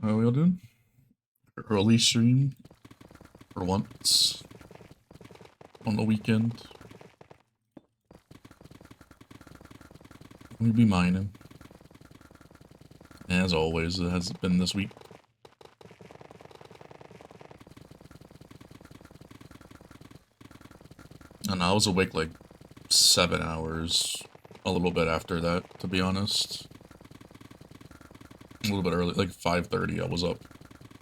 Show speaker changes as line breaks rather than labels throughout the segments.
How we all doing? Early stream for once on the weekend. We'll be mining. As always, it has been this week. And I was awake like 7 hours, a little bit after that, to be honest. A little bit early, like 5:30 I was up.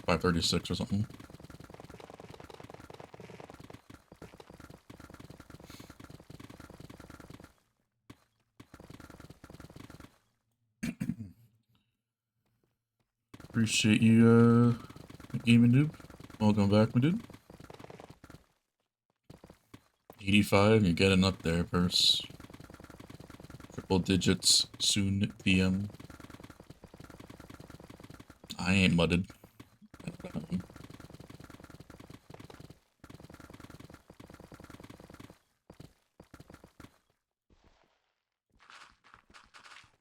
5:36 or something. Appreciate you, gaming dude. Welcome back, my dude. 85, you're getting up there, Purse. Triple digits, soon PM. I ain't mudded.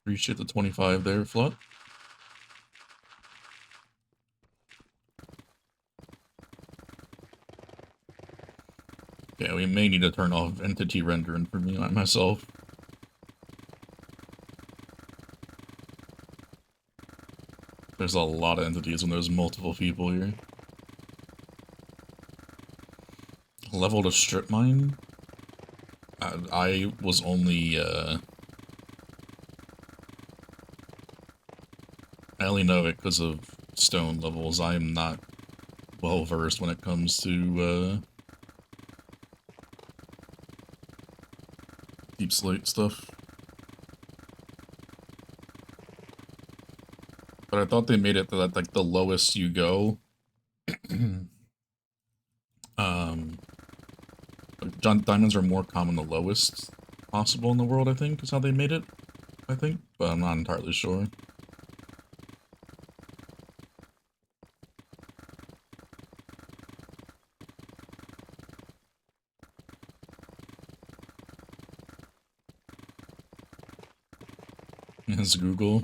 Appreciate the 25 there, Flut. Yeah, we may need to turn off entity rendering for me myself. There's a lot of entities when there's multiple people here. Level to strip mine? I was only, I only know it because of stone levels. I am not well versed when it comes to, deep slate stuff. But I thought they made it that, like, the lowest you go, diamonds are more common the lowest possible in the world, I think, is how they made it, I think, but I'm not entirely sure. It's Google.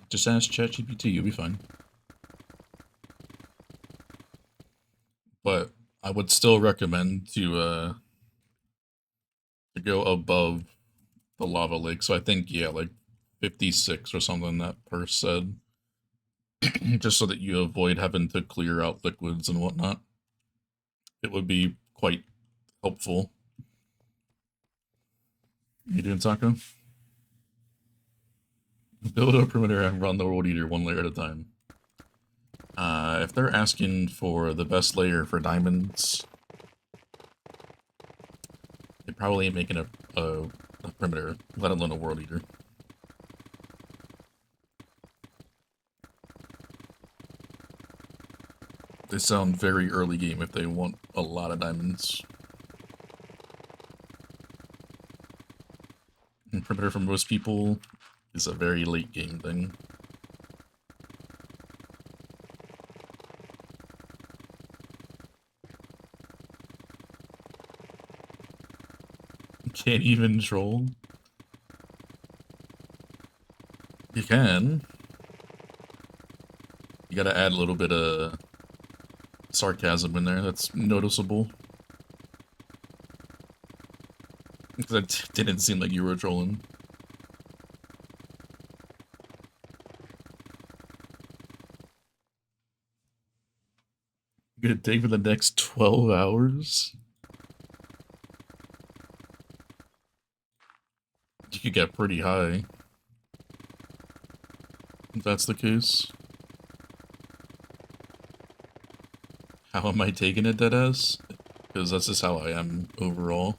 Just ask ChatGPT, you'll be fine. But I would still recommend to go above the lava lake. So I think, yeah, like 56 or something that Purse said. Just so that you avoid having to clear out liquids and whatnot. It would be quite helpful. You doing, Taco? Build a perimeter and run the world eater one layer at a time. If they're asking for the best layer for diamonds, they probably ain't making a perimeter, let alone a world eater. They sound very early game if they want a lot of diamonds. And perimeter for most people is a very late game thing. Can't even troll. You can. You gotta add a little bit of sarcasm in there, that's noticeable. Because that didn't seem like you were trolling. Gonna take for the next 12 hours? You could get pretty high. If that's the case. How am I taking it, deadass? Because that's just how I am overall.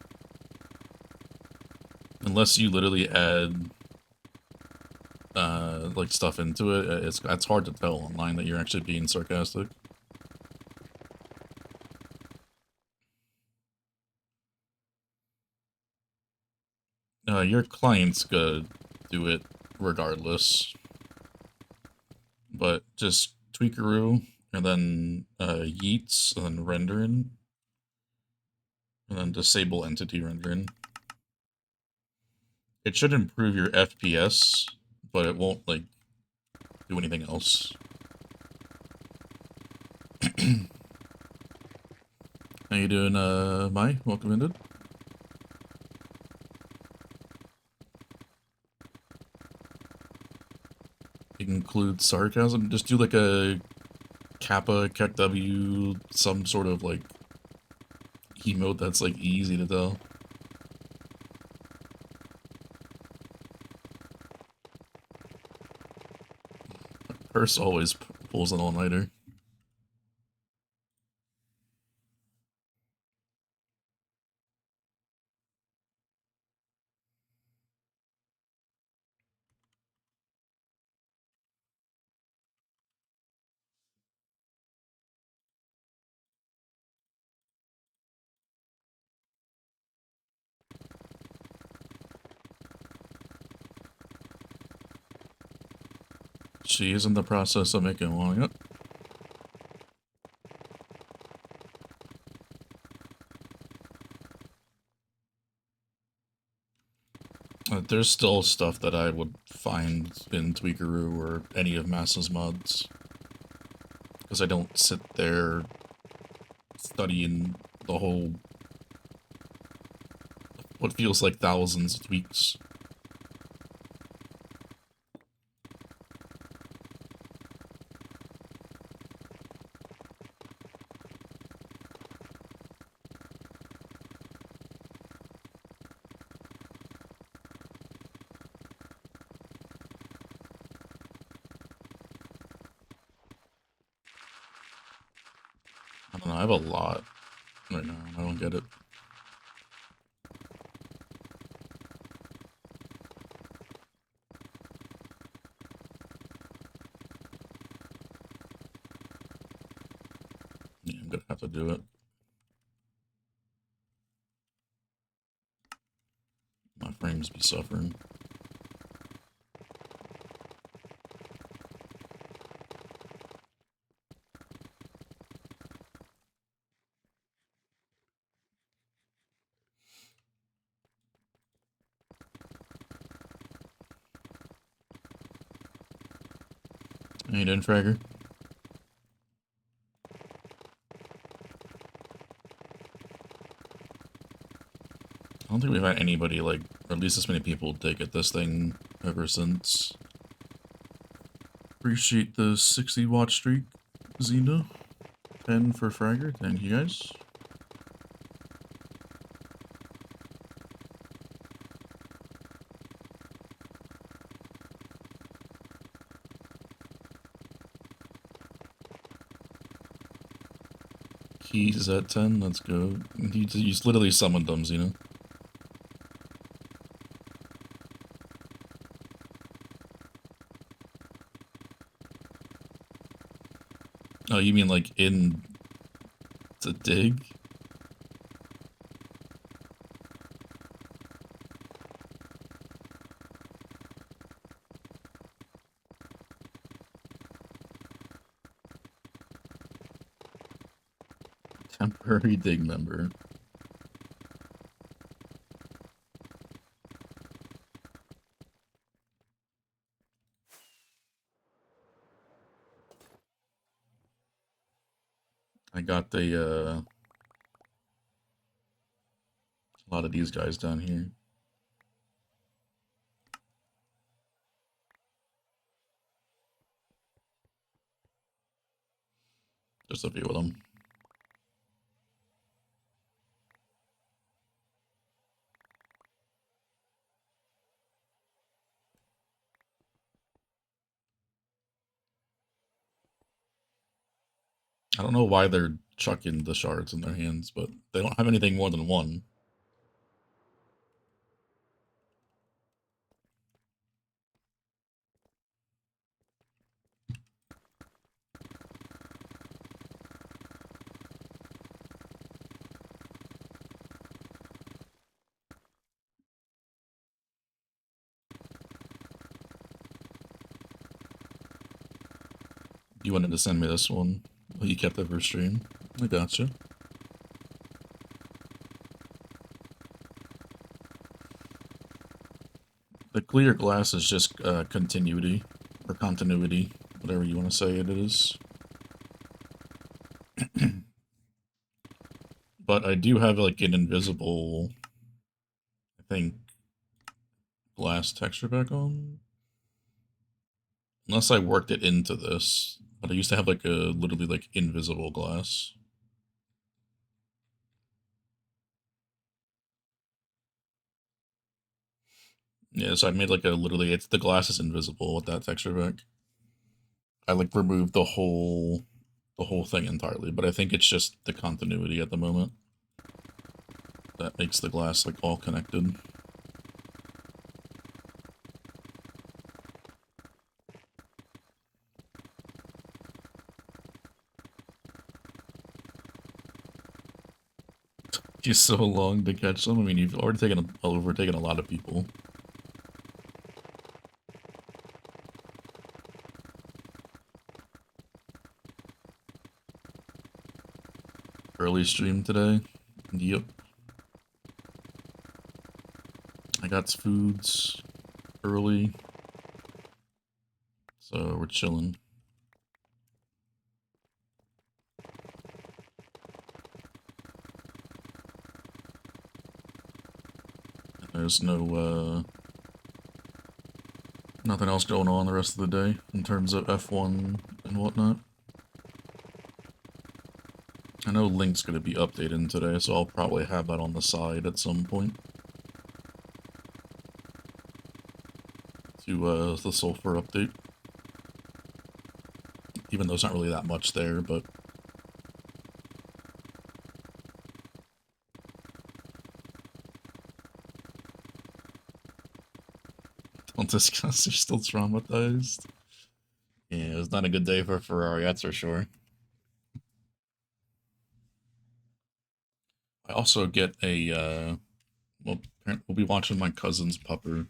Unless you literally add like stuff into it, it's hard to tell online that you're actually being sarcastic. Your client's gonna do it regardless. But just tweakaroo, and then yeets, and then rendering, and then disable entity rendering. It should improve your FPS, but it won't, like, do anything else. How you doing, Mai? Welcome in, dude. Include sarcasm. Just do like a Kappa, Kek W, some sort of like emote that's like easy to tell. Purse always pulls an all-nighter. She is in the process of making one. Yep. There's still stuff that I would find in Tweakeroo or any of Massa's mods. Because I don't sit there studying the whole... what feels like thousands of tweaks. I don't know, I have a lot right now. I don't get it. Yeah, I'm gonna have to do it. My frames be suffering. How you doing, Fragger? I don't think we've had anybody, like, or at least this many people take at this thing ever since. Appreciate the 60 watch streak, Xena. 10 for Fragger, thank you guys. Keys at 10, let's go. You literally summoned them, Xena. Oh, you mean like in the dig? Temporary dig member. I got the, a lot of these guys down here. Just a few of them. I don't know why they're chucking the shards in their hands, but they don't have anything more than one. You wanted to send me this one. Well, you kept it for stream. I gotcha. The clear glass is just continuity, or continuity, whatever you want to say it is. But I do have like an invisible, I think, glass texture back on. Unless I worked it into this. But I used to have like a literally like invisible glass. Yeah, so I made like a literally, the glass is invisible with that texture back. I like removed the whole thing entirely, but I think it's just the continuity at the moment that makes the glass like all connected. It's so long to catch them. I mean, you've already overtaken a lot of people. Early stream today. Yep. I got foods early. So we're chilling. There's no, nothing else going on the rest of the day in terms of F1 and whatnot. I know Link's going to be updated today, so I'll probably have that on the side at some point. To, the Sulfur update. Even though there's not really that much there, but... Don't discuss, they're still traumatized. Yeah, it's not a good day for Ferrari, that's for sure. I also get a, well, we'll be watching my cousin's pupper,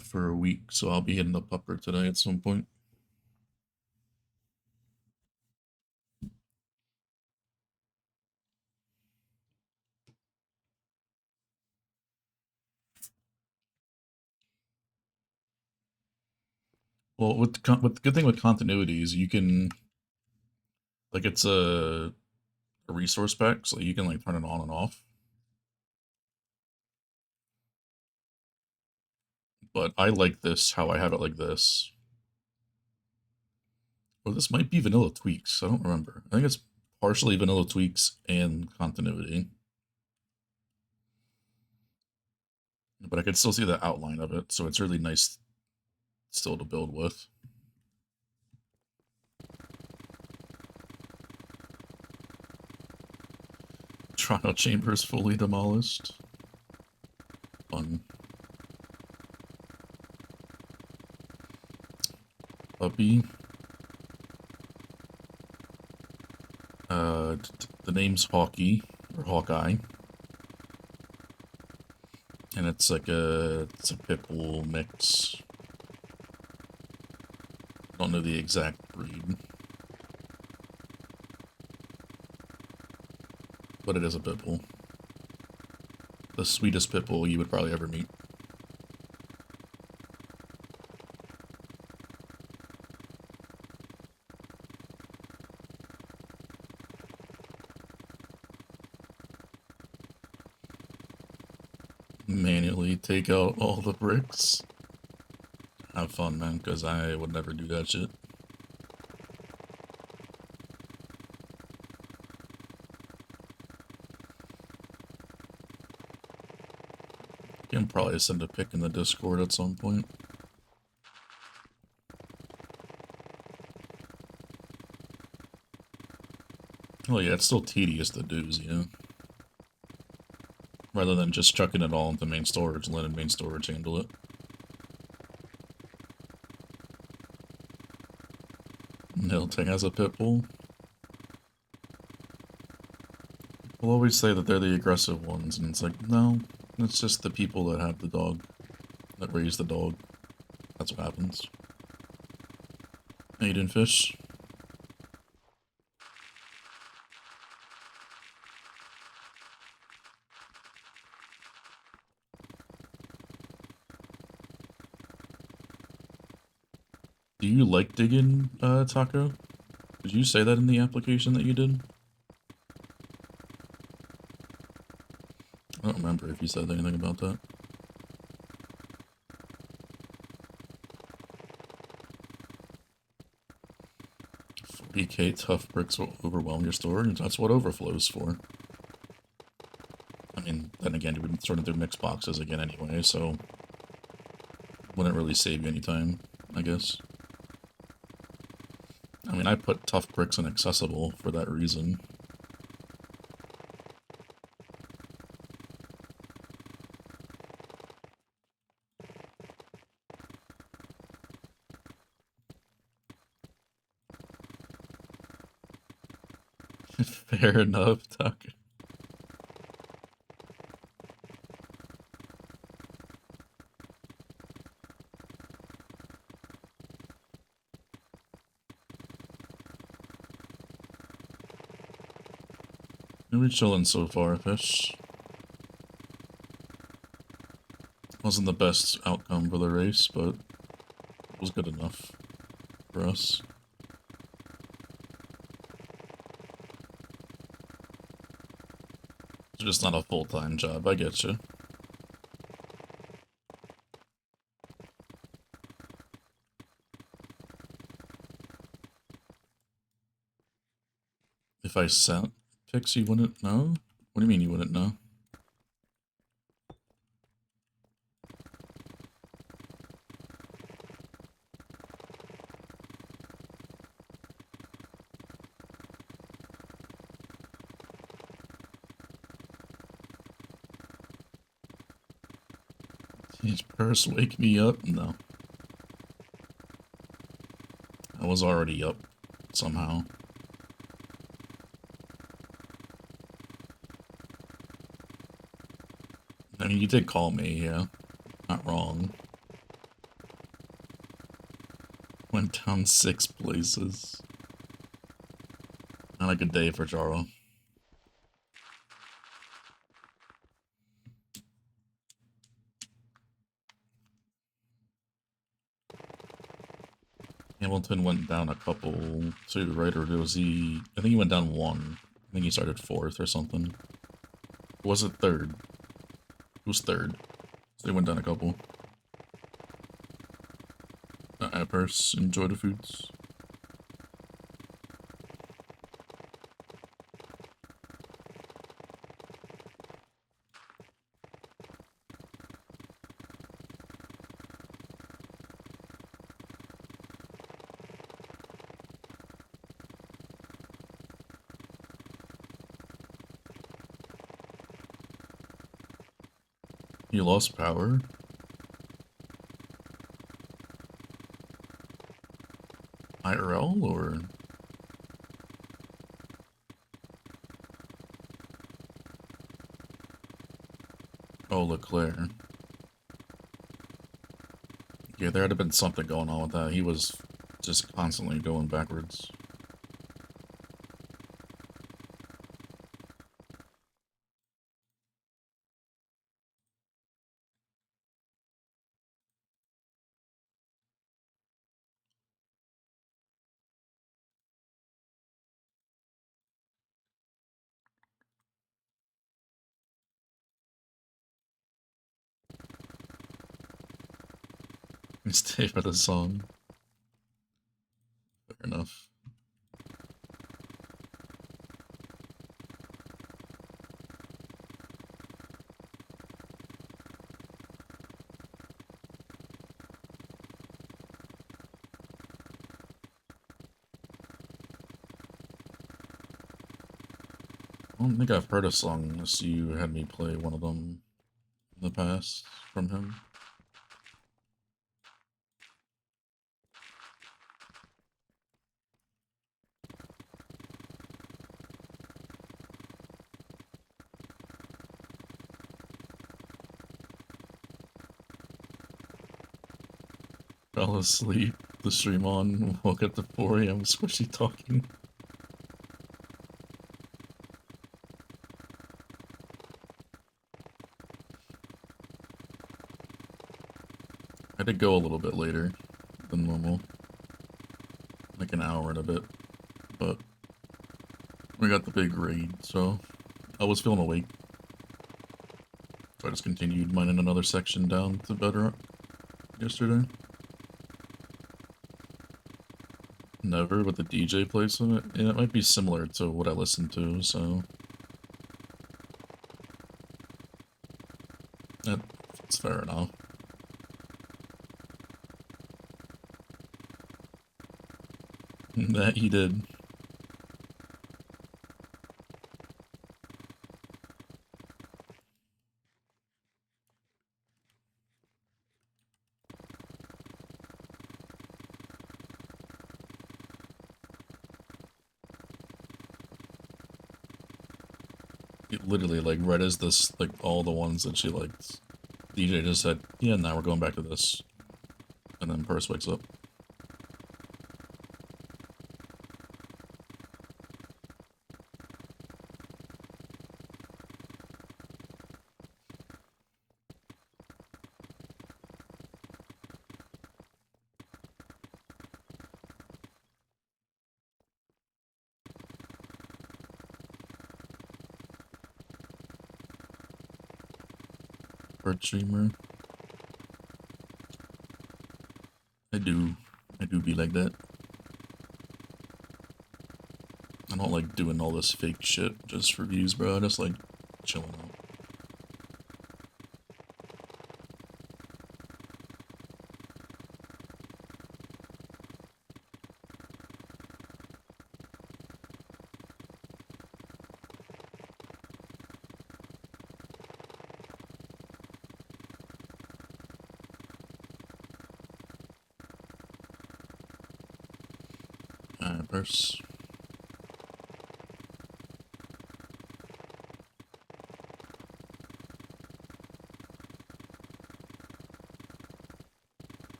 for a week, so I'll be hitting the pupper today at some point. Well, with the good thing with continuity is you can, like, it's a resource pack, so you can like turn it on and off. But I like this, how I have it like this. Or this might be vanilla tweaks, I don't remember. I think it's partially vanilla tweaks and continuity. But I can still see the outline of it, so it's really nice still to build with. Toronto Chambers fully demolished. Fun. Puppy. The name's Hawkeye, or Hawkeye. And it's like it's a pitbull mix. I don't know the exact breed. But it is a pitbull. The sweetest pitbull you would probably ever meet. Manually take out all the bricks. Have fun, man, because I would never do that shit. You can probably send a pic in the Discord at some point. Oh yeah, it's still tedious to do, yeah. Rather than just chucking it all into main storage and letting main storage handle it. Nilting has a pit bull. We'll always say that they're the aggressive ones, and it's like, no, it's just the people that have the dog, that raise the dog. That's what happens. How you doing, fish? Do you like digging, Taco? Did you say that in the application that you did? don't remember if you said anything about that. BK tough bricks will overwhelm your storage. That's what overflow's for. I mean, then again, you would sort of do mixed boxes again anyway, so wouldn't really save you any time, I guess. I mean, I put tough bricks in accessible for that reason. Fair enough, Tucker. We're chilling so far, Fish. Wasn't the best outcome for the race, but it was good enough for us. It's just not a full-time job, I get you. If I sent pics, you wouldn't know? What do you mean you wouldn't know? Did purse wake me up? No. I was already up, somehow. I mean, you did call me, yeah. Not wrong. Went down 6 places. Not a good day for Jaro. Hamilton went down a couple too, right? Or was he... I think he went down 1. I think he started 4th or something. Or was it 3rd? It was 3rd. So they went down a couple. Purse, enjoy the foods. You lost power? IRL, or...? Oh, Leclerc. Yeah, there had to been something going on with that. He was just constantly going backwards. Stay for the song. Fair enough. I don't think I've heard a song unless you had me play one of them in the past from him. Fell asleep, the stream on, woke up at 4 AM, squishy talking. I did go a little bit later than normal. Like an hour and a bit. But we got the big raid, so I was feeling awake. So I just continued mining another section down to Bedrock yesterday. Never, but the DJ plays some it. Yeah, it might be similar to what I listen to, so that's fair enough. That he did. It literally, like, right as this, like, all the ones that she liked, DJ just said, yeah, now we're going back to this. And then Purse wakes up. Bird streamer. I do be like that. I don't like doing all this fake shit just for views, bro. I just like chilling out. Alright, Purse.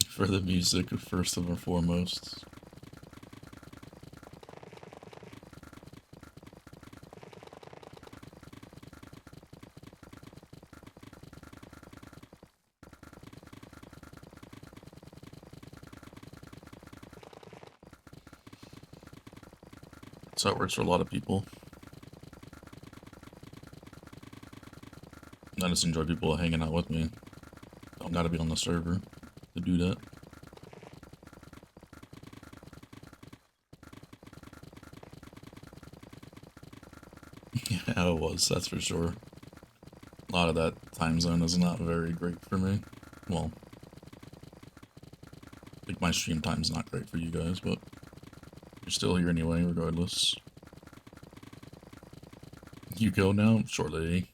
For the music, first and foremost. That's how it works for a lot of people. I just enjoy people hanging out with me. I don't gotta be on the server to do that. Yeah, it was, that's for sure. A lot of that time zone is not very great for me. Well, I think my stream time's not great for you guys, but you're still here anyway, regardless. You go now? Shortly.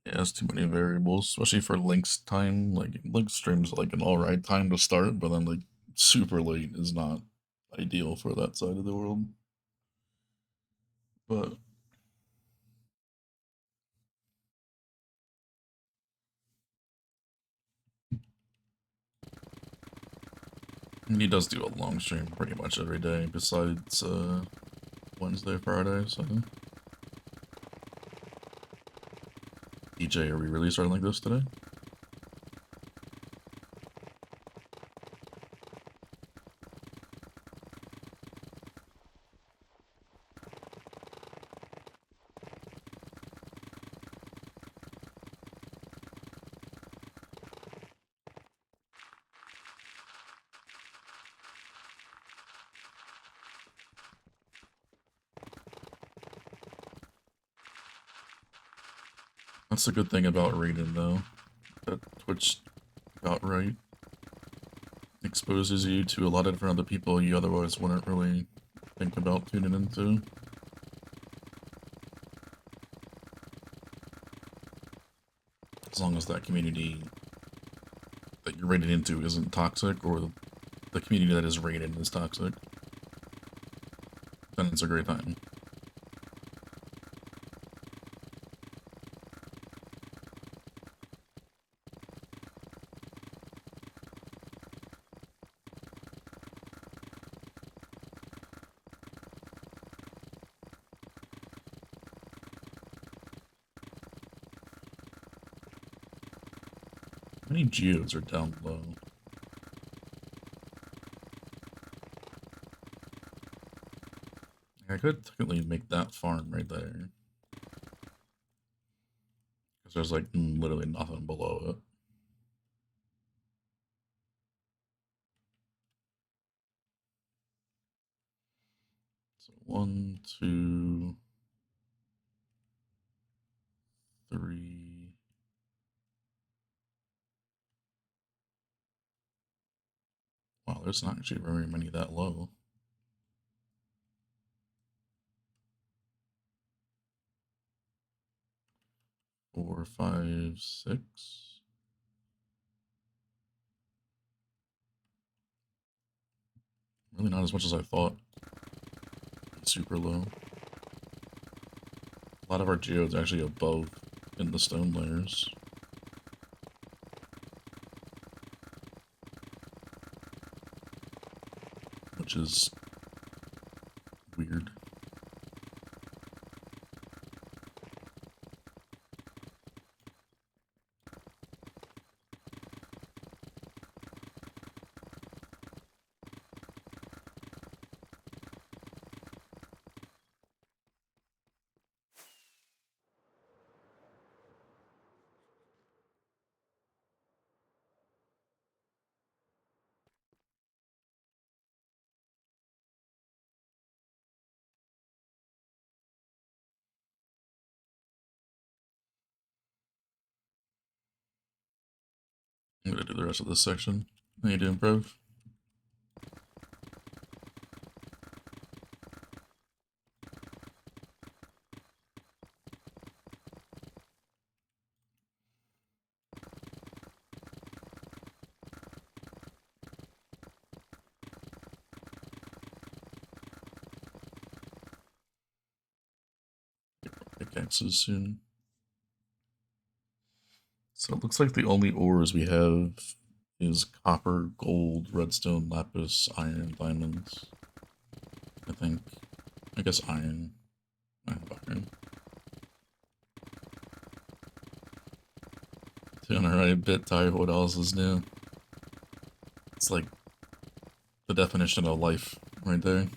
Yeah, it's too many variables, especially for Link's time. Like, Link streams like an alright time to start, but then, like, super late is not ideal for that side of the world. But he does do a long stream pretty much every day, besides Wednesday, Friday, so. DJ, are we really starting like this today? That's a good thing about rated, though. That Twitch outright exposes you to a lot of different other people you otherwise wouldn't really think about tuning into. As long as that community that you're raided into isn't toxic, or the community that is raided is toxic, then it's a great time. How many geodes are down low? I could technically make that farm right there. Because there's like literally nothing below it. So 1, 2, 3. Wow, there's not actually very many that low. 4, 5, 6. Really not as much as I thought. Super low. A lot of our geodes actually above in the stone layers. Which is weird. I'm gonna do the rest of this section. How you doing, bro? Pickaxes soon. So it looks like the only ores we have is copper, gold, redstone, lapis, iron, diamonds. I think. I guess iron. I have iron. Doing alright, a bit tired. What else is new? It's like the definition of life right there.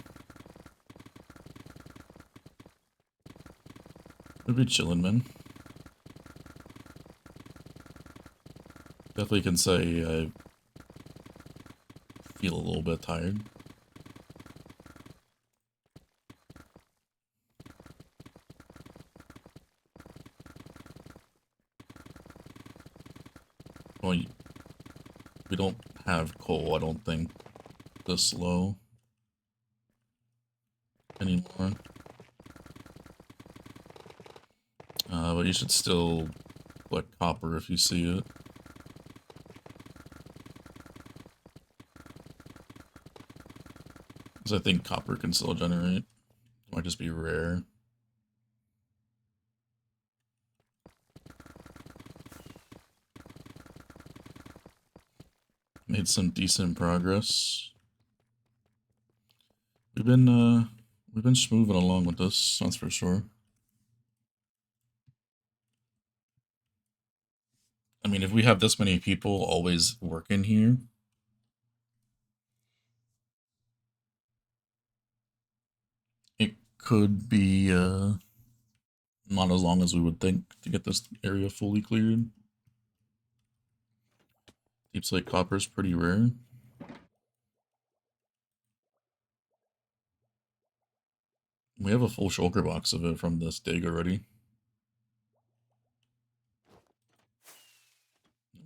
We'd be chilling, man. Definitely can say I feel a little bit tired. Well, we don't have coal, I don't think, this low anymore. But you should still collect copper if you see it. Because I think copper can still generate. It might just be rare. Made some decent progress. We've been moving along with this, that's for sure. I mean, if we have this many people always working here, it could be not as long as we would think to get this area fully cleared. Deep slate copper is pretty rare. We have a full shulker box of it from this dig already.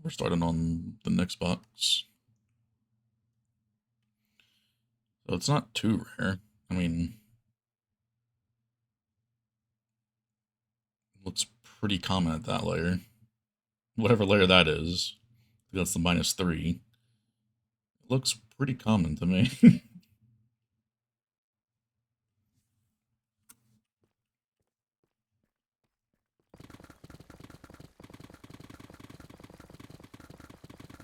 We're starting on the next box. So it's not too rare. I mean, looks pretty common at that layer. whatever layer that is. That's the -3. It looks pretty common to me.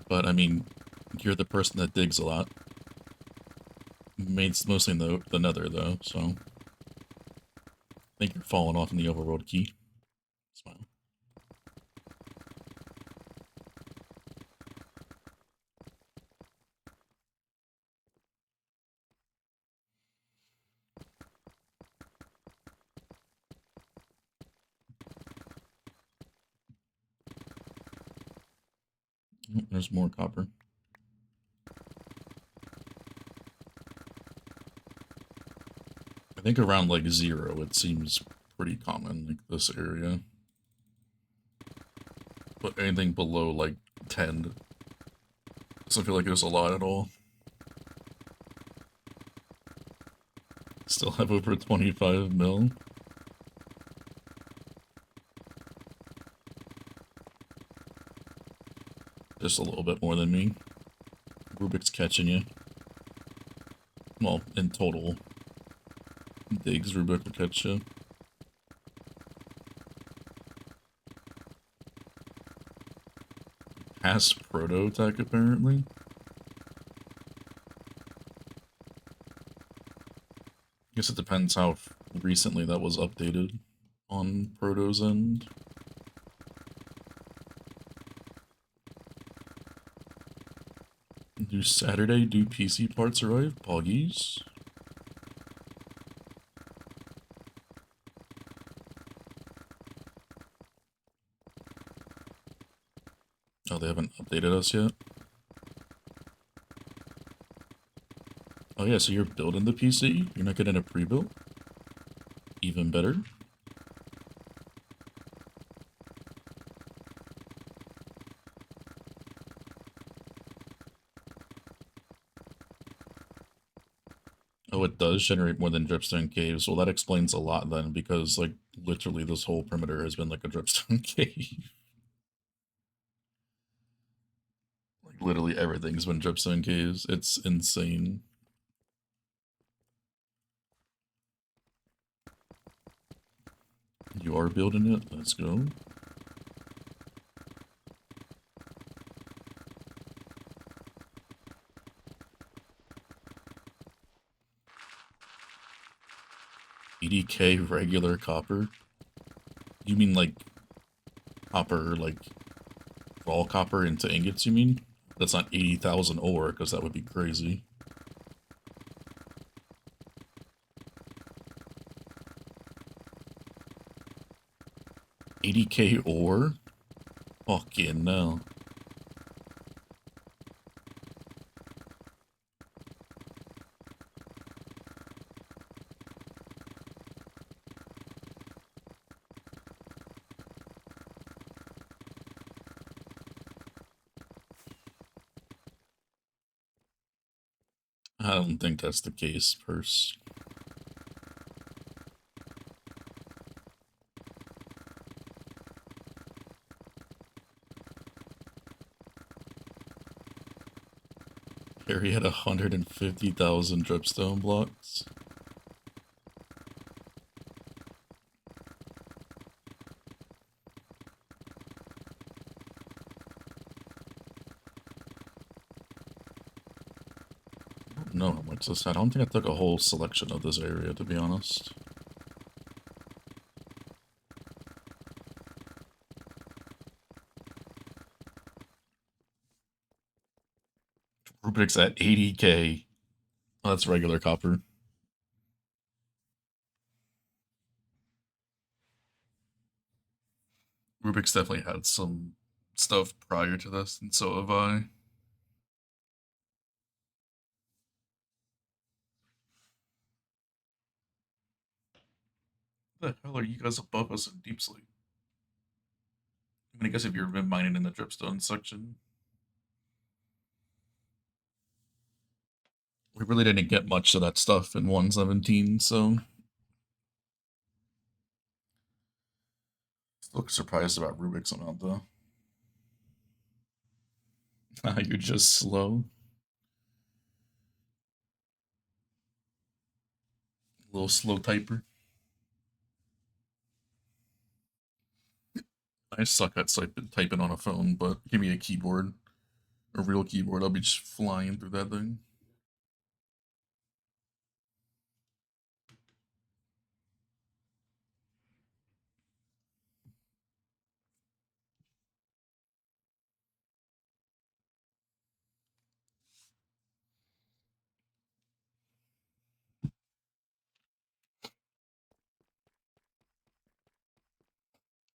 But I mean, you're the person that digs a lot. Mostly in the nether though, so I think you're falling off in the overworld key. Smile. Oh, there's more copper. I think around like 0 it seems pretty common, like this area. But anything below like 10 doesn't feel like there's a lot at all. Still have over 25 mil. Just a little bit more than me. Rubik's catching you. Well, in total. Digs, Rubik will catch you. Past proto tech, apparently. I guess it depends how recently that was updated on proto's end. Do Saturday, do PC parts arrive? Poggies? Oh, they haven't updated us yet? Oh yeah, so you're building the PC? You're not getting a pre-built? Even better. Oh, it does generate more than dripstone caves. Well, that explains a lot then, because, like, literally this whole perimeter has been like a dripstone cave. Like, literally everything's been dripstone caves. It's insane. You are building it? Let's go. $80K regular copper? You mean like copper, like raw copper into ingots, you mean? That's not 80,000 ore, because that would be crazy. $80K ore? Fucking no. I don't think that's the case, Purse. Harry had 150,000 dripstone blocks. I don't know how much this had. I don't think I took a whole selection of this area, to be honest. Rubik's at 80K. Oh, that's regular copper. Rubik's definitely had some stuff prior to this, and so have I. What the hell are you guys above us in deep sleep? I mean, I guess if you've been mining in the dripstone section. We really didn't get much of that stuff in 1.17, so still surprised about Rubik's amount though. You're just slow. Little slow typer. I suck at typing on a phone, but give me a keyboard, a real keyboard, I'll be just flying through that thing.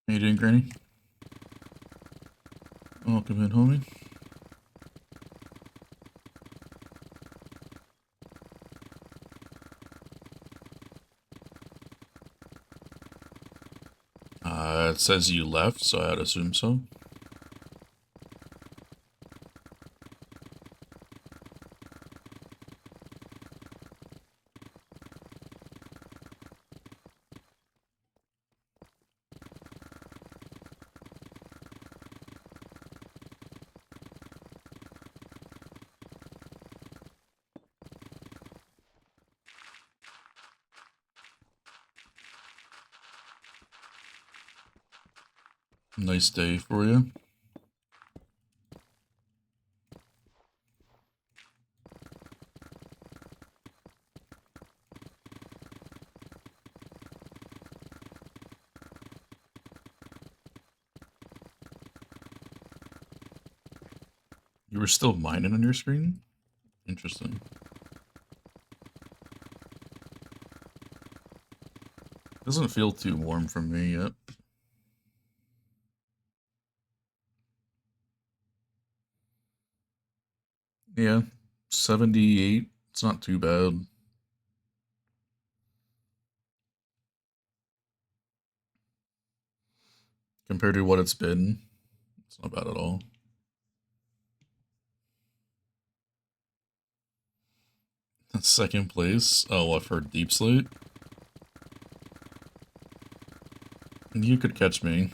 How you doing, Granny? Welcome in, homie. It says you left, so I'd assume so. Nice day for you. You were still mining on your screen? Interesting. Doesn't feel too warm for me yet. Yeah, 78. It's not too bad. Compared to what it's been, it's not bad at all. Second place. Oh, I've heard Deep Slate. You could catch me.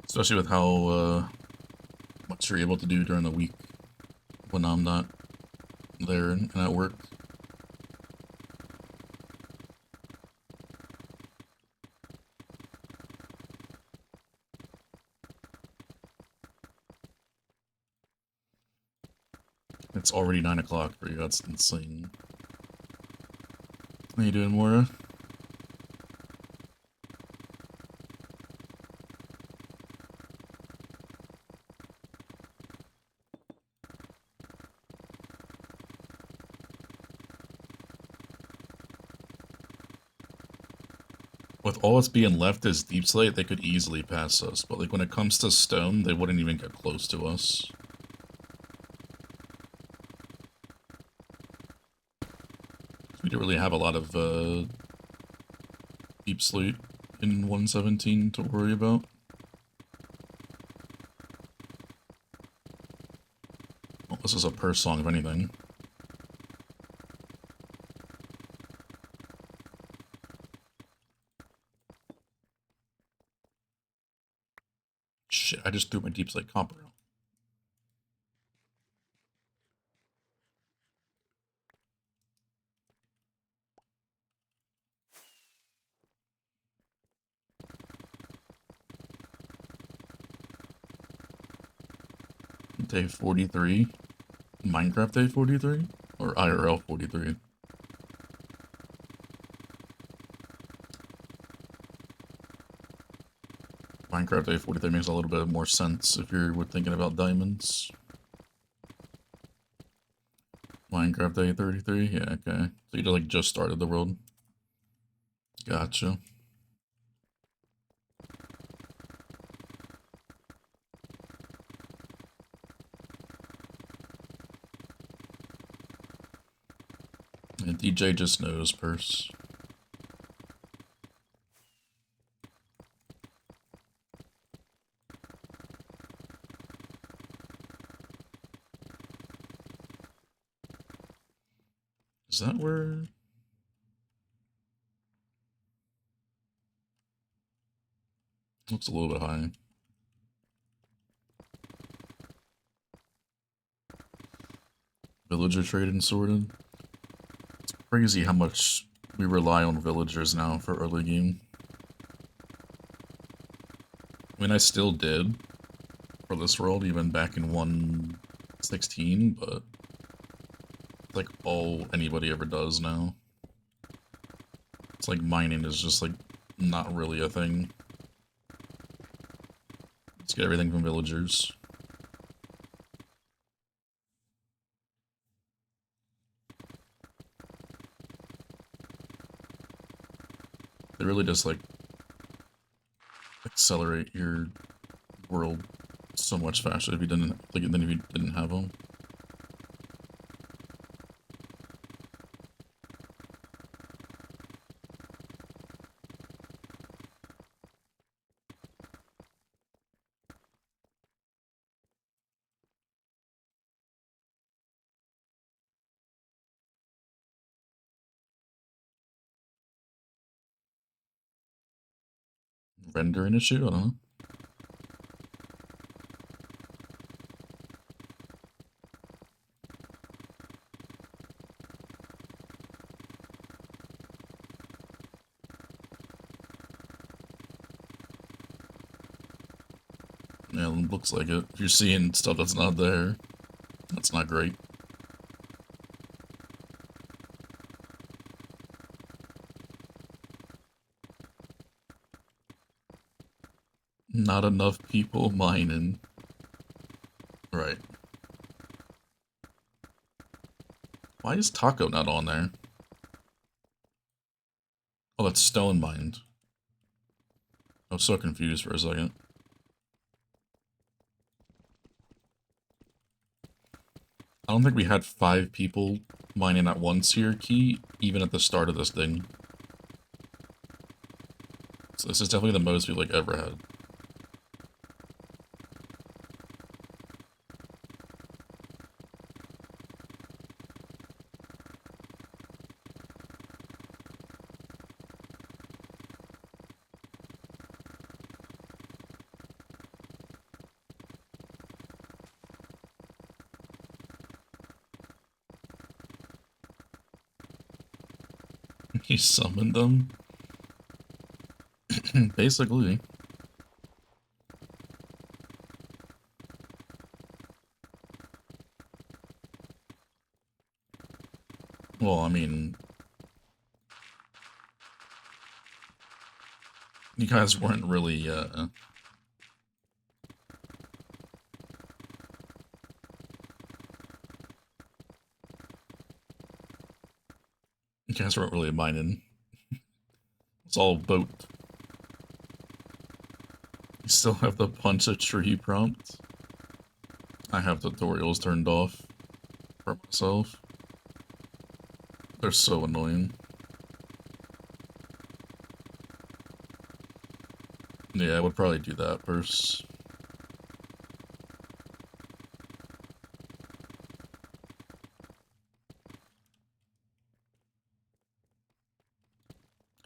Especially with how much you're able to do during the week when I'm not there and at work. It's already 9 o'clock for you, that's insane. How you doing, Mora? With all that's being left as Deep Slate, they could easily pass us, but like when it comes to Stone, they wouldn't even get close to us. We don't really have a lot of Deep Slate in 117 to worry about. Well, this is a purse song, if anything. Shit, I just threw my Deep Slate copper out. Day 43? Minecraft Day 43? Or IRL 43? Minecraft Day 43 makes a little bit more sense if you're thinking about diamonds. Minecraft Day 33? Yeah, okay. So you like just started the world. Gotcha. Yeah, DJ just knows purse. Is that where... Looks a little bit high. Villager trade and sorted. It's crazy how much we rely on villagers now for early game. I mean, I still did for this world, even back in 1.16, but it's like all anybody ever does now. It's like mining is just like not really a thing. Let's get everything from villagers. They really just like accelerate your world so much faster if you didn't than if you didn't have them. Render an issue? I don't know. Yeah, it looks like it. If you're seeing stuff that's not there, that's not great. Not enough people mining. Right. Why is Taco not on there? Oh, that's stone mined. I was so confused for a second. I don't think we had 5 people mining at once here, Key, even at the start of this thing. So this is definitely the most we've like ever had. He summoned them? Basically. Well, I mean... You guys weren't really, You guys weren't really mining. It's all boat. You still have the punch a tree prompt? I have tutorials turned off for myself. They're so annoying. Yeah, I would probably do that first.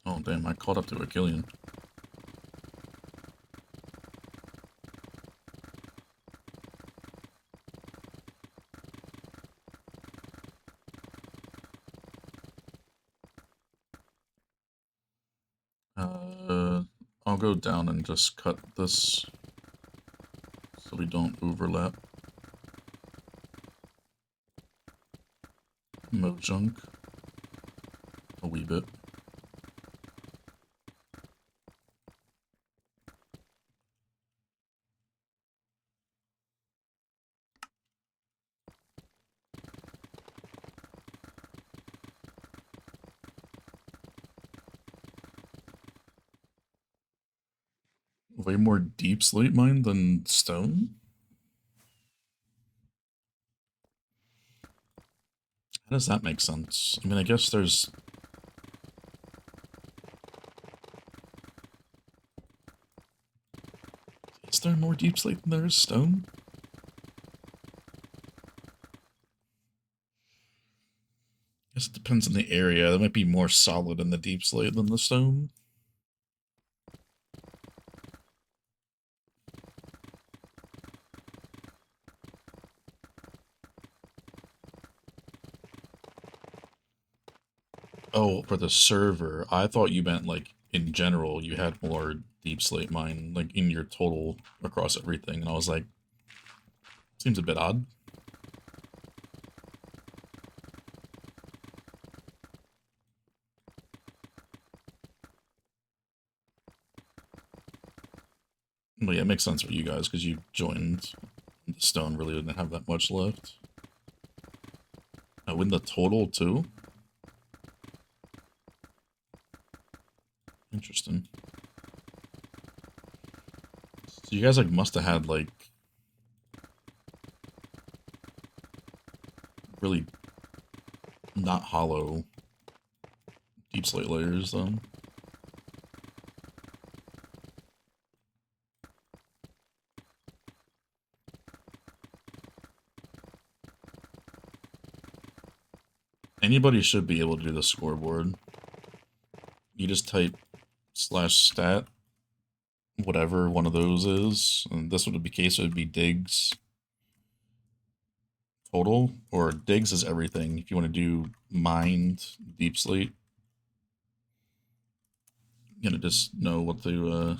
Oh damn, I caught up to a Killian. I'll go down and just cut this so we don't overlap. Mojunk. A wee bit. Way more deep slate mine than stone? How does that make sense? I mean, I guess there's... Is there more deep slate than there is stone? I guess it depends on the area. That might be more solid in the deep slate than the stone. Oh, for the server. I thought you meant like in general you had more deep slate mine, like in your total across everything, and I was like, seems a bit odd. But yeah, it makes sense for you guys because you joined. The stone really didn't have that much left. I win the total too? Interesting. So you guys like must have had like really not hollow deep slate layers then. Anybody should be able to do the scoreboard. You just type /stat, whatever one of those is, and this would be case, it would be digs total, or digs is everything. If you want to do mined deep slate, you gotta just know what to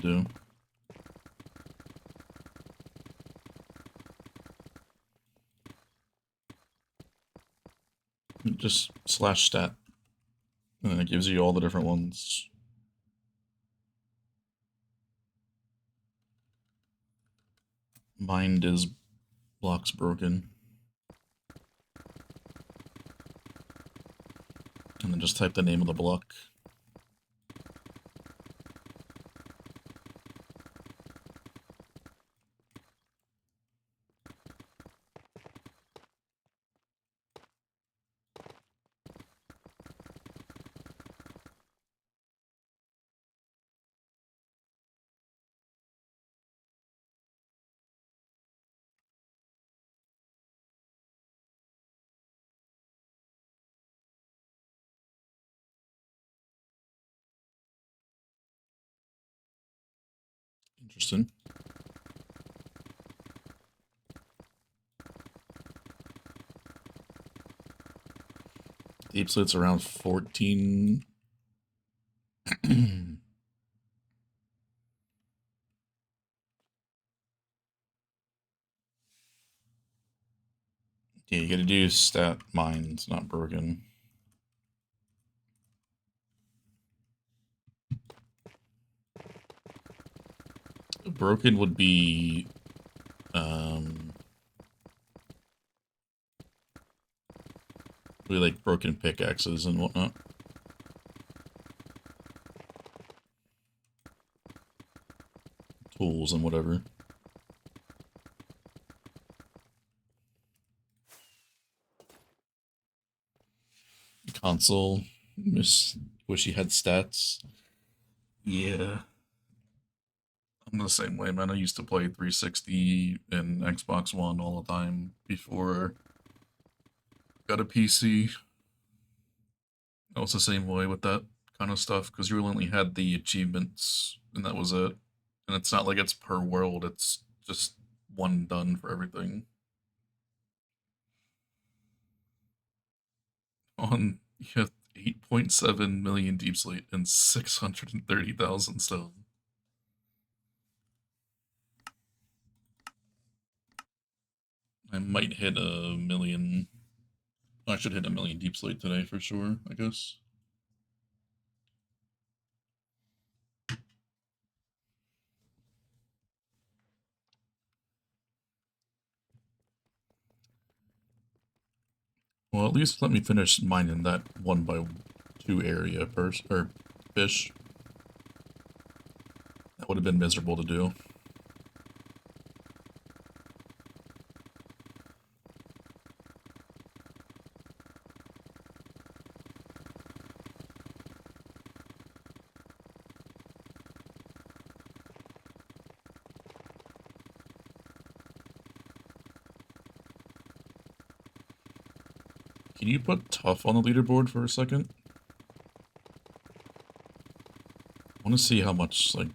do. Just /stat, and then it gives you all the different ones. Mined is blocks broken. And then just type the name of the block. Interesting. Deep slate's around 14. Yeah, you gotta do stat mines, not broken. Broken would be like broken pickaxes and whatnot. Tools and whatever. Console. Wish you had stats. Yeah. I'm the same way, man. I used to play 360 and Xbox One all the time before I got a PC. I was the same way with that kind of stuff because you only had the achievements and that was it. And it's not like it's per world, it's just one done for everything. On you have 8.7 million deep slate and 630,000 stone. I might hit a million. I should hit a million deep slate today for sure, I guess. Well, at least let me finish mining that 1x2 area first, or fish. That would have been miserable to do. Can you put tough on the leaderboard for a second? I want to see how much, like,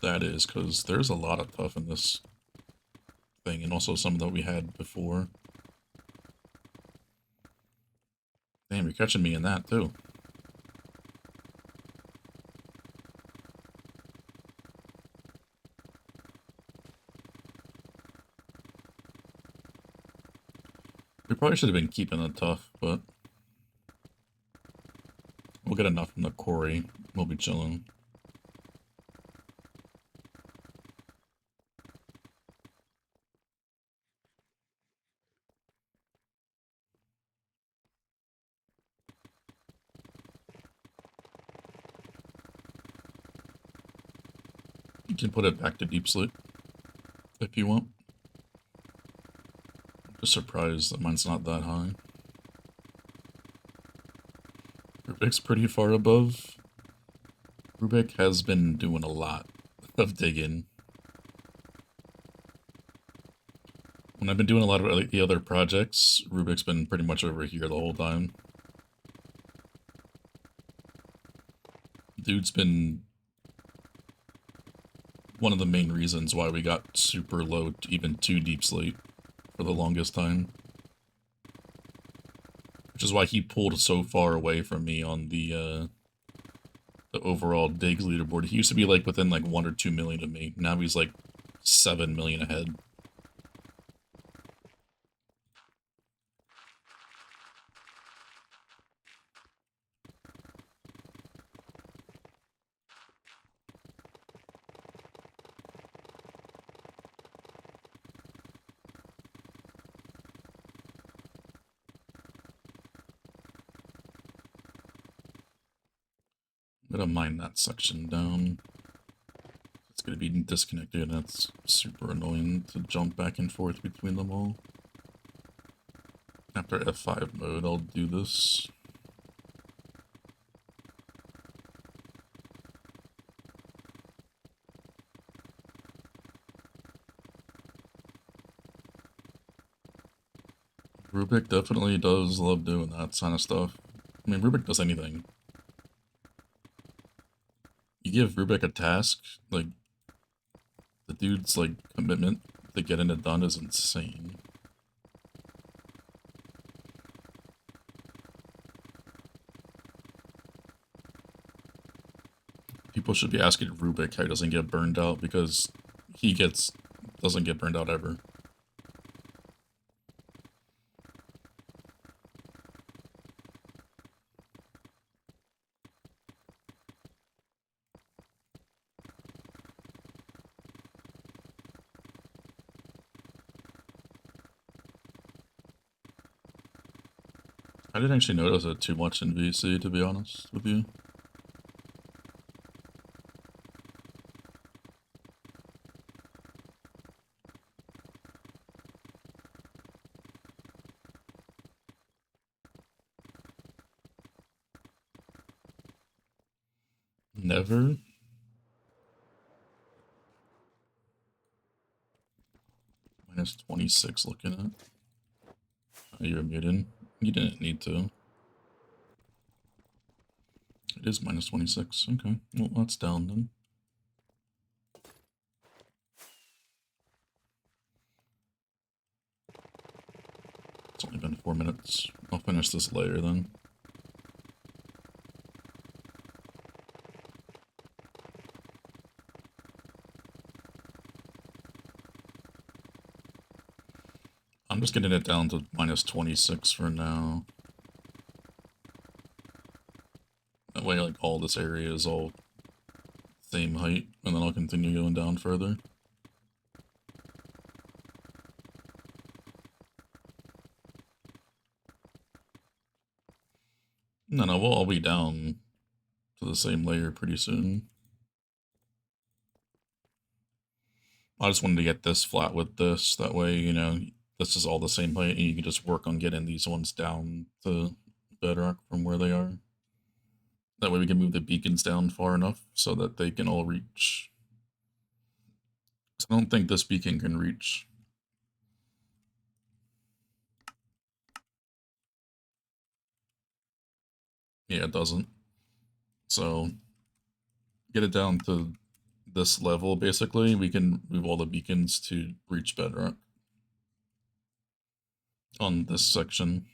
that is, because there's a lot of tough in this thing, and also some that we had before. Damn, You're catching me in that, too. We probably should have been keeping it tough, but we'll get enough from the quarry. We'll be chilling. You can put it back to deep sleep if you want. I'm just surprised that mine's not that high. Rubik's pretty far above. Rubik has been doing a lot of digging. When I've been doing a lot of the other projects, Rubik's been pretty much over here the whole time. Dude's been one of the main reasons why we got super low, even to deep sleep, for the longest time. Which is why he pulled so far away from me on the overall dig leaderboard. He used to be like within like 1 or 2 million of me. Now he's like 7 million ahead. I'm gonna mine that section down. It's gonna be disconnected, and it's super annoying to jump back and forth between them all. After F5 mode, I'll do this. Rubik definitely does love doing that kind of stuff. I mean, Rubik does anything. You give Rubik a task, like, the dude's, like, commitment to getting it done is insane. People should be asking Rubik how he doesn't get burned out, because he doesn't get burned out ever. I didn't actually notice it too much in VC, to be honest with you. Never? Minus 26 looking at. Oh, you're muted. You didn't need to. It is minus 26. Okay. Well, that's down then. It's only been 4 minutes. I'll finish this later then. I'm just getting it down to minus 26 for now. That way, like, all this area is all same height, and then I'll continue going down further. No, I'll be down to the same layer pretty soon. I just wanted to get this flat with this, that way, you know, this is all the same height, and you can just work on getting these ones down to bedrock from where they are. That way we can move the beacons down far enough so that they can all reach. So I don't think this beacon can reach. Yeah, it doesn't. So get it down to this level, basically. We can move all the beacons to reach bedrock on this section.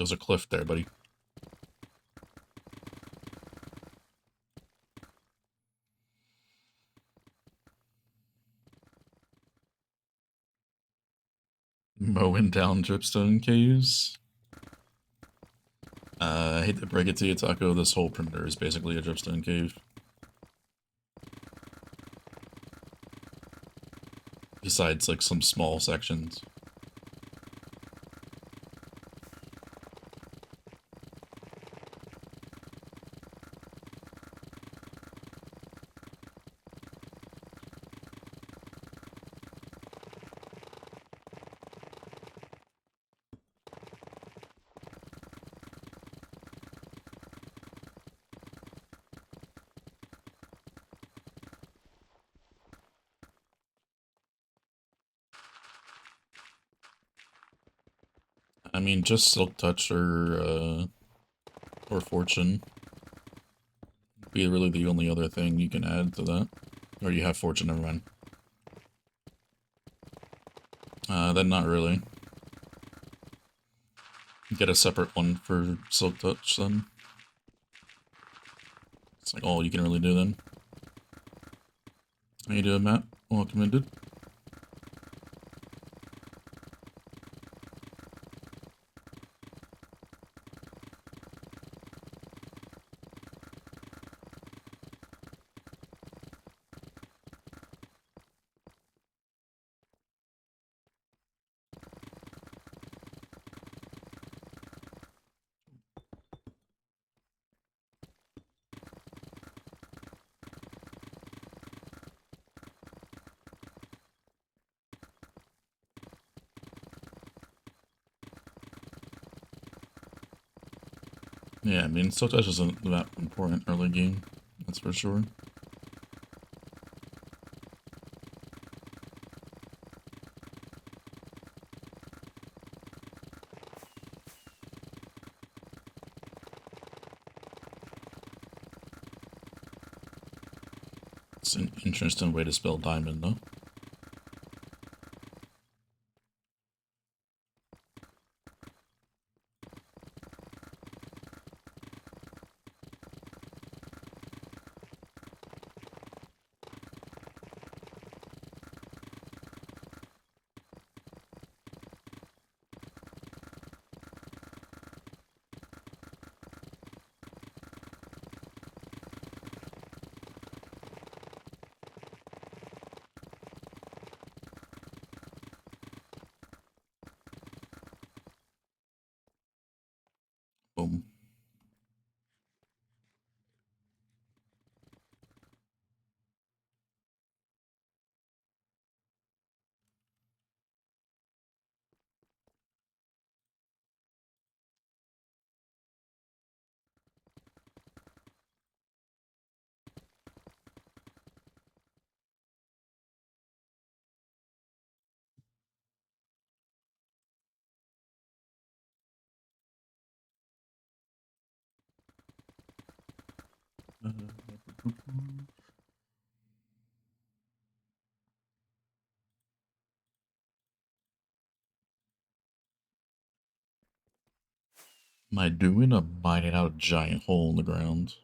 There's a cliff there, buddy. Mowing down dripstone caves. I hate to break it to you, Taco. This whole perimeter is basically a dripstone cave. Besides, like, some small sections. I mean, just Silk Touch or Fortune would be really the only other thing you can add to that. Or you have Fortune, never mind. Then not really. Get a separate one for Silk Touch, then. It's like all you can really do, then. How you doing, Matt? Welcome in, dude. Yeah, I mean, Silk Touch isn't that important early game, that's for sure. It's an interesting way to spell diamond, though. Boom. Am I doing a mining out a giant hole in the ground?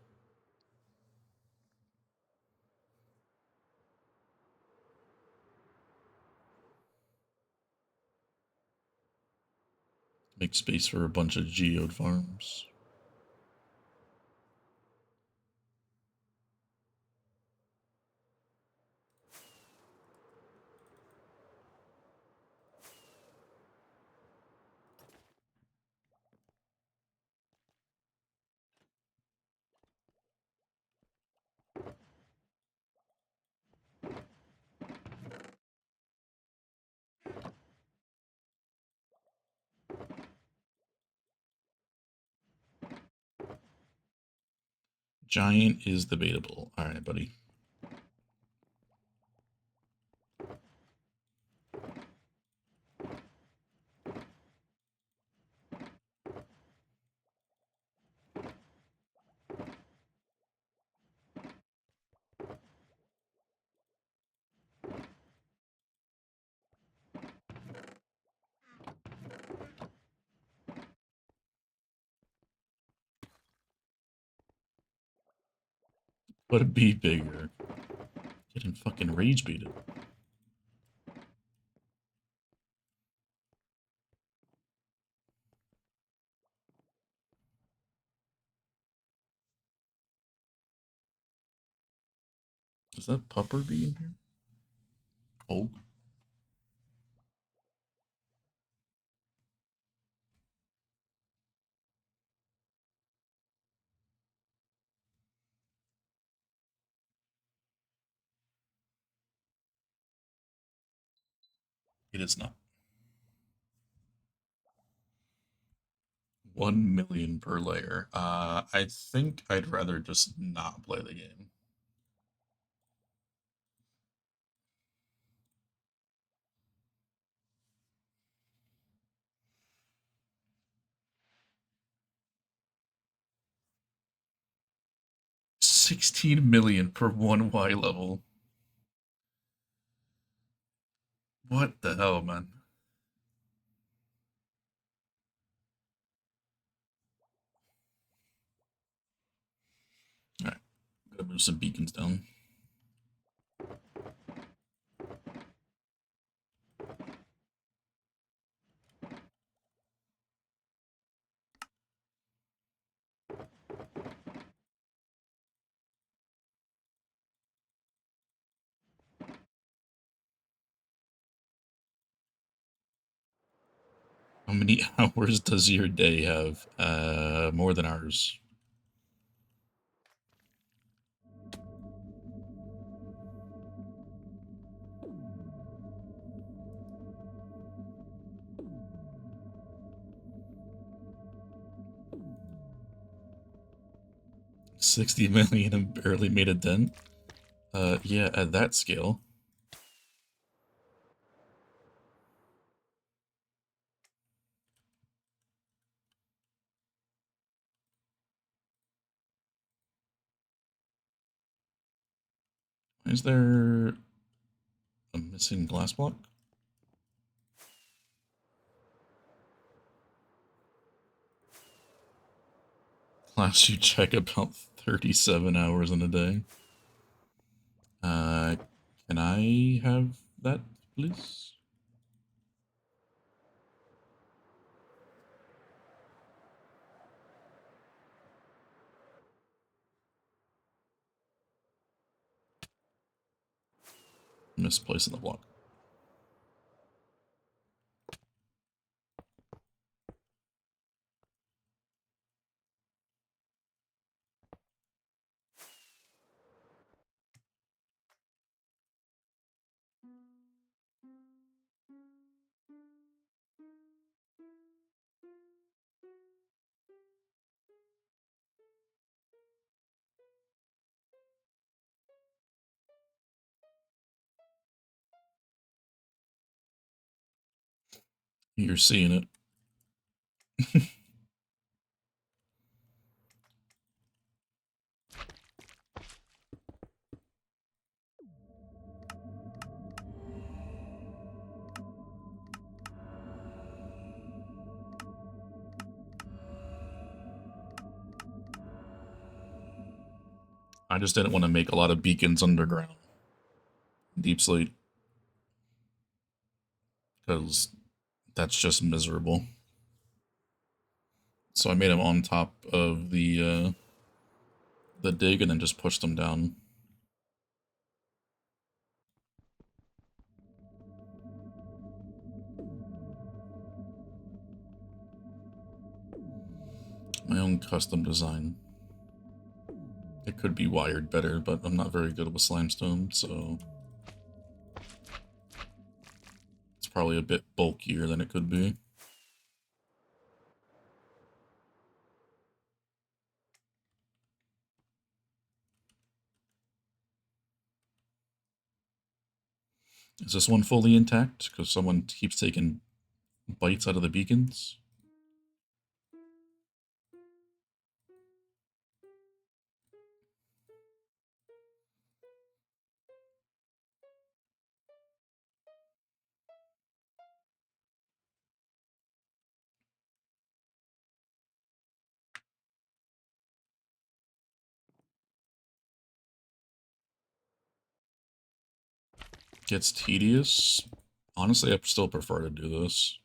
Make space for a bunch of geode farms. Giant is debatable. Alright, buddy. But be bigger. Getting fucking rage baited. Is that pupper bee in here? Oh. It is not. 1 million per layer. I think I'd rather just not play the game. $16 million per one Y level. What the hell, man? Alright, gotta move some beacons down. How many hours does your day have? More than ours. $60 million and barely made a dent. Yeah, at that scale. Is there a missing glass block? Class you check about 37 hours in a day. Uh, can I have that, please? Misplacing the block. You're seeing it. I just didn't want to make a lot of beacons underground. Deep sleep. Because that's just miserable. So I made them on top of the dig and then just pushed them down. My own custom design. It could be wired better, but I'm not very good with slimestone, so it's probably a bit bulkier than it could be. Is this one fully intact? Because someone keeps taking bites out of the beacons? gets tedious. Honestly, I still prefer to do this.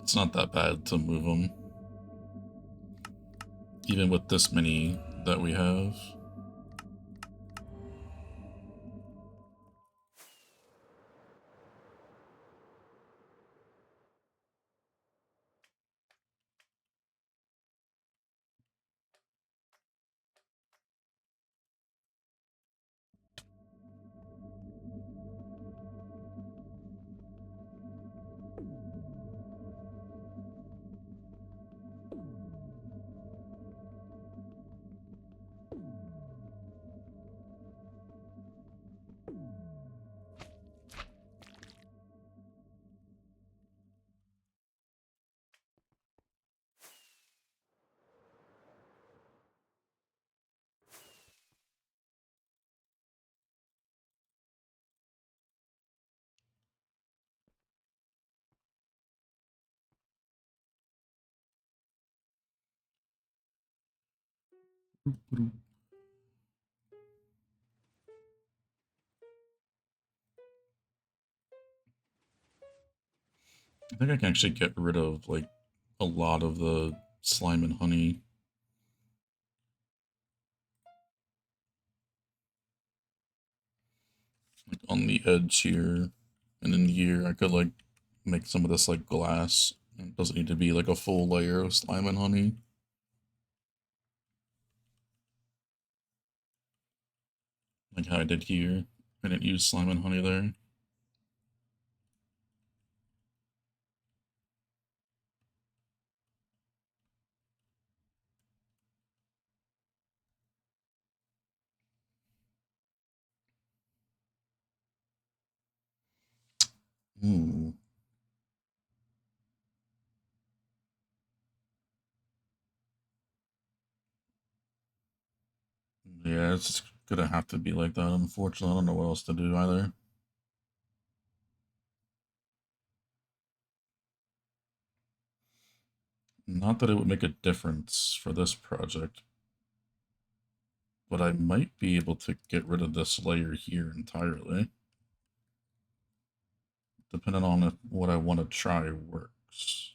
It's not that bad to move them. Even with this many that we have. I think I can actually get rid of, like, a lot of the slime and honey. Like, on the edge here. And in here, I could, like, make some of this, like, glass. It doesn't need to be, like, a full layer of slime and honey. Like how I did here. I didn't use slime and honey there. Ooh. Yeah, it's gonna have to be like that, unfortunately. I don't know what else to do either. Not that it would make a difference for this project, but I might be able to get rid of this layer here entirely. Depending on if what I want to try works.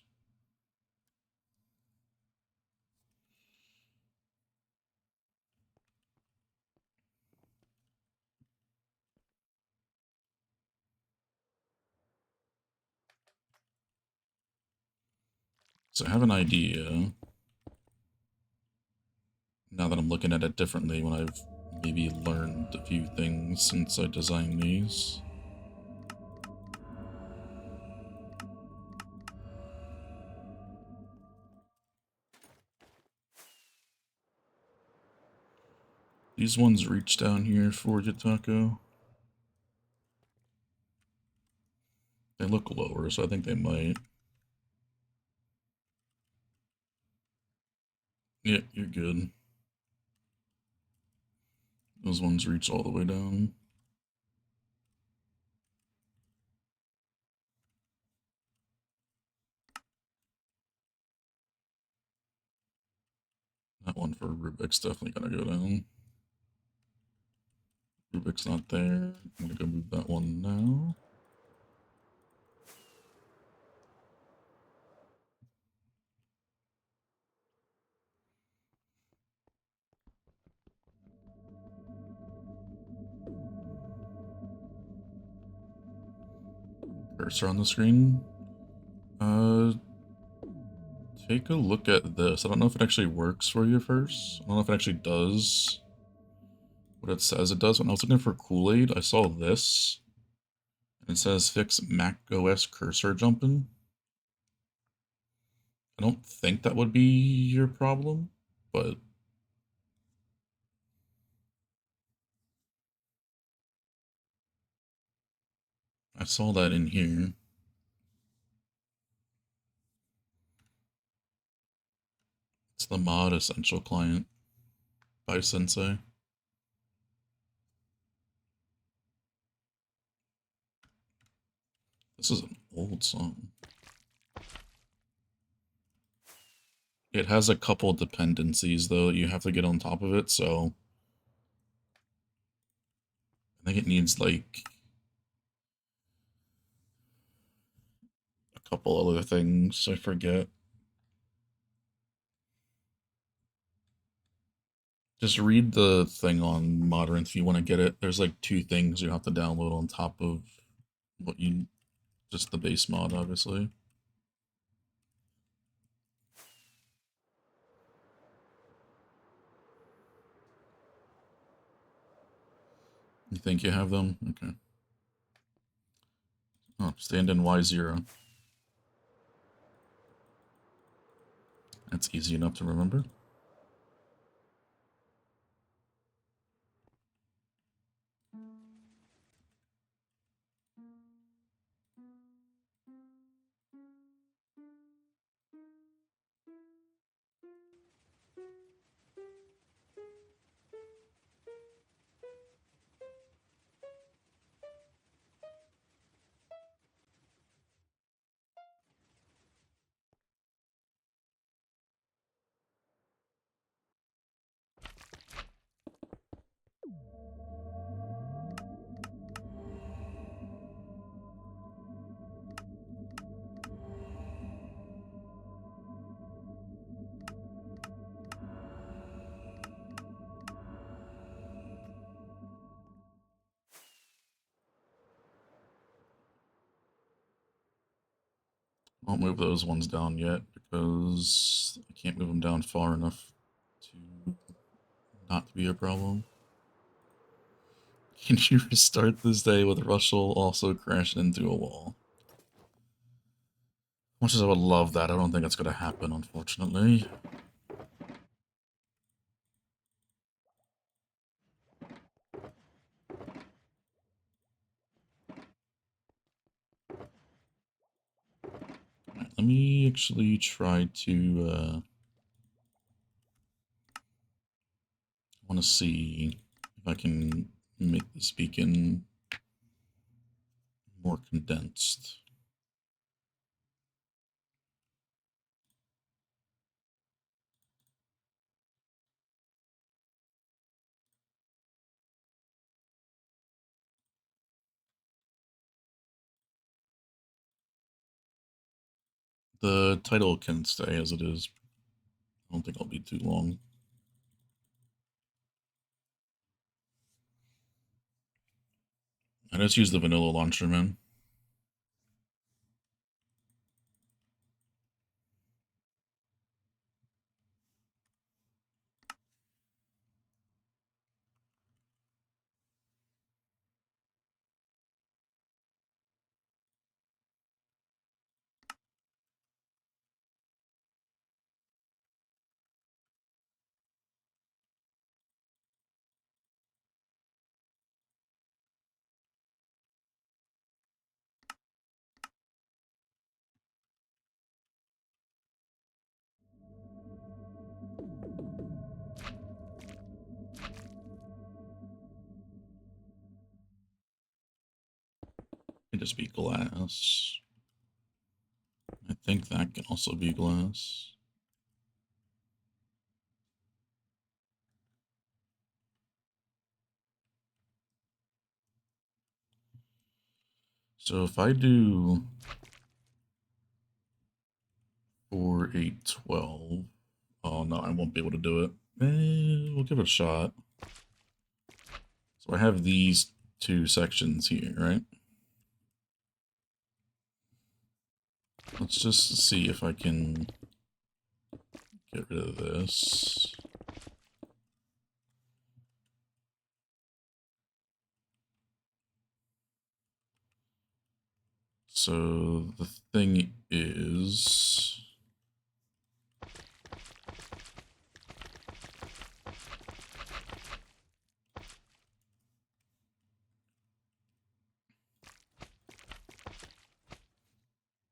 So I have an idea, now that I'm looking at it differently, when I've maybe learned a few things since I designed these. These ones reach down here for you, Taco. They look lower, so I think they might. Yeah, you're good. Those ones reach all the way down. That one for Rubik's definitely gonna go down. Rubik's not there. I'm gonna go move that one now. Cursor on the screen. Take a look at this. I don't know if it actually works for you first. I don't know if it actually does what it says it does. When I was looking for Kool-Aid, I saw this. And it says fix Mac OS cursor jumping. I don't think that would be your problem, but I saw that in here. It's the mod essential client by Sensei. This is an old song. It has a couple dependencies, though, that you have to get on top of it, so I think it needs, like, a couple other things. I forget. Just read the thing on Modern if you want to get it. There's, like, 2 things you have to download on top of what you... just the base mod, obviously. You think you have them? Okay. Oh, stand in Y0. That's easy enough to remember. Won't move those ones down yet because I can't move them down far enough to not be a problem. Can you restart this day with Russell also crashing into a wall? Much as I would love that, I don't think it's going to happen, unfortunately. Right, let me actually try to, I want to see if I can make this beacon more condensed. The title can stay as it is. I don't think I'll be too long. I just use the vanilla launcher, man. It can just be glass. I think that can also be glass. So if I do 4, 8, 12, oh no, I won't be able to do it. We'll give it a shot. So I have these 2 sections here, right? Let's just see if I can get rid of this. So the thing is...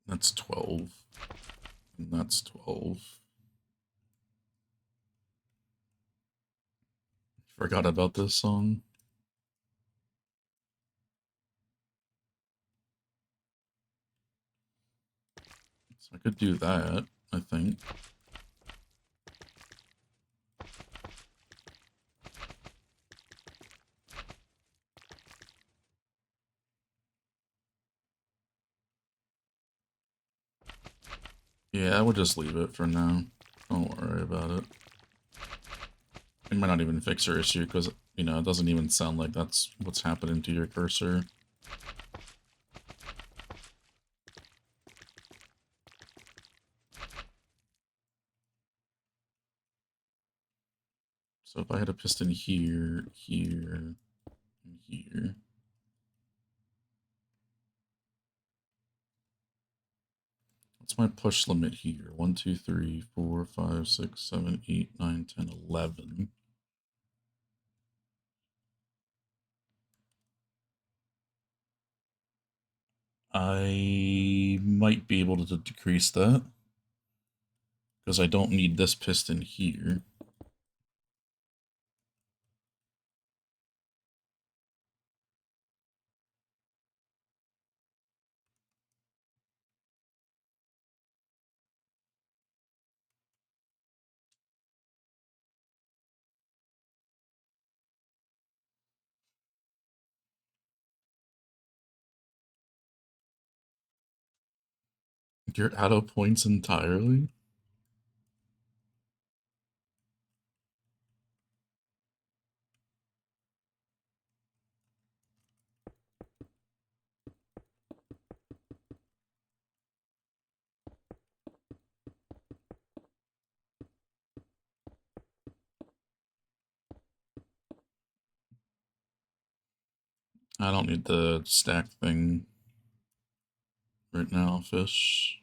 that's 12. And that's 12. Forgot about this song. So I could do that, I think. Yeah, I would just leave it for now. Don't worry about it. It might not even fix your issue because, you know, it doesn't even sound like that's what's happening to your cursor. So if I had a piston here, here, and here. What's my push limit here? 1, 2, 3, 4, 5, 6, 7, 8, 9, 10, 11. I might be able to decrease that because I don't need this piston here. You're out of points entirely? I don't need the stack thing right now, fish.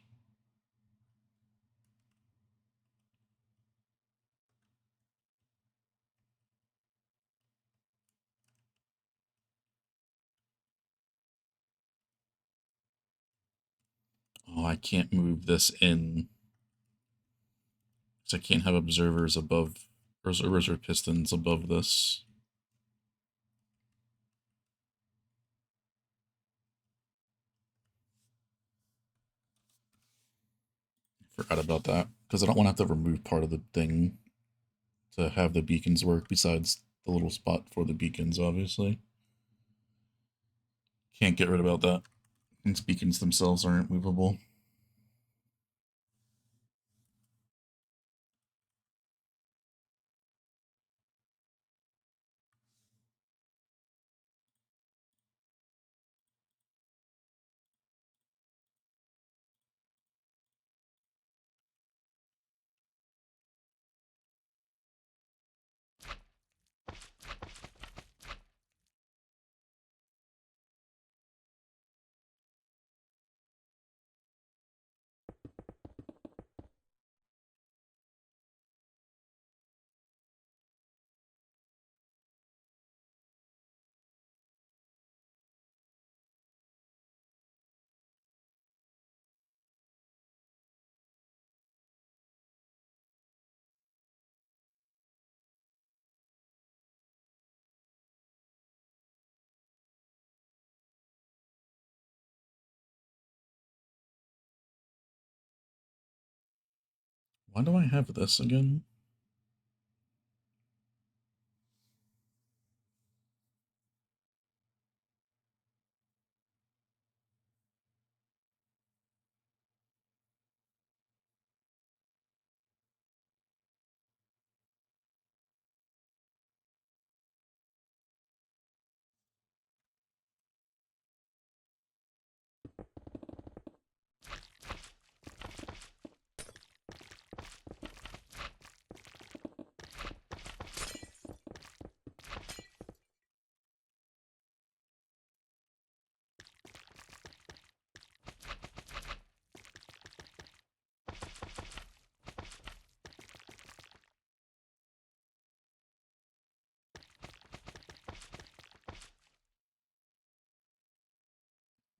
Oh, I can't move this in. So I can't have observers above, observers or pistons above this. Forgot about that because I don't want to have to remove part of the thing to have the beacons work besides the little spot for the beacons, obviously. Can't get rid about that. These beacons themselves aren't movable. Why do I have this again?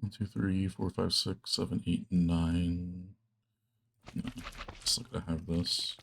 One, two, three, four, five, six, seven, 8, 9. No, it's not gonna have this.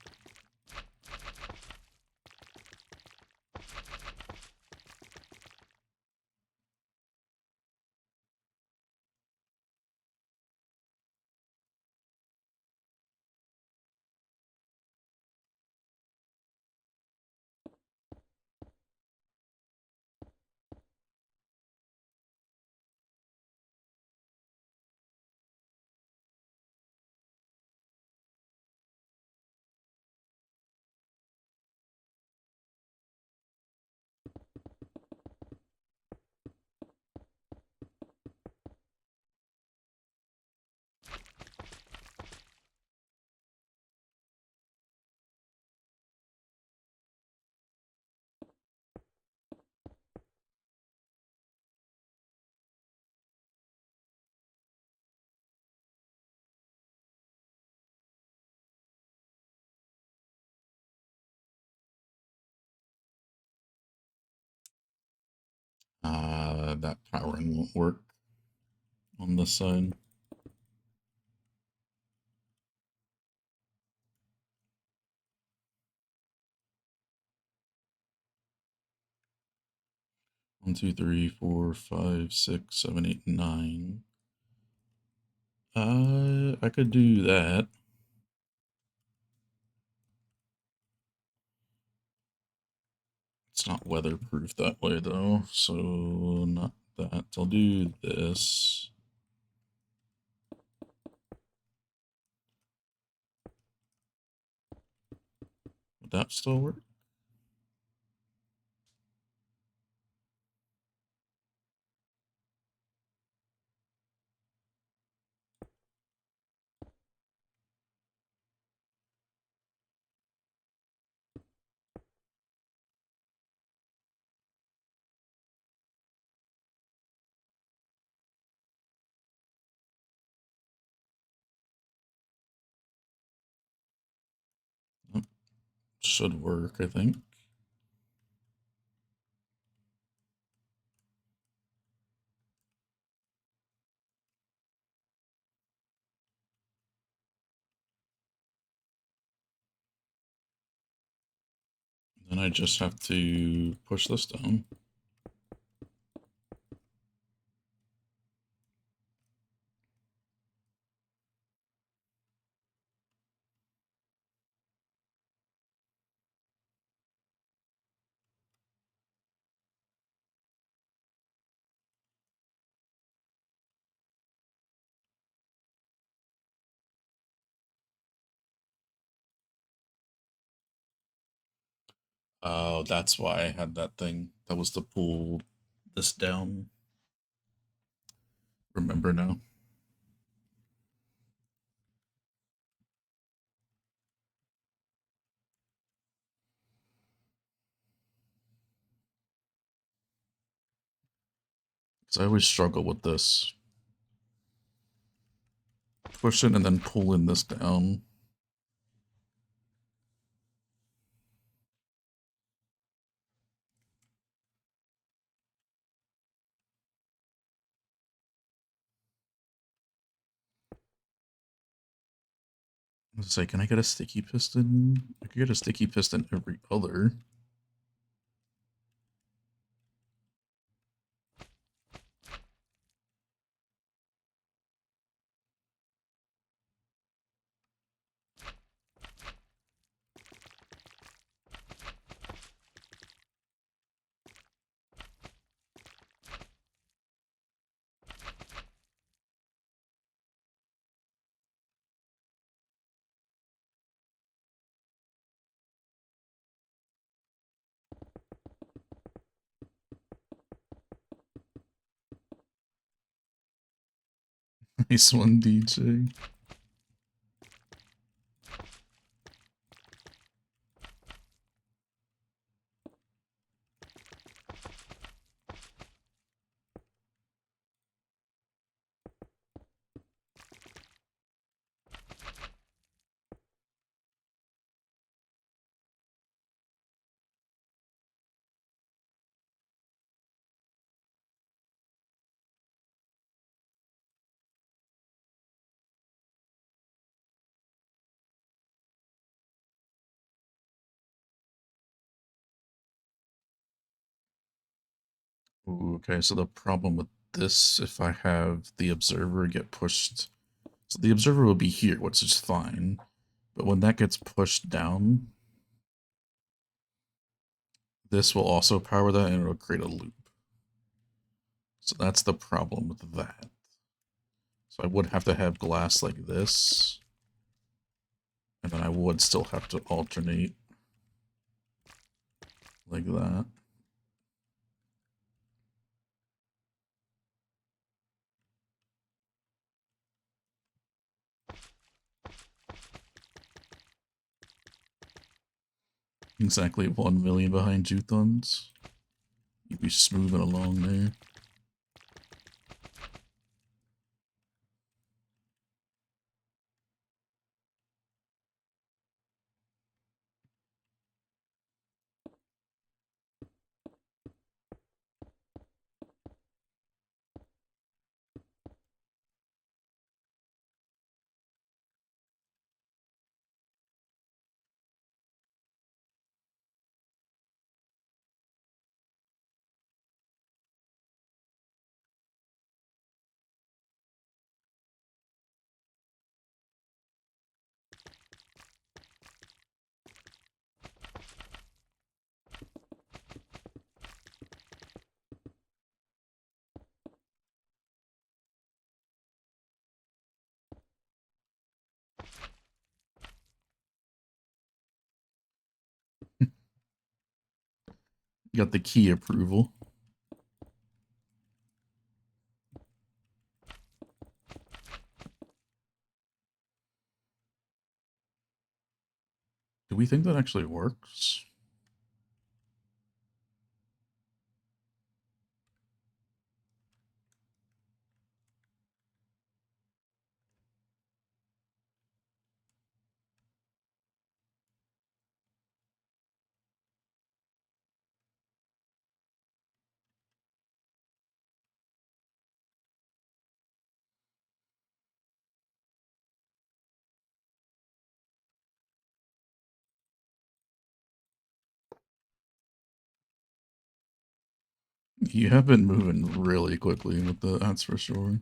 that powering won't work on this side. One, two, three, 4, 5, 6, 7, 8, 9. I could do that. It's not weatherproof that way though, so not that. I'll do this. Would that still work? Should work, I think. Then I just have to push this down. Oh, that's why I had that thing. That was to pull this down. Remember now. Because I always struggle with this. Push it and then pulling this down. I was like, can I get a sticky piston? I could get a sticky piston every other. Nice one, DJ. Ooh, okay, so the problem with this, if I have the observer get pushed, so the observer will be here, which is fine, but when that gets pushed down, this will also power that and it'll create a loop. So that's the problem with that. So I would have to have glass like this, and then I would still have to alternate like that. Exactly 1 million behind Juthons. You'd be smoothing along there. You got the key approval. Do we think that actually works? You have been moving really quickly with that's for sure.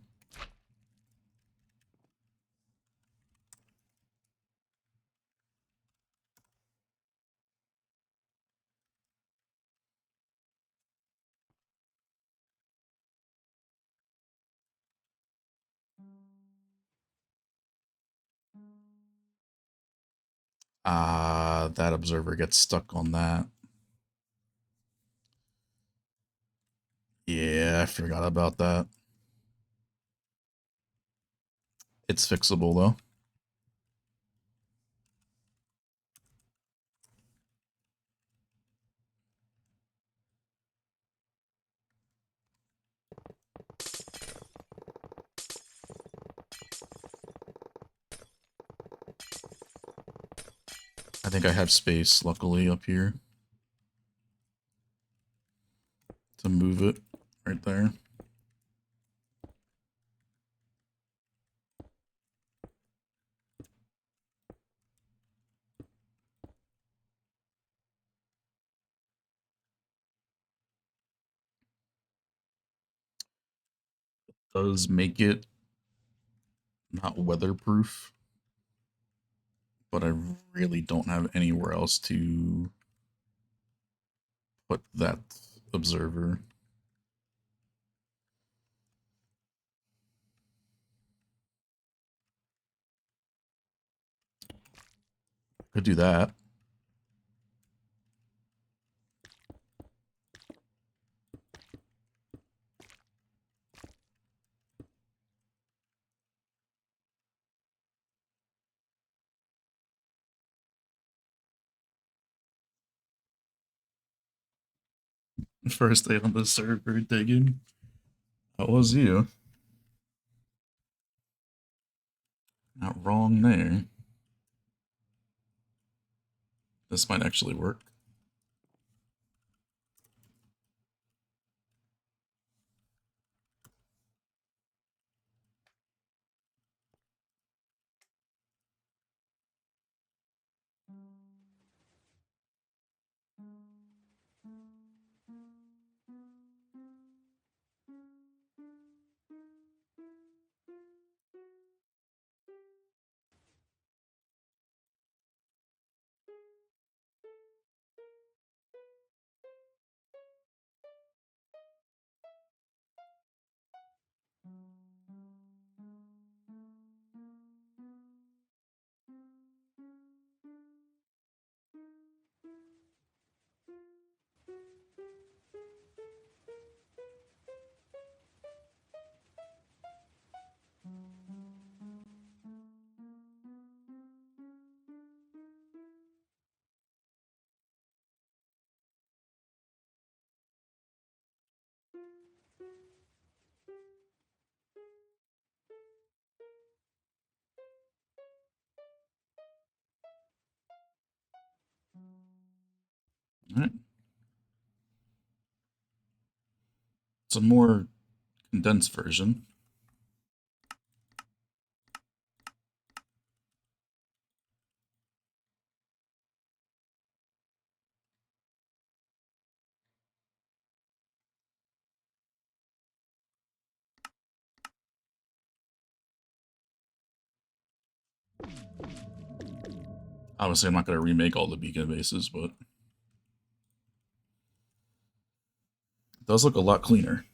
That observer gets stuck on that. Yeah, I forgot about that. It's fixable though. I think I have space, luckily, up here to move it right there. Does make it not weatherproof, but I really don't have anywhere else to put that observer. Could do that. First day on the server digging. That was you. Not wrong there. This might actually work. All right. It's a more condensed version. Obviously, I'm not going to remake all the beacon bases, but it does look a lot cleaner.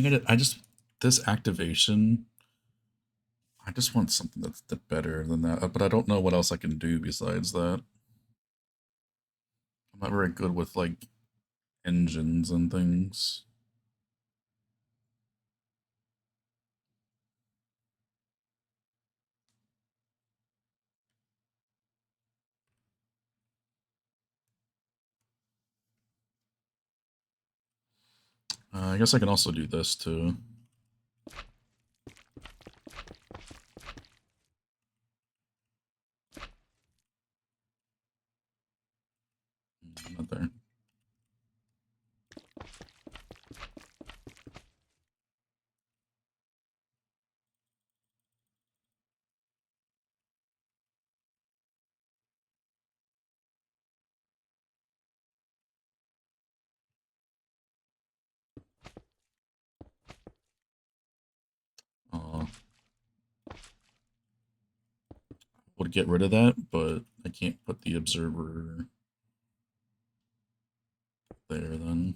think this activation, I just want something that's better than that, but I don't know what else I can do besides that. I'm not very good with, like, engines and things. I guess I can also do this too. Not there. Would get rid of that, but I can't put the observer there then.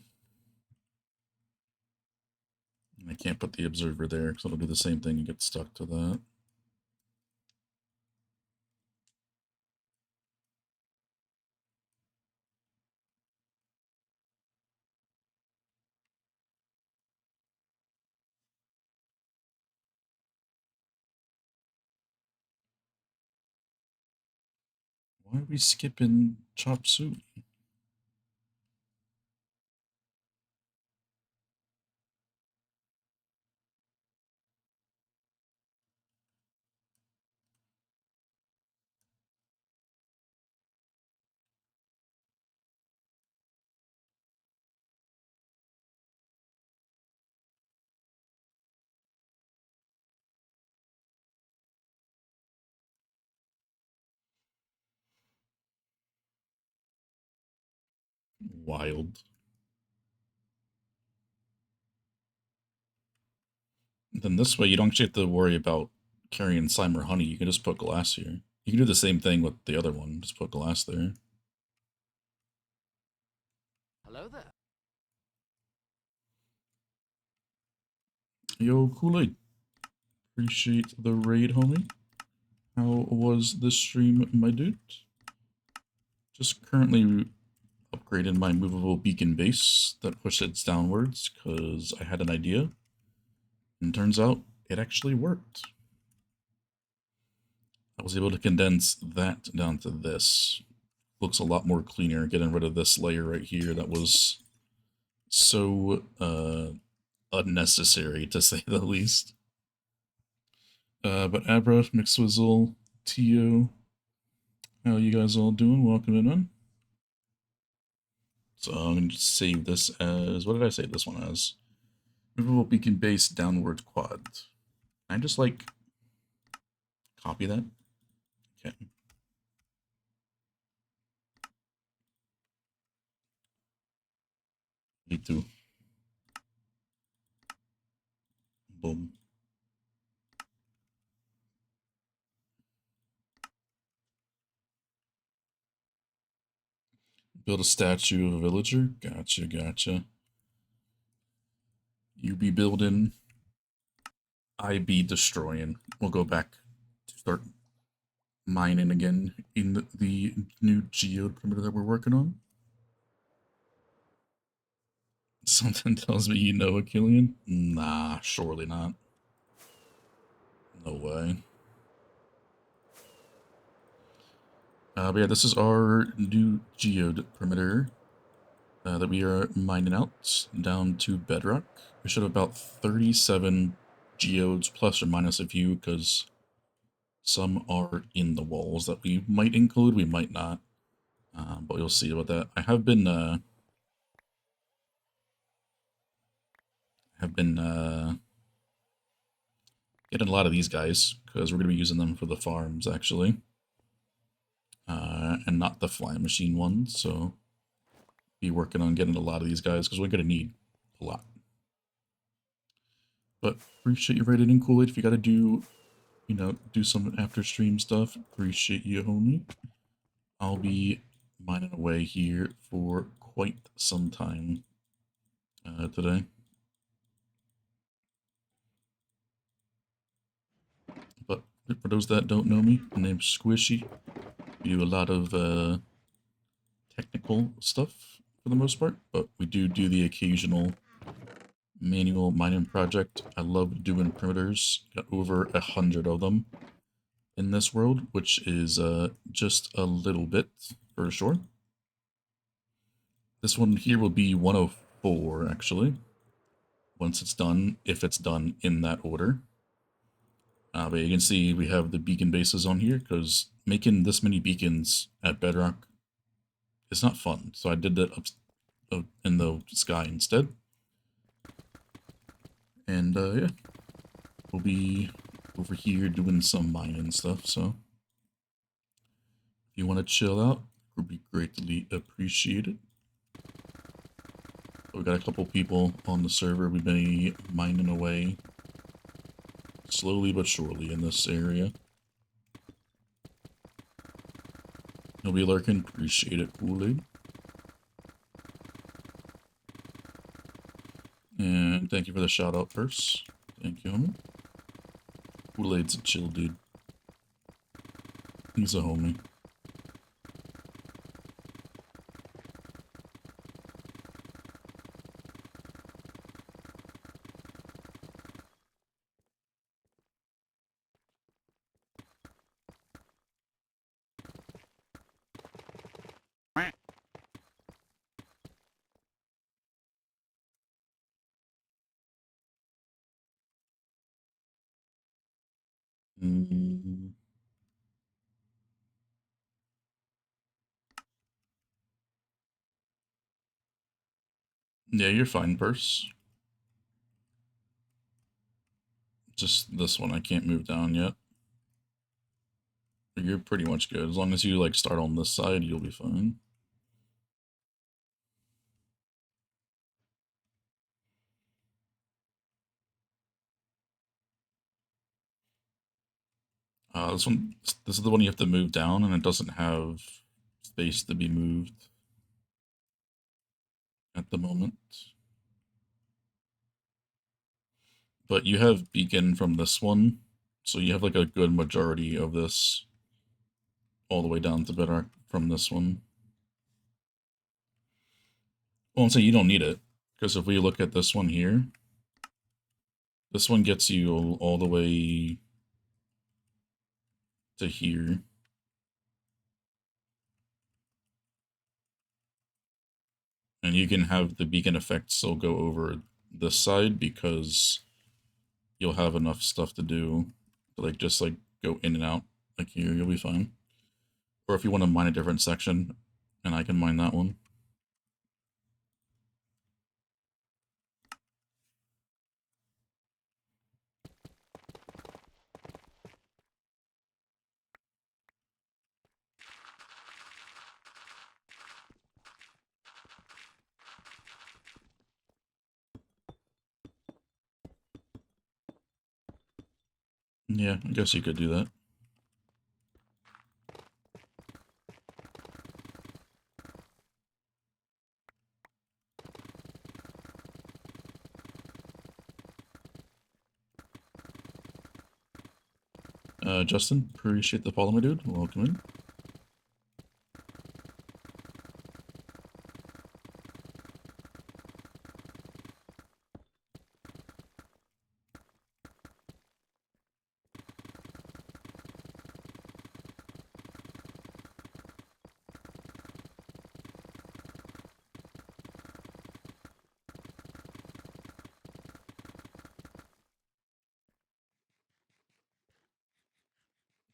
And I can't put the observer there because it'll do the same thing and get stuck to that. Why are we skipping chop suey? Wild. Then this way you don't actually have to worry about carrying slime or honey. You can just put glass here. You can do the same thing with the other one. Just put glass there.
Hello there.
Yo, Kool-Aid. Appreciate the raid, homie. How was the stream, my dude? Just currently upgraded my movable beacon base that pushes downwards because I had an idea. And turns out it actually worked. I was able to condense that down to this. Looks a lot more cleaner, getting rid of this layer right here that was so unnecessary, to say the least. But Abra, McSwizzle, Tio, how you guys all doing? Welcome in, man. So I'm going to save this as, what did I save this one as? Movable beacon base downward quad. Can I just, like, copy that? Okay. Me too. Boom. Build a statue of a villager? Gotcha, gotcha. You be building, I be destroying. We'll go back to start mining again in the new geode perimeter that we're working on. Something tells me you know a Killian? Nah, surely not. No way. But yeah, this is our new geode perimeter that we are mining out down to bedrock. We should have about 37 geodes plus or minus a few because some are in the walls that we might include, we might not. But you'll see about that. I have been getting a lot of these guys because we're going to be using them for the farms actually, and not the flying machine ones. So be working on getting a lot of these guys because we're going to need a lot. But appreciate you writing in, Kool-Aid. If you got to do, you know, do some after stream stuff, appreciate you, homie. I'll be mining away here for quite some time today. For those that don't know me, my name's Squishy. We do a lot of technical stuff for the most part, but we do the occasional manual mining project. I love doing perimeters. Got over 100 of them in this world, which is just a little bit for sure. This one here will be 104 actually, once it's done, if it's done in that order. But you can see we have the beacon bases on here because making this many beacons at Bedrock is not fun. So I did that up in the sky instead. And yeah, we'll be over here doing some mining stuff. So if you want to chill out, it would be greatly appreciated. We got a couple people on the server. We've been mining away slowly but surely in this area. You'll be lurking. Appreciate it, Kool-Aid. And thank you for the shout out first. Thank you, homie. Kool-Aid's a chill dude. He's a homie. Yeah, you're fine, Purse. Just this one I can't move down yet. But you're pretty much good. As long as you like start on this side, you'll be fine. This is the one you have to move down, and it doesn't have space to be moved at the moment. But you have beacon from this one, so you have like a good majority of this all the way down to Bedrock from this one. Well, I'm saying you don't need it, because if we look at this one here, this one gets you all the way to here. And you can have the beacon effect still go over this side because you'll have enough stuff to do to like just like go in and out. Like here, you'll be fine. Or if you want to mine a different section, and I can mine that one. Yeah, I guess you could do that. Justin, appreciate the follow, my dude. Welcome in.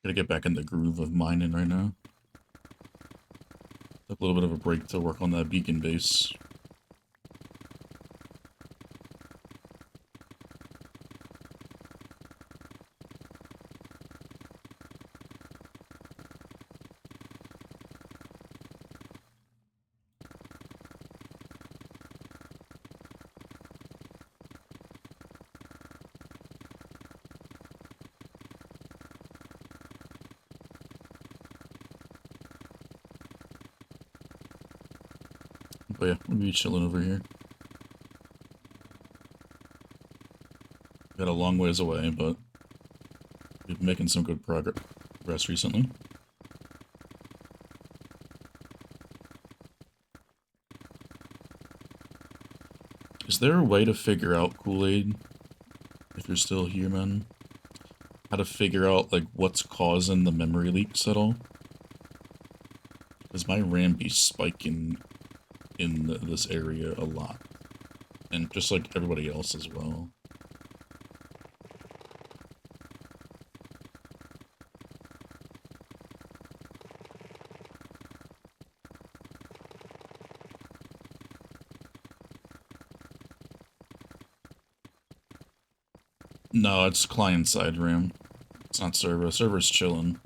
Gotta get back in the groove of mining right now. Took a little bit of a break to work on that beacon base. But yeah, we'll be chilling over here. Got a long ways away, but we'll we've been making some good progress recently. Is there a way to figure out, Kool-Aid, if you're still here, man? How to figure out, like, what's causing the memory leaks at all? Because my RAM be spiking in this area a lot. And just like everybody else as well. No, it's client-side RAM. It's not server. Server's chilling.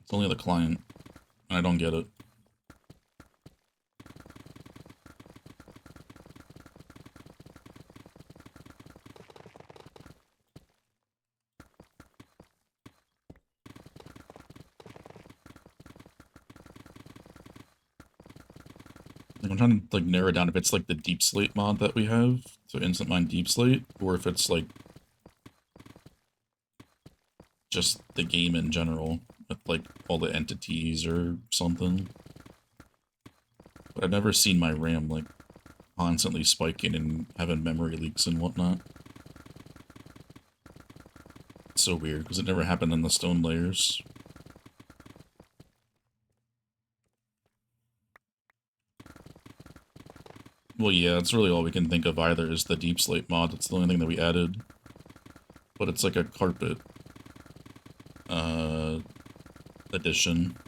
It's only the client. And I don't get it. Like, I'm trying to like narrow down if it's like the Deep Slate mod that we have, so Instant Mine Deep Slate, or if it's like just the game in general, with like all the entities or something. But I've never seen my RAM like constantly spiking and having memory leaks and whatnot. It's so weird, because it never happened in the stone layers. Well, yeah, that's really all we can think of either is the Deep Slate mod. It's the only thing that we added. But it's like a carpet edition.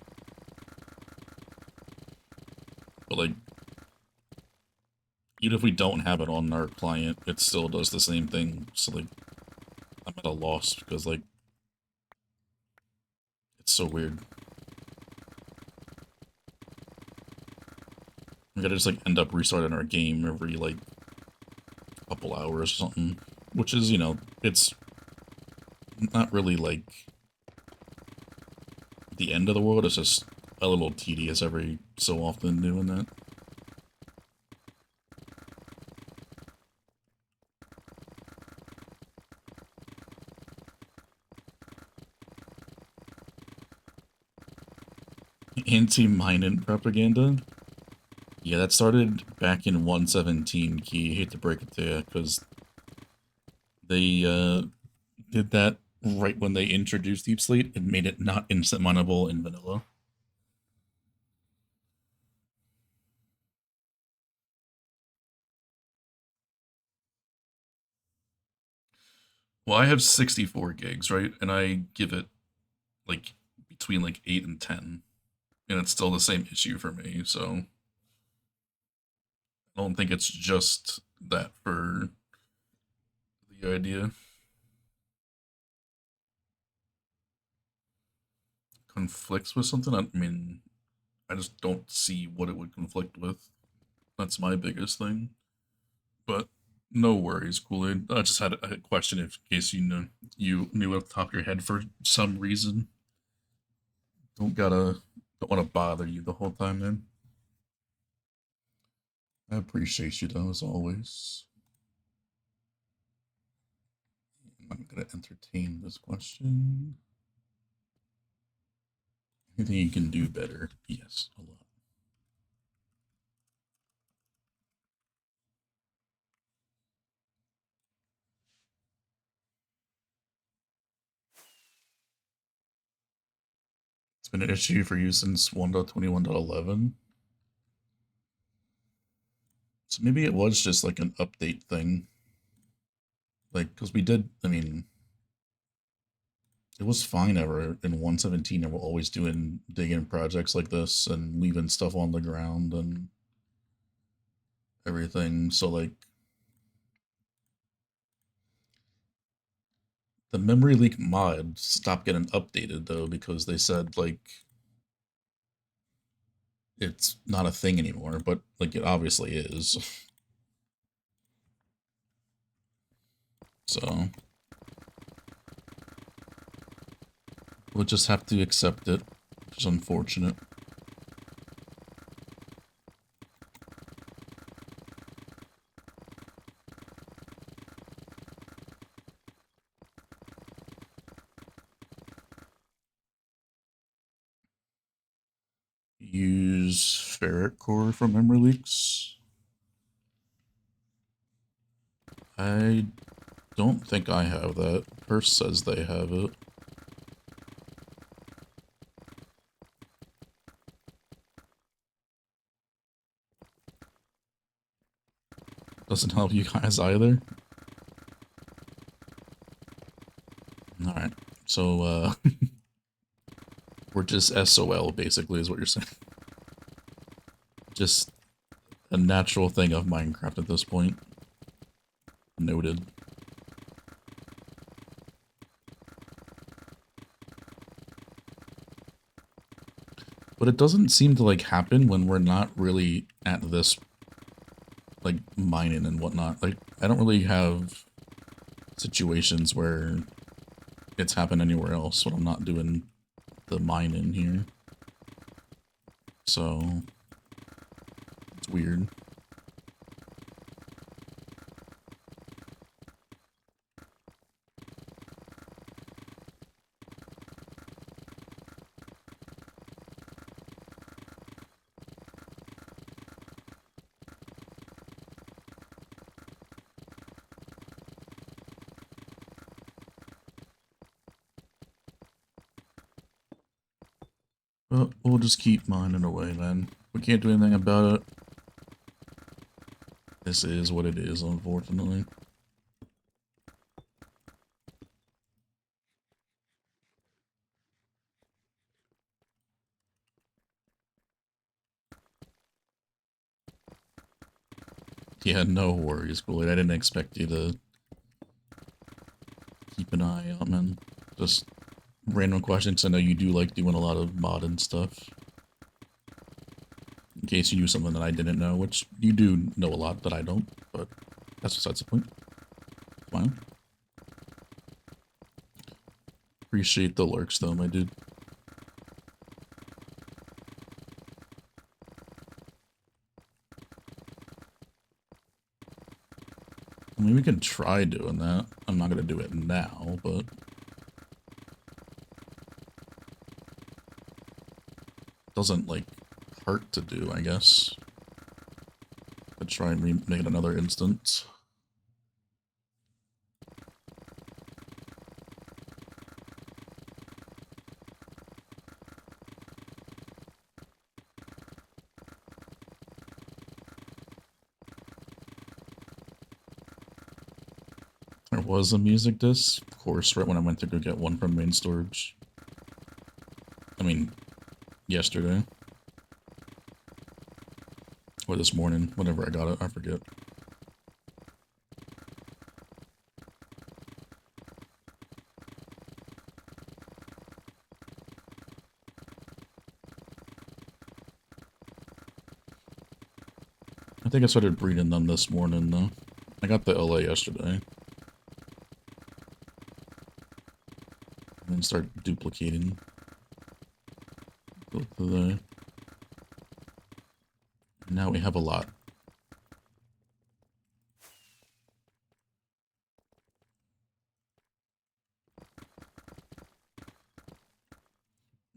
But like, even if we don't have it on our client, it still does the same thing. So like, I'm at a loss because like, it's so weird. We gotta just like end up restarting our game every like couple hours or something, which is, you know, it's not really like the end of the world. It's just a little tedious every so often doing that. Anti-mining propaganda? Yeah, that started back in 1.17, Key. I hate to break it to you, because they did that right when they introduced Deep Slate and made it not instant mineable in vanilla. Well, I have 64 gigs, right? And I give it like between like 8 and 10. And it's still the same issue for me, so I don't think it's just that for the idea. Conflicts with something? I mean, I just don't see what it would conflict with. That's my biggest thing. But no worries, Kool-Aid. I just had a question in case you knew off the top of your head for some reason. Don't want to bother you the whole time, man. I appreciate you though, as always. I'm gonna entertain this question. Anything you can do better? Yes, a lot. It's been an issue for you since 1.21.11. So maybe it was just like an update thing. Like, because we did, I mean, it was fine ever in 1.17, and we're always doing digging projects like this and leaving stuff on the ground and everything. So like, the memory leak mod stopped getting updated though, because they said like it's not a thing anymore, but like it obviously is. So we'll just have to accept it, which is unfortunate. use ferret core for memory leaks? I don't think I have that. Purse says they have it. Doesn't help you guys either. Alright, so, we're just SOL, basically, is what you're saying. Just a natural thing of Minecraft at this point. Noted. But it doesn't seem to, like, happen when we're not really at this, like, mining and whatnot. Like, I don't really have situations where it's happened anywhere else when I'm not doing the mining here. So, it's weird. But we'll just keep mining away, man. We can't do anything about it. This is what it is, unfortunately. Yeah, no worries, Kool-Aid. I didn't expect you to keep an eye out, man. Just random questions. I know you do like doing a lot of modding stuff. In case you knew something that I didn't know, which you do know a lot that I don't, but that's besides the point. Fine. Appreciate the lurks, though, my dude. I mean, we can try doing that. I'm not going to do it now, but... doesn't, like, hurt to do, I guess. I'll try and make it another instance. There was a music disc, of course, right when I went to go get one from main storage. I mean, yesterday. Or this morning, whenever I got it, I forget. I think I started breeding them this morning, though. I got the LA yesterday. And then start duplicating. Go to the... Now we have a lot.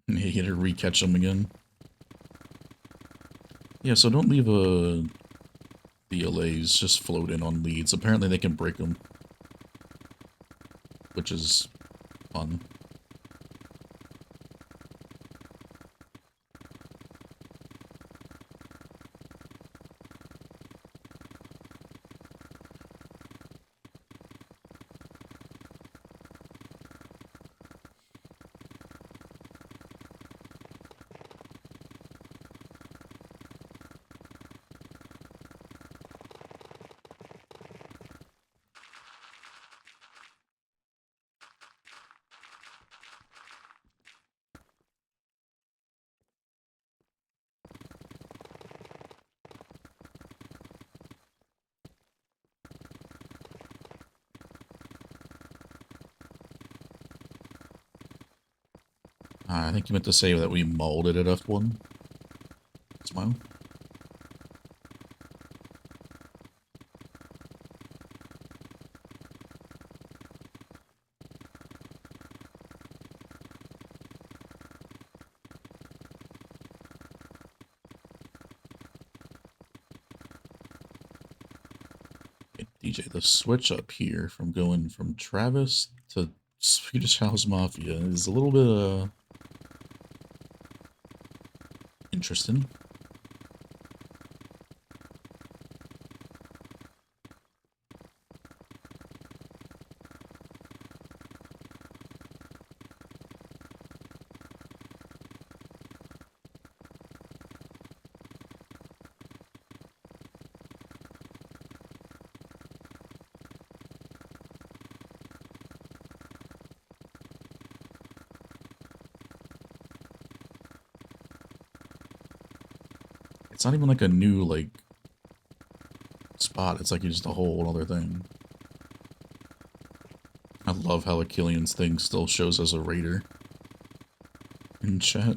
And you get to re-catch them again. Yeah, so don't leave the LAs just floating on leads. Apparently they can break them. Which is fun. I think you meant to say that we molded at F1. Smile. DJ, the switch up here from going from Travis to Swedish House Mafia is a little bit interesting. It's not even like a new, like, spot. It's like just a whole other thing. I love how Achillean's thing still shows as a raider in chat.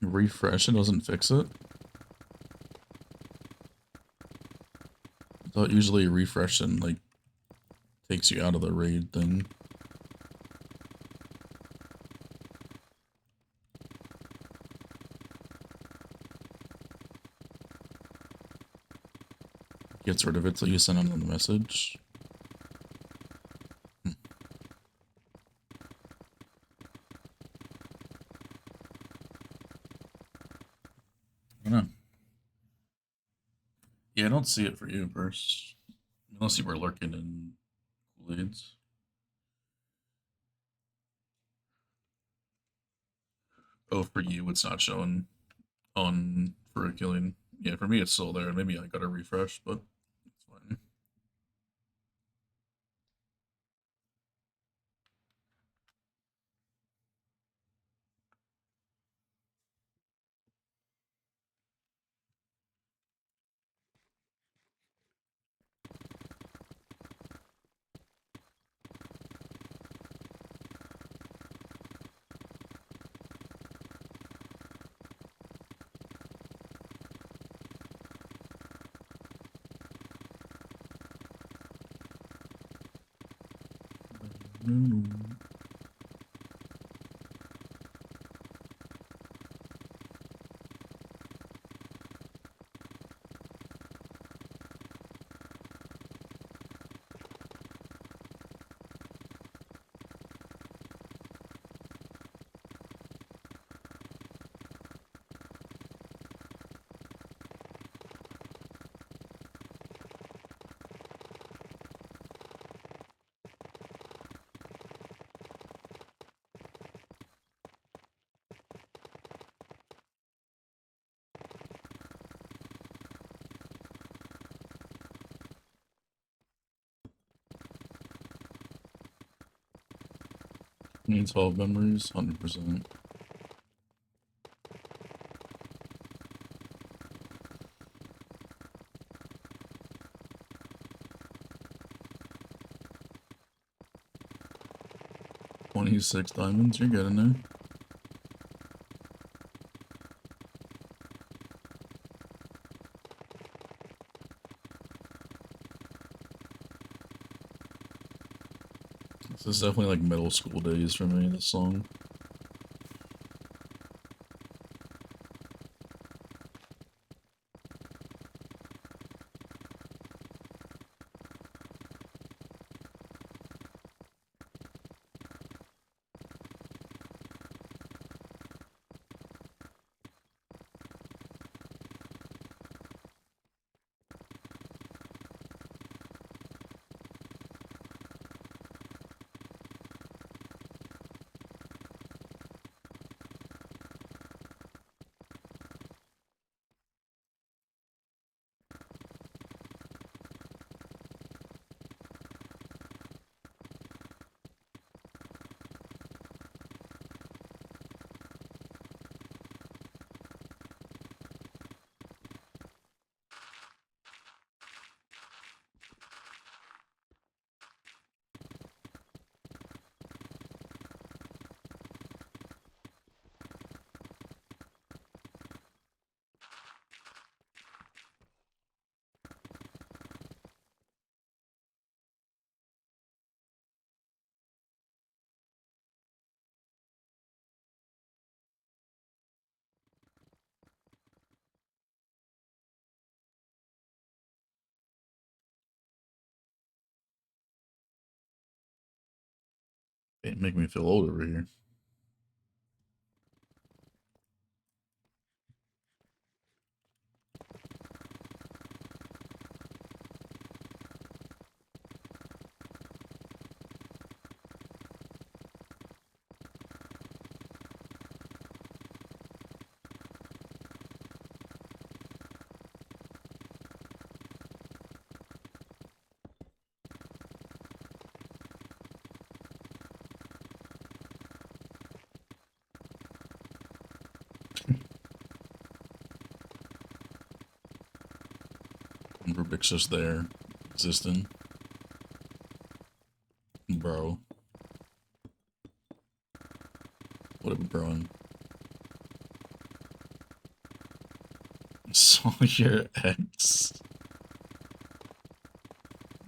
Refresh it doesn't fix it. I thought usually refreshing like takes you out of the raid thing. Gets rid of it till you send them the message. I don't know. Yeah, I don't see it for you, Purse. Unless you were lurking in Kool-Aids. Oh, for you, it's not showing on for Achillean. Yeah, for me, it's still there. Maybe I got to refresh, but it's fine. No. 12 memories, 100%. $26 diamonds, you're getting there. This is definitely like middle school days for me, this song. It make me feel old over here. Rubik's just there, existing. Bro. What are we growing? Saw your ex.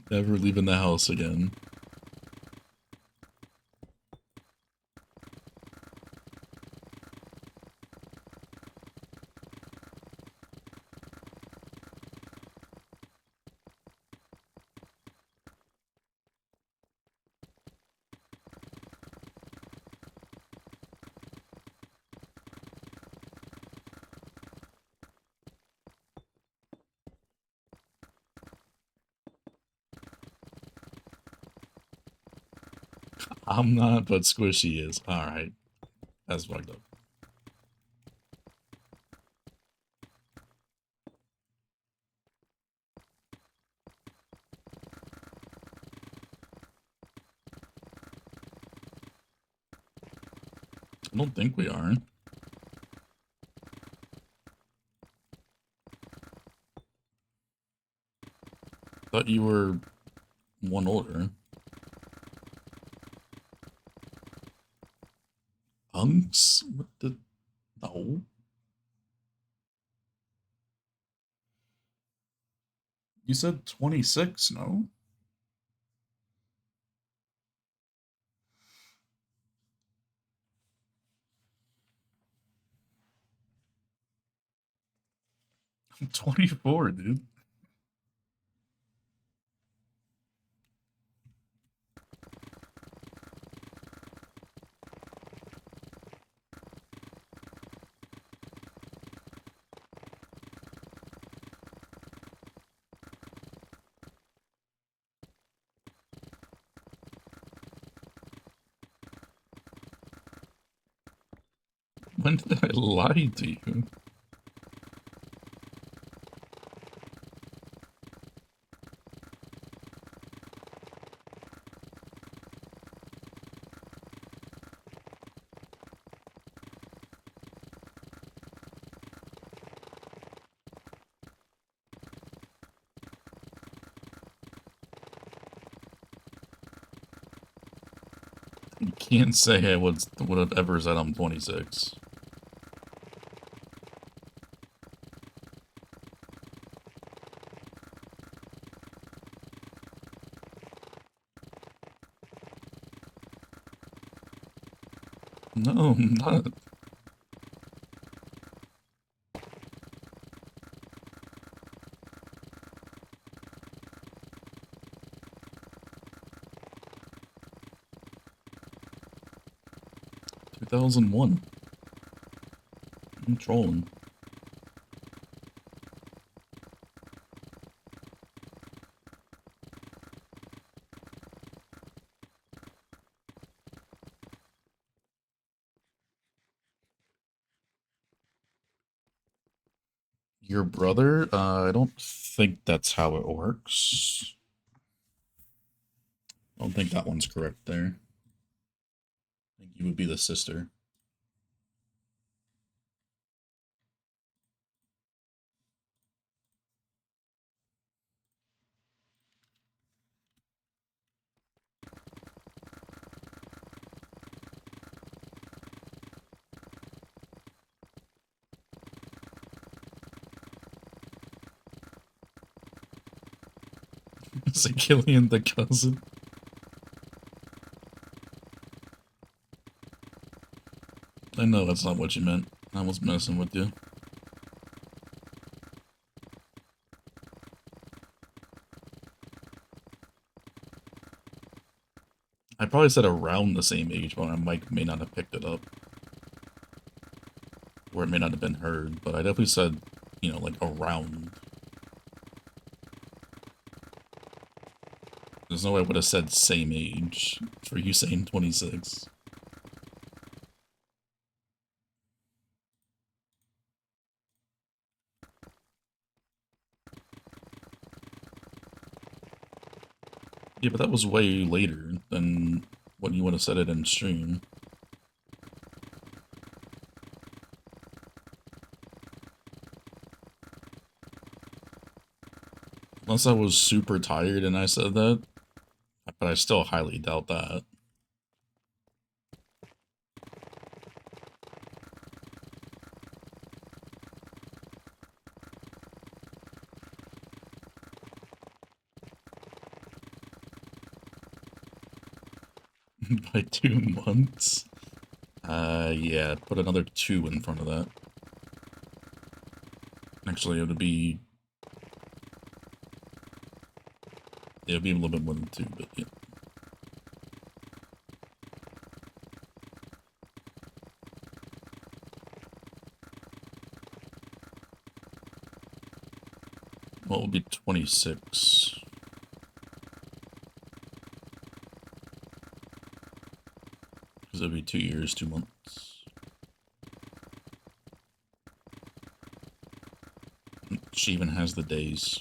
Never leaving the house again. I'm not, but Squishy is. Alright. That's fucked up. I don't think we are. Thought you were one older. Unks? What the? No. You said 26, no? I'm 24, dude. When did I lie to you? You can't say I would have ever said I'm 26. No, I'm not. 2001. I'm trolling. Your brother? I don't think that's how it works. I don't think that one's correct there. I think you would be the sister. Is it Killian the cousin? I know that's not what you meant. I was messing with you. I probably said around the same age, but my mic may not have picked it up. Or it may not have been heard, but I definitely said, you know, like around. There's no way I would have said same age for you saying 26. Yeah, but that was way later than what you would have said it in stream. Unless I was super tired and I said that, but I still highly doubt that. By 2 months? Yeah, put another 2 in front of that. Actually, it would be... Yeah, it would be a little bit more than 2, but yeah. Well, it would be 26. Because it would be 2 years, 2 months. She even has the days.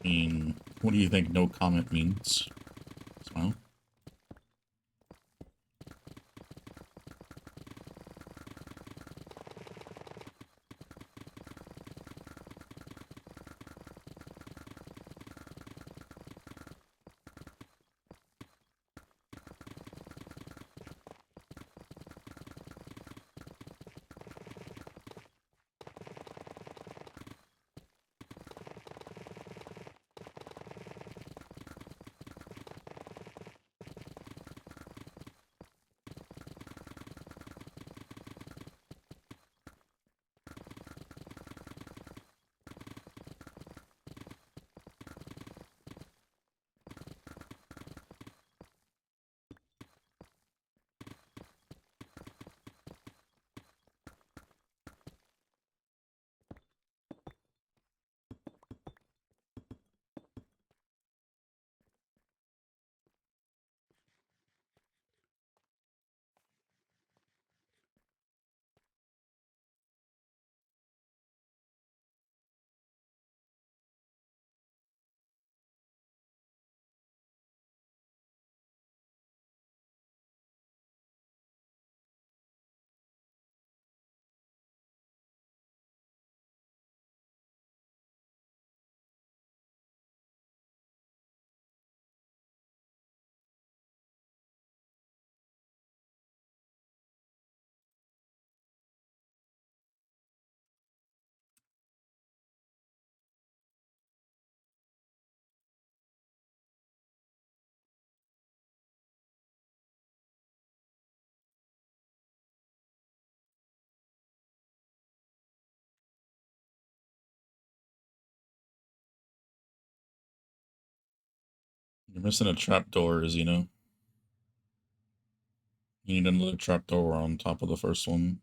I mean, what do you think no comment means? Smile? You're missing a trapdoor, as you know. You need another trapdoor on top of the first one.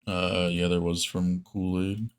Yeah, there was from Kool-Aid.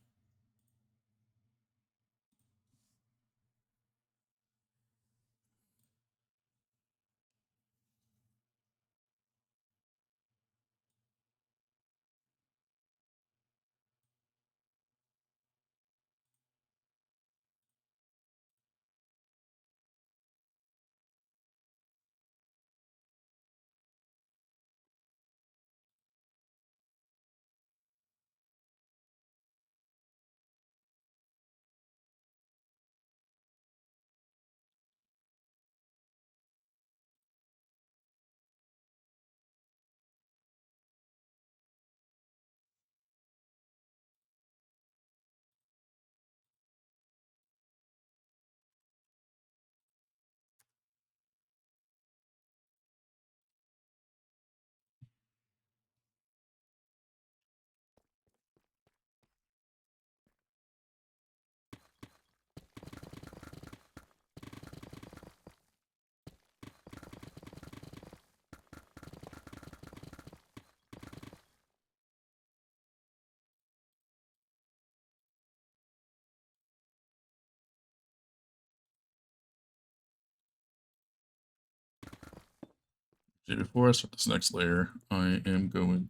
Okay, before I start this next layer, I am going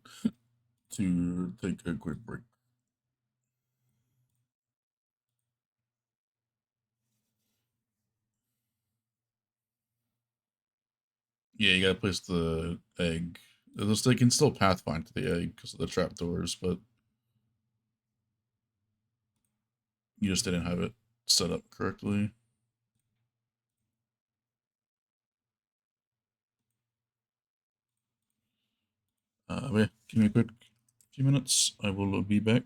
to take a quick break. Yeah, you gotta place the egg. They can still pathfind to the egg because of the trapdoors, but you just didn't have it set up correctly. Yeah, give me a quick few minutes. I will be back.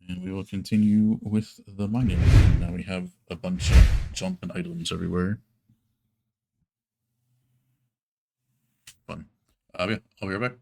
And we will continue with the mining. Now we have a bunch of jumping items everywhere. Fun. Yeah, I'll be right back.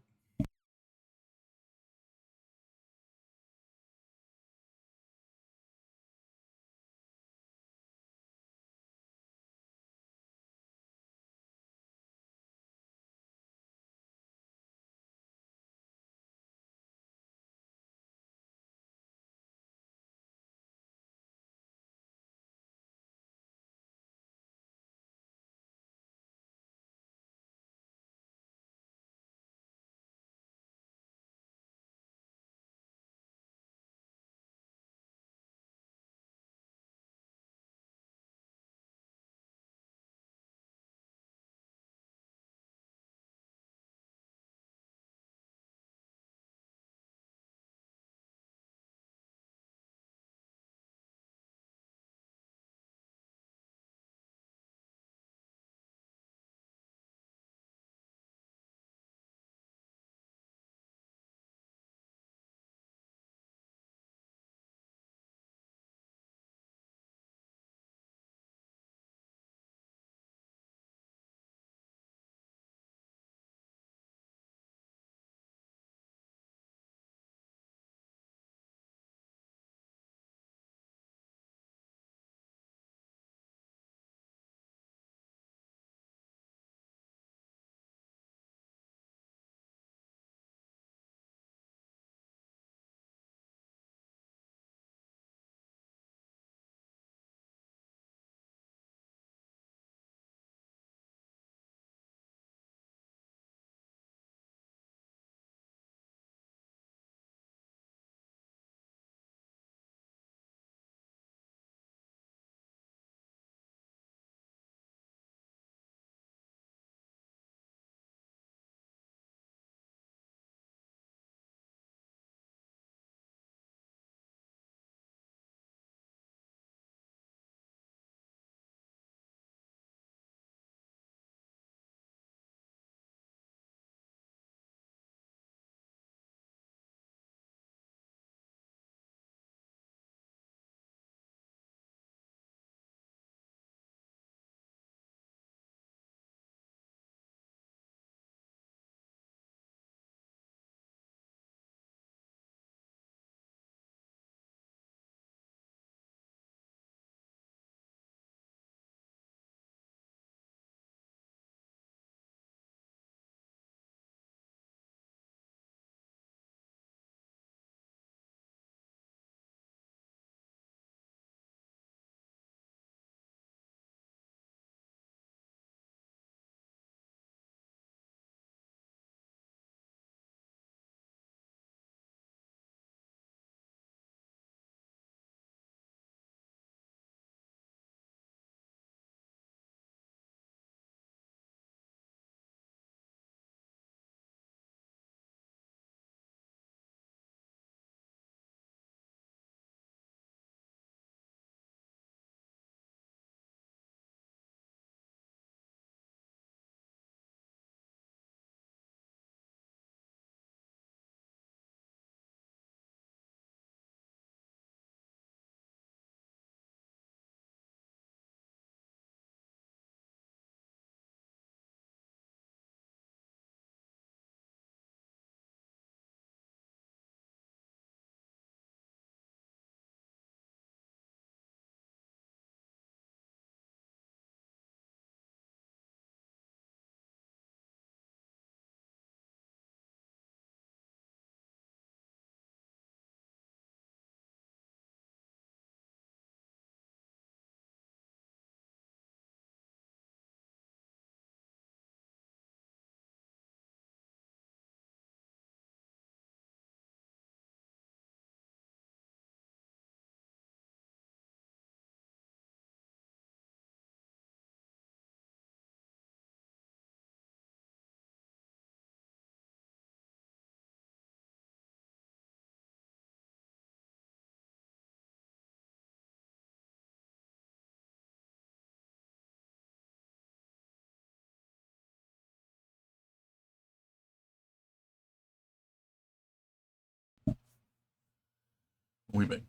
we make.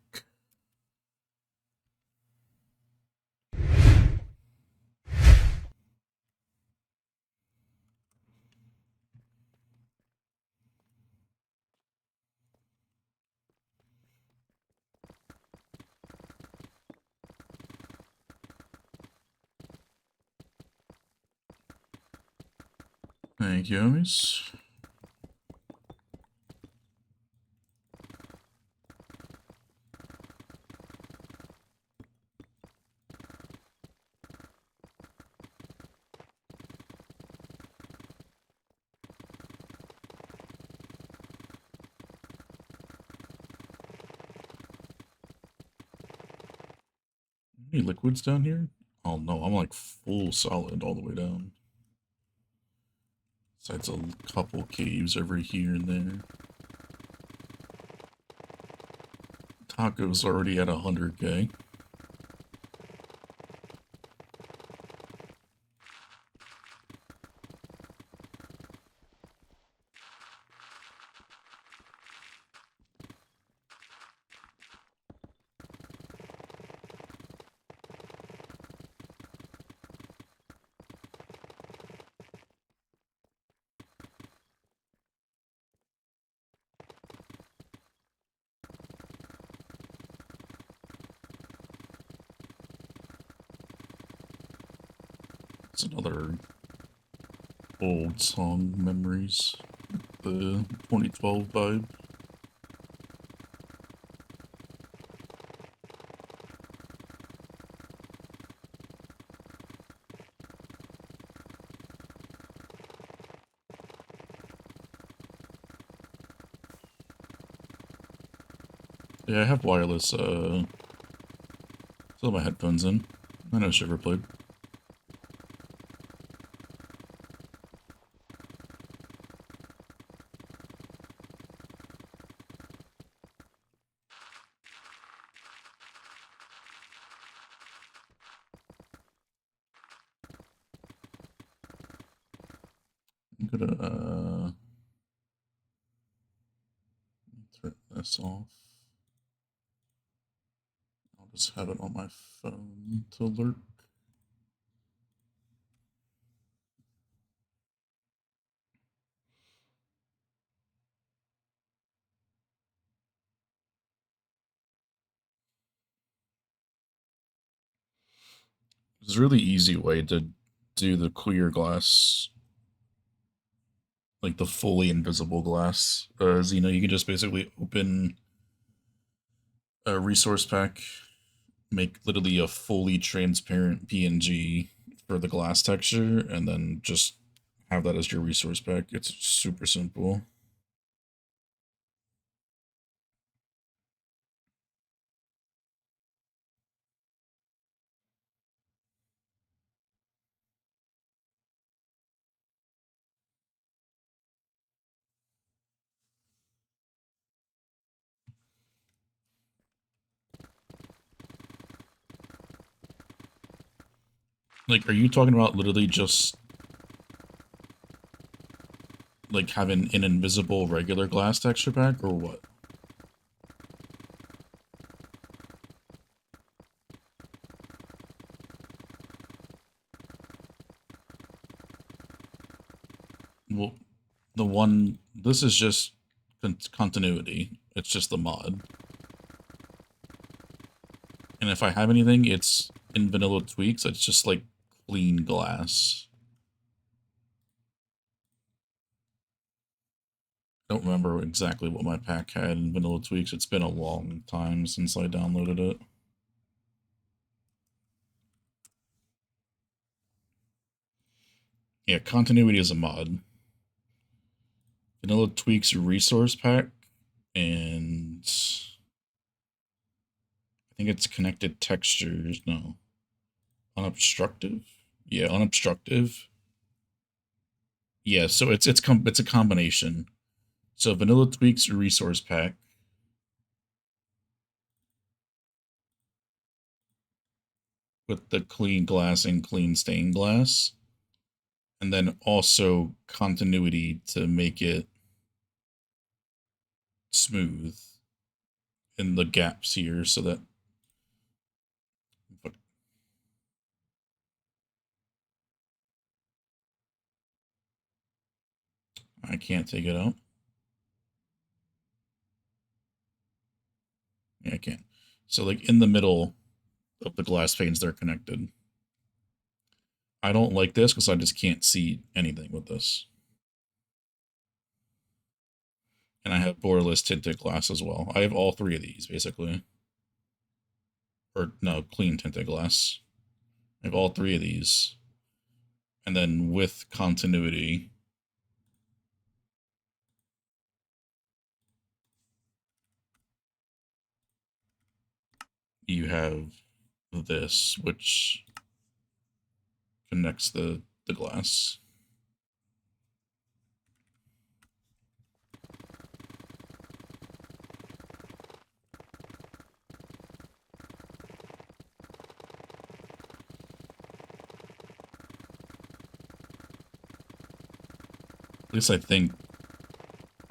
Thank you, homies. Any liquids down here? Oh no, I'm like full solid all the way down. Besides a couple caves over here and there. Taco's already at 100k. It's another old song memories. The 2012 vibe. Yeah, I have wireless, still have my headphones in. I know Shiver played. I'm gonna, turn this off. I'll just have it on my phone to alert. There's a really easy way to do the clear glass, like the fully invisible glass. As you know, you can just basically open a resource pack, make literally a fully transparent PNG for the glass texture, and then just have that as your resource pack. It's super simple. Like, are you talking about literally just like having an invisible regular glass texture pack, or what? Well, this is just continuity. It's just the mod. And if I have anything, it's in vanilla tweaks. It's just like clean glass. I don't remember exactly what my pack had in vanilla tweaks. It's been a long time since I downloaded it. Yeah, continuity is a mod. Vanilla tweaks resource pack, and I think it's connected textures. No, unobstructive. Yeah, unobstructive. Yeah, so it's a combination. So vanilla tweaks resource pack, with the clean glass and clean stained glass, and then also continuity to make it smooth. in the gaps here so that. I can't take it out. Yeah, I can't. So like in the middle of the glass panes, they're connected. I don't like this because I just can't see anything with this. And I have borderless tinted glass as well. I have all three of these, basically. Or, no, clean tinted glass. I have all three of these. And then with continuity, you have this, which connects the glass. At least I think,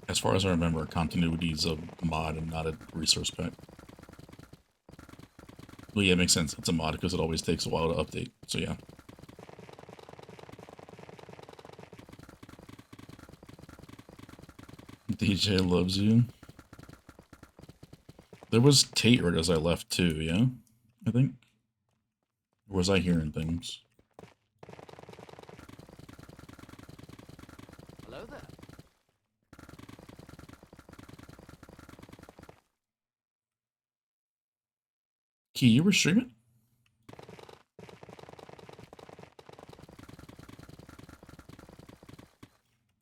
as far as I remember, continuity is a mod and not a resource pack. Well, yeah, it makes sense. It's a mod because it always takes a while to update. So yeah. DJ loves you. There was Tate right as I left too, yeah? I think? Or was I hearing things?
Hello there.
Key, you were streaming?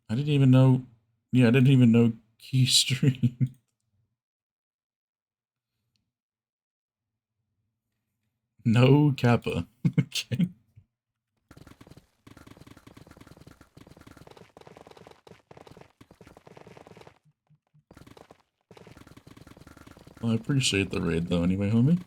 I didn't even know. Yeah, I didn't even know Key streamed. No Kappa. Okay. Well, I appreciate the raid though anyway, homie.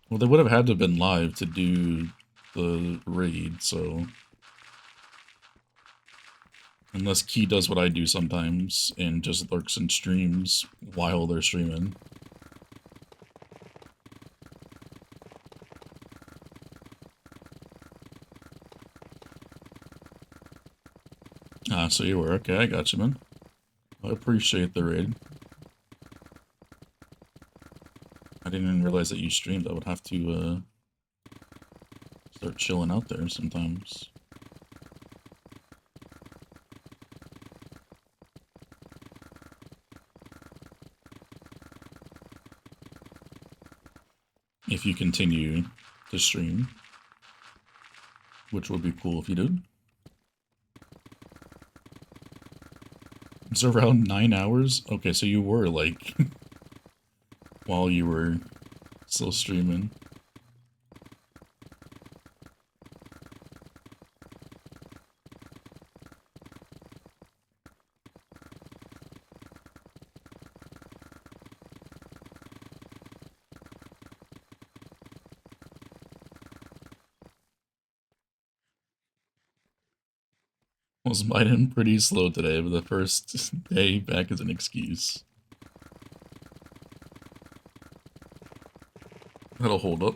Well, they would have had to have been live to do the raid, so... Unless Key does what I do sometimes and just lurks in streams while they're streaming. Ah, so you were. Okay, I got you, man. I appreciate the raid. I didn't even realize that you streamed. I would have to, start chilling out there sometimes. If you continue to stream. Which would be cool if you did. It's around 9 hours? Okay, so you were, like, while you were still streaming. Was mine pretty slow today, but the first day back is an excuse. That'll hold up.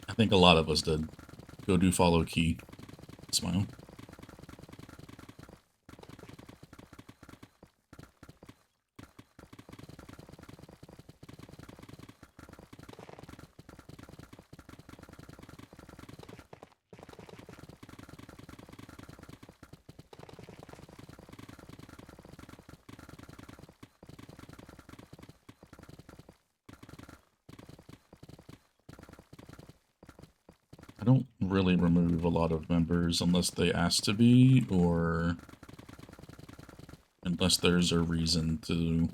I think a lot of us did. Go do follow Key. Smile. I don't really remove a lot of members unless they ask to be, or unless there's a reason to.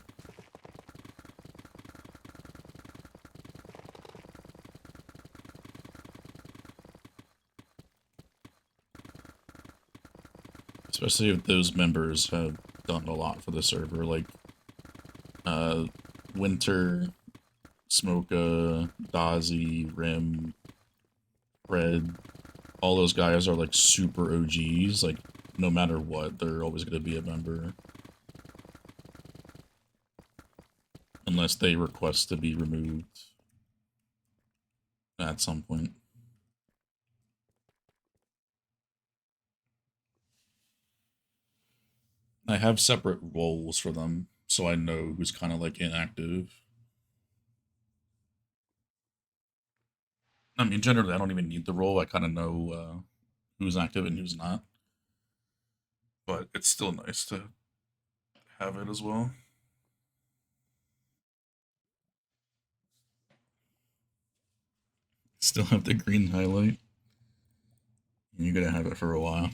Especially if those members have done a lot for the server, like Winter, Smoka, Dazzy, Rim, Red, all those guys are like super OGs. Like, no matter what, they're always going to be a member. Unless they request to be removed at some point. I have separate roles for them, so I know who's kind of like inactive. I mean, generally, I don't even need the role. I kind of know who's active and who's not. But it's still nice to have it as well. Still have the green highlight. You're gonna have it for a while.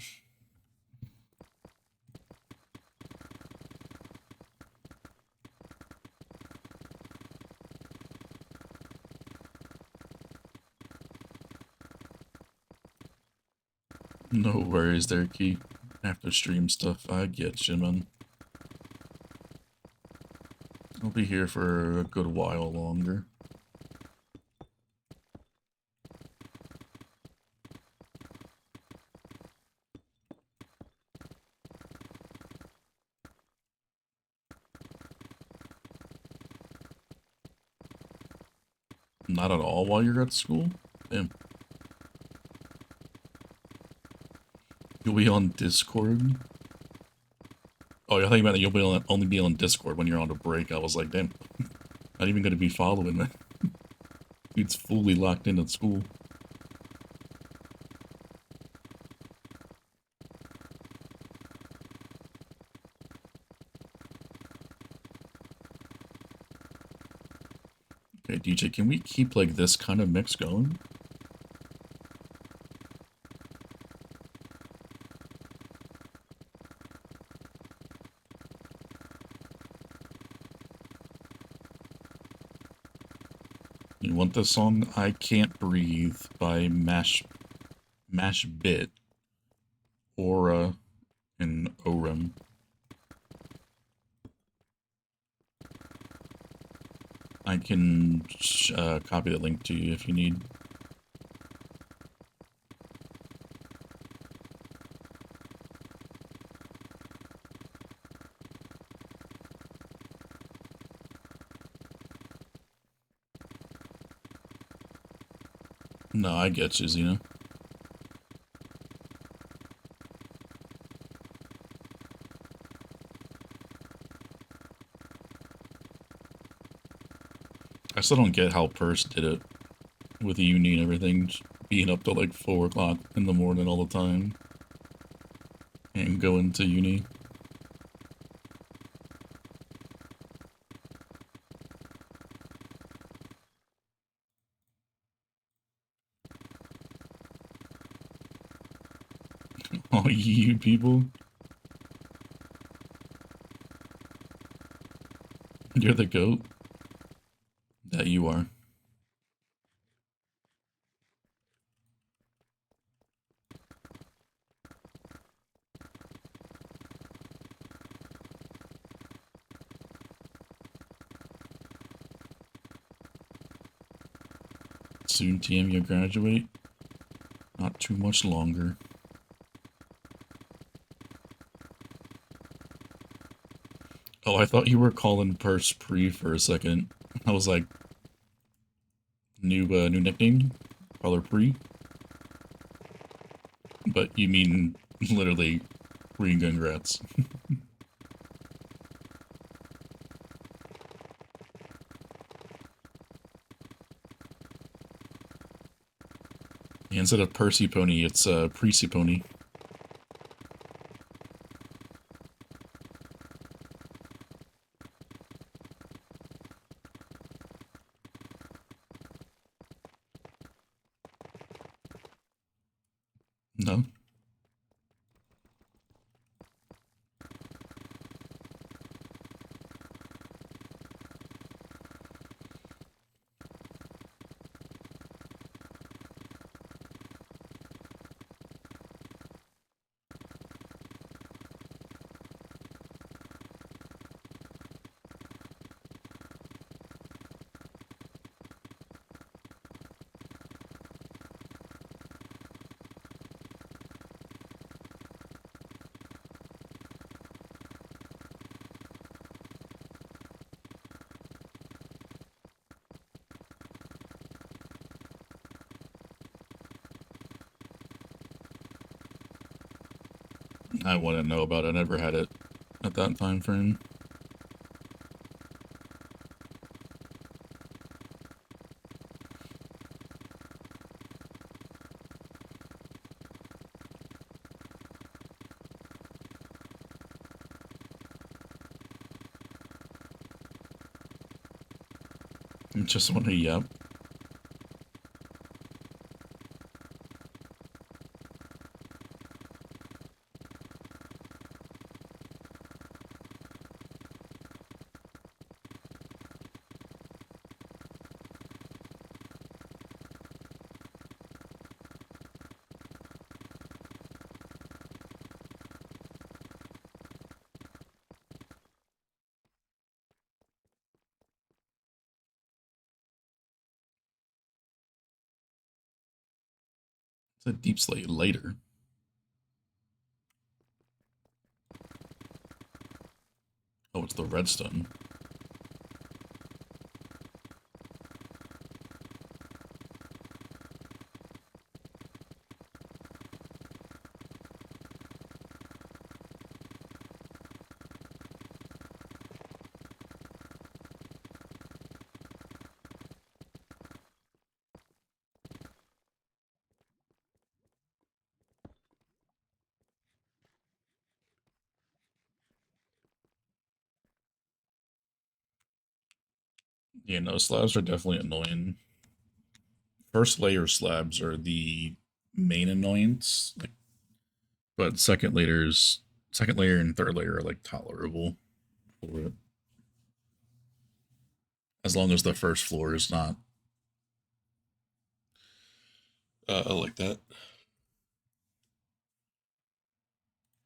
No worries there, Key. After stream stuff, I get you, man. I'll be here for a good while longer. Not at all while you're at school? Damn. You'll be on Discord? Oh, I thought you meant that you'll be only be on Discord when you're on a break. I was like, damn. Not even gonna be following that. Dude's fully locked in at school. Okay, DJ, can we keep like this kind of mix going? You want the song I Can't Breathe by Mash Bit, Aura, and Orem. I can copy the link to you if you need. No, I get you, Xena. I still don't get how Purse did it with the uni and everything, just being up till like 4 o'clock in the morning all the time and going to uni. All you people. You're the goat. That you are. Soon, TM, you'll graduate. Not too much longer. Oh, I thought you were calling Purse Pre for a second. I was like, new nickname? Call her Pre? But you mean literally congrats. Instead of Percy Pony, it's Precy Pony. No? I wouldn't know about it. I never had it at that time frame. Just want to yep. It's a deep slate later. Oh, it's the redstone. Yeah, no, slabs are definitely annoying. First layer slabs are the main annoyance, like, but second layer and third layer are like tolerable for it, as long as the first floor is not like that.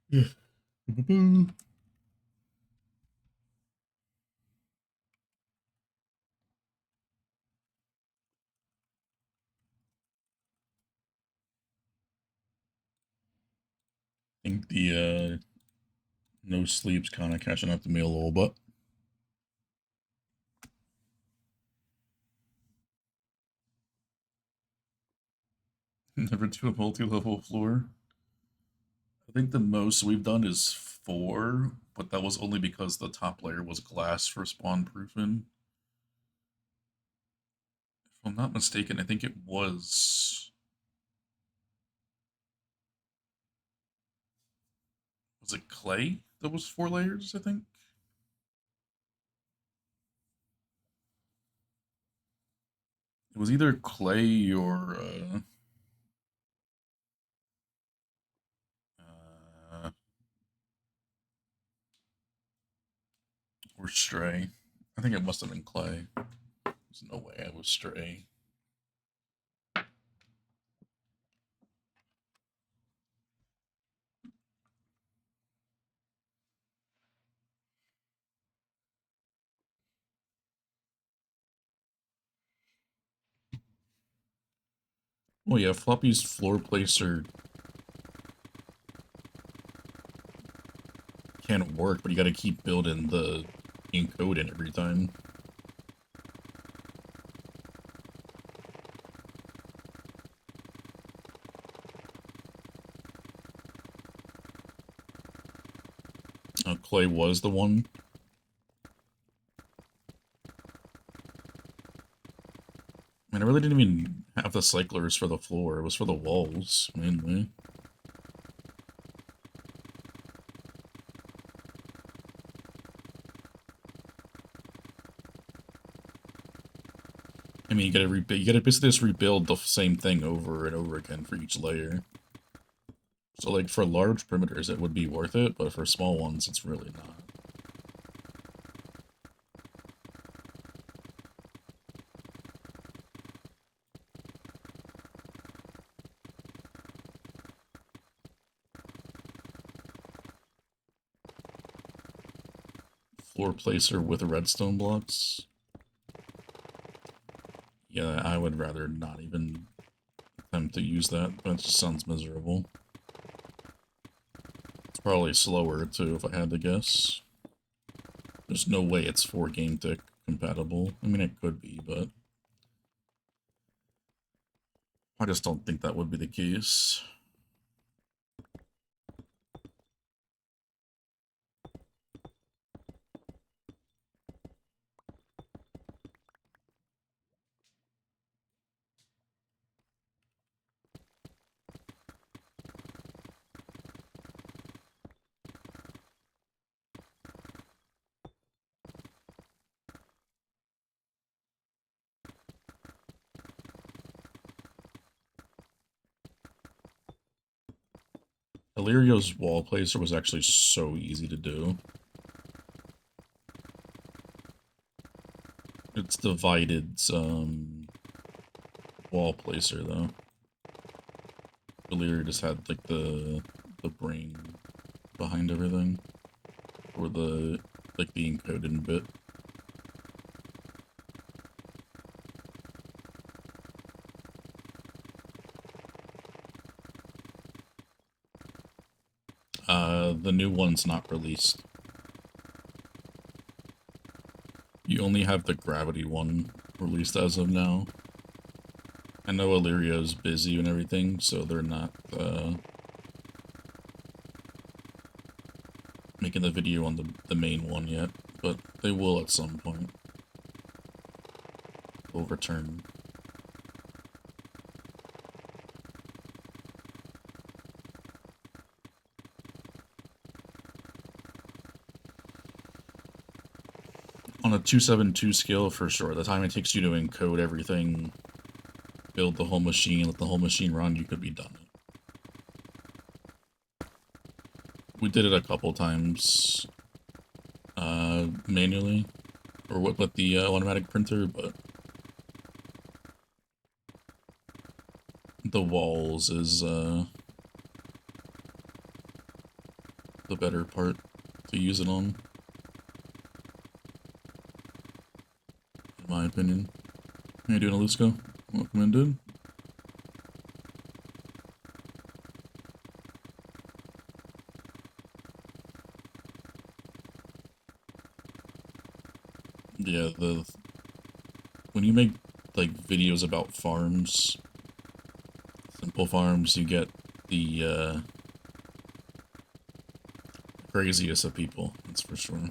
Yeah. I think the no sleep's kind of catching up to me a little bit. Never do a multi-level floor. I think the most we've done is 4, but that was only because the top layer was glass for spawn proofing. If I'm not mistaken, I think it was it clay that was 4 layers, I think? It was either clay uh, or stray. I think it must have been clay. There's no way I was stray. Well, yeah, Floppy's floor placer can work, but you got to keep building the encode in every time. Clay was the one. I mean, I really didn't even have the cyclers for the floor. It was for the walls, mainly. I mean, you gotta basically just rebuild the same thing over and over again for each layer. So, like, for large perimeters, it would be worth it, but for small ones, it's really not. Floor placer with redstone blocks. Yeah, I would rather not even attempt to use that. That just sounds miserable. It's probably slower, too, if I had to guess. There's no way it's 4 game tick compatible. I mean, it could be, but I just don't think that would be the case. Illyrio's wall placer was actually so easy to do. It's divided wall placer though. Illyrio just had like the brain behind everything. Or the like the encoded bit. The new one's not released. You only have the gravity one released as of now. I know Illyrio's busy and everything, so they're not making the video on the main one yet, but they will at some point. Will return. On a 272 scale, for sure. The time it takes you to encode everything, build the whole machine, let the whole machine run, you could be done. We did it a couple times manually, or with the automatic printer, but the walls is the better part to use it on. In my opinion. How you doing, Alusko? Welcome in, dude. Yeah, when you make like videos about farms, simple farms, you get the craziest of people, that's for sure.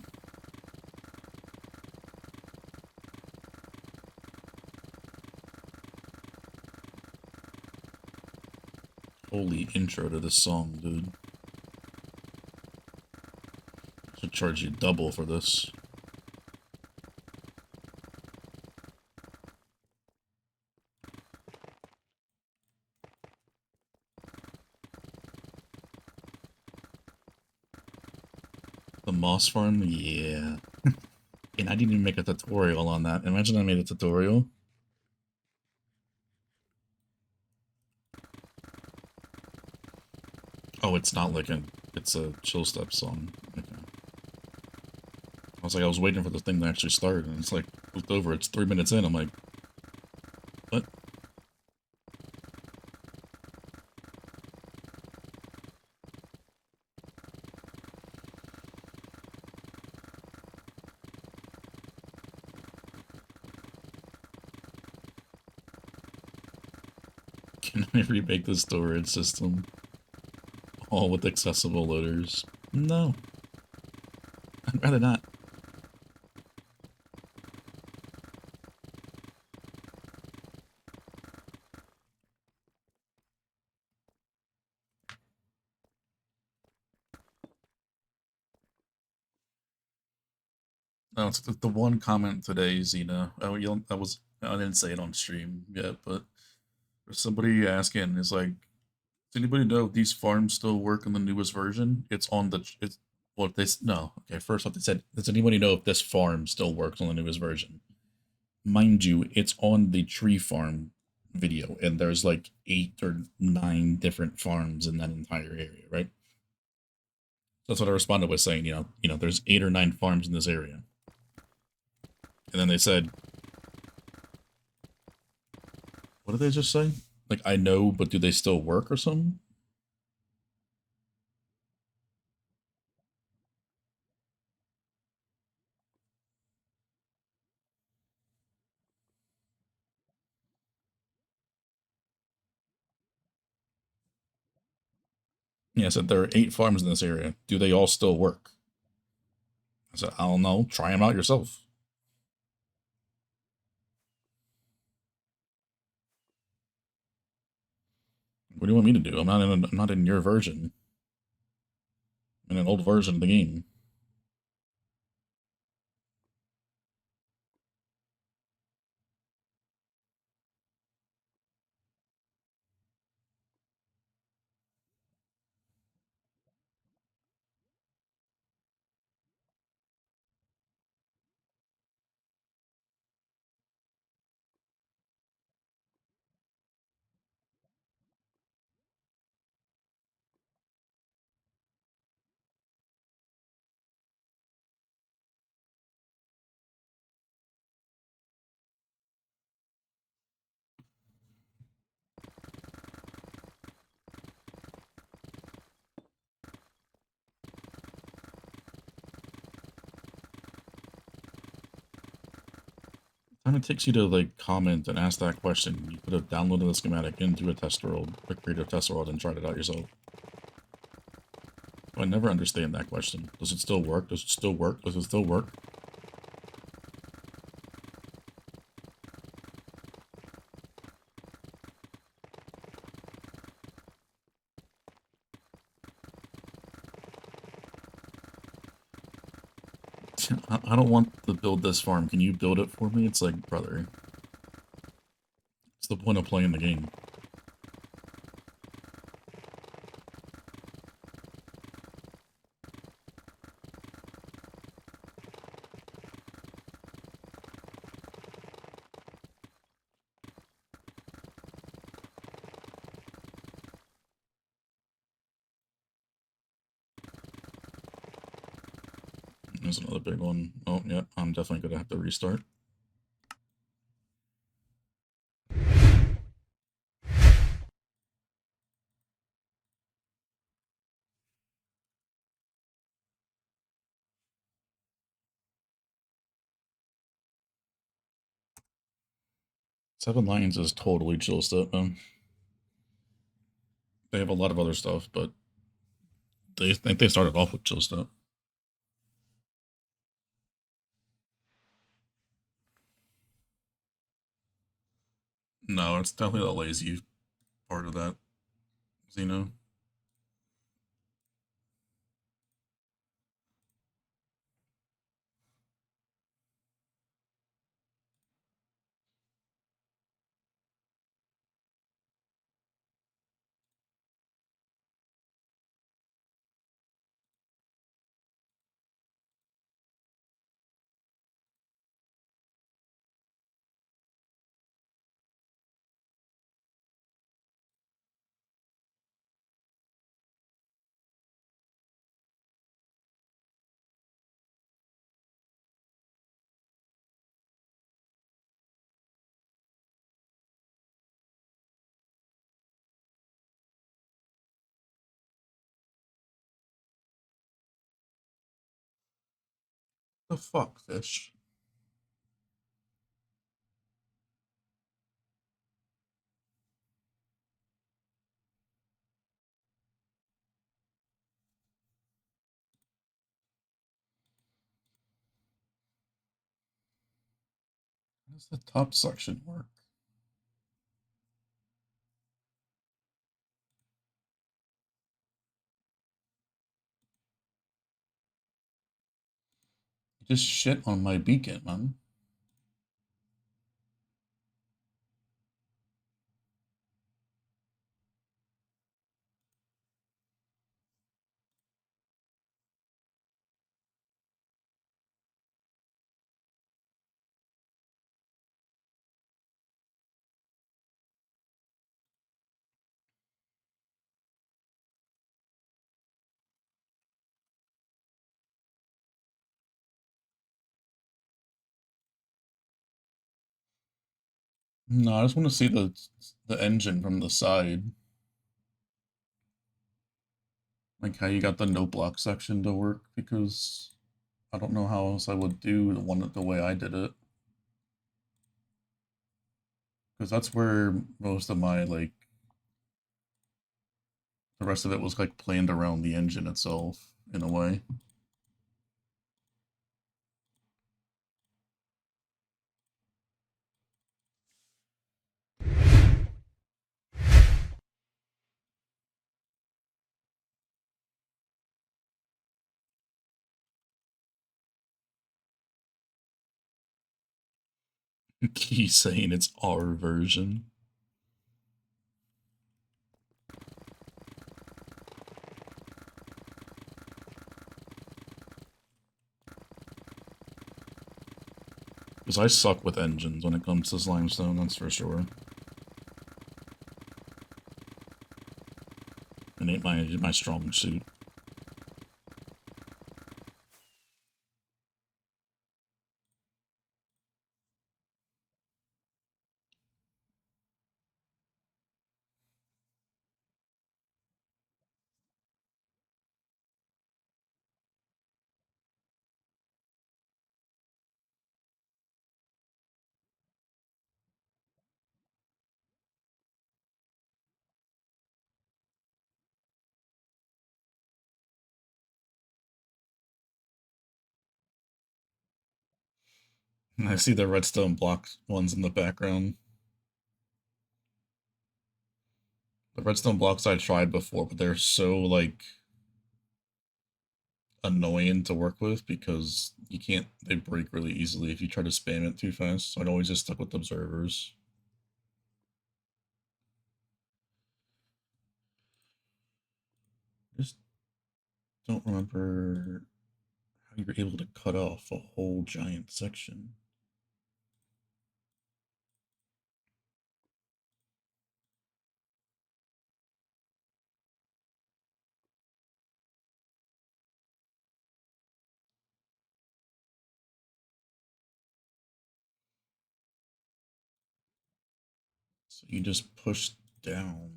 Holy intro to this song, dude. Should charge you double for this. The moss farm? Yeah. And I didn't even make a tutorial on that. Imagine I made a tutorial. Oh, it's not like it's a chill step song. Okay. I was waiting for the thing to actually start, and it's like, looked over, it's 3 minutes in, I'm like, what? Can I remake the storage system? All with accessible loaders? No. I'd rather not. No, it's the one comment today, Xena. Oh, I didn't say it on stream yet, but there's somebody asking is like, does anybody know if these farms still work in the newest version? It's on the it's what they no okay. First off, they said, does anybody know if this farm still works on the newest version? Mind you, it's on the tree farm video, and there's like 8 or 9 different farms in that entire area, right? That's what I responded with saying, there's 8 or 9 farms in this area. And then they said, what did they just say? Like, I know, but do they still work or something? Yeah, I said, there are 8 farms in this area. Do they all still work? I said, I don't know. Try them out yourself. What do you want me to do? I'm not in your version. I'm in an old version of the game. Time it takes you to like comment and ask that question, you could have downloaded the schematic into a test world, a creative test world, and tried it out yourself. I never understand that question. Does it still work? Does it still work? Does it still work? I don't want to build this farm. Can you build it for me? It's like, brother. It's the point of playing the game. There's another big one. Oh, yeah, I'm definitely gonna have to restart. Seven Lions is totally chill stuff, man. They have a lot of other stuff, but they think they started off with chill stuff. No, it's definitely the lazy part of that, Xeno. The fuck, fish? How does the top section work? Just shit on my beacon, man. No, I just want to see the engine from the side. Like how you got the no block section to work, because I don't know how else I would do the way I did it. Because that's where most of my like the rest of it was like planned around the engine itself in a way. He's saying it's our version. Because I suck with engines when it comes to limestone, that's for sure. It ain't my strong suit. I see the redstone block ones in the background. The redstone blocks I tried before, but they're so, like, annoying to work with because you can't, they break really easily if you try to spam it too fast. So I'd always just stuck with observers. Just don't remember how you were able to cut off a whole giant section. So you just push down.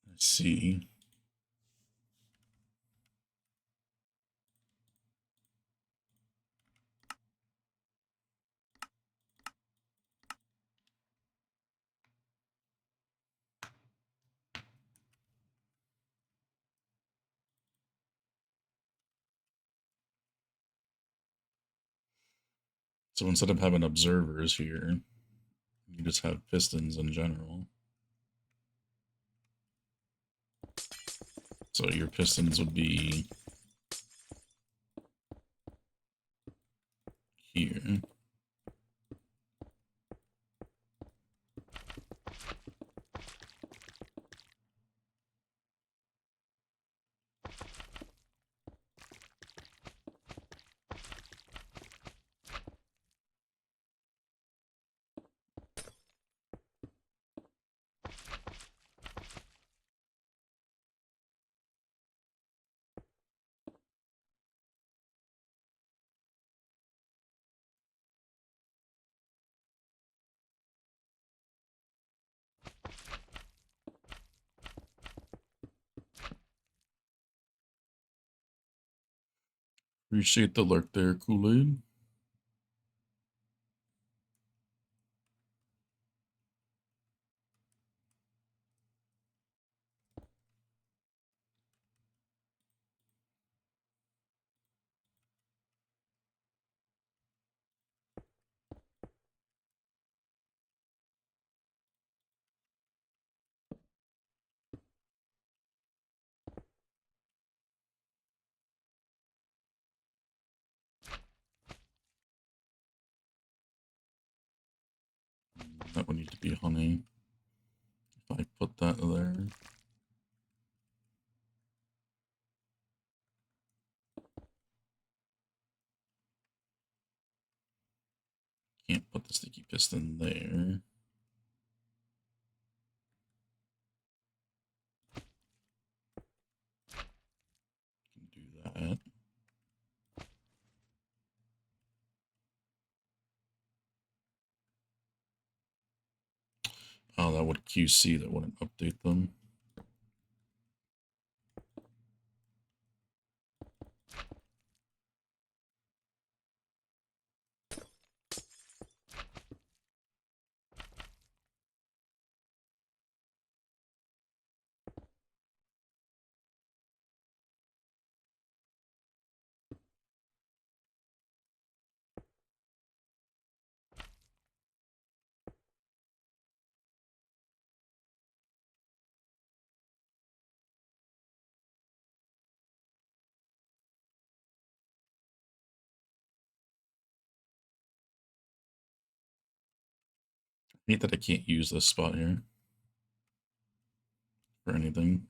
Let's see. So instead of having observers here, you just have pistons in general. So your pistons would be here. Appreciate the lurk there, Kool-Aid. That would need to be honey. If I put that there. Can't put the sticky piston there. Can do that. Oh, that would QC, that wouldn't update them. I hate that I can't use this spot here for anything.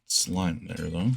Slime there, though.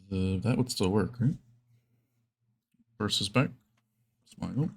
That would still work, right? First is back. Smile.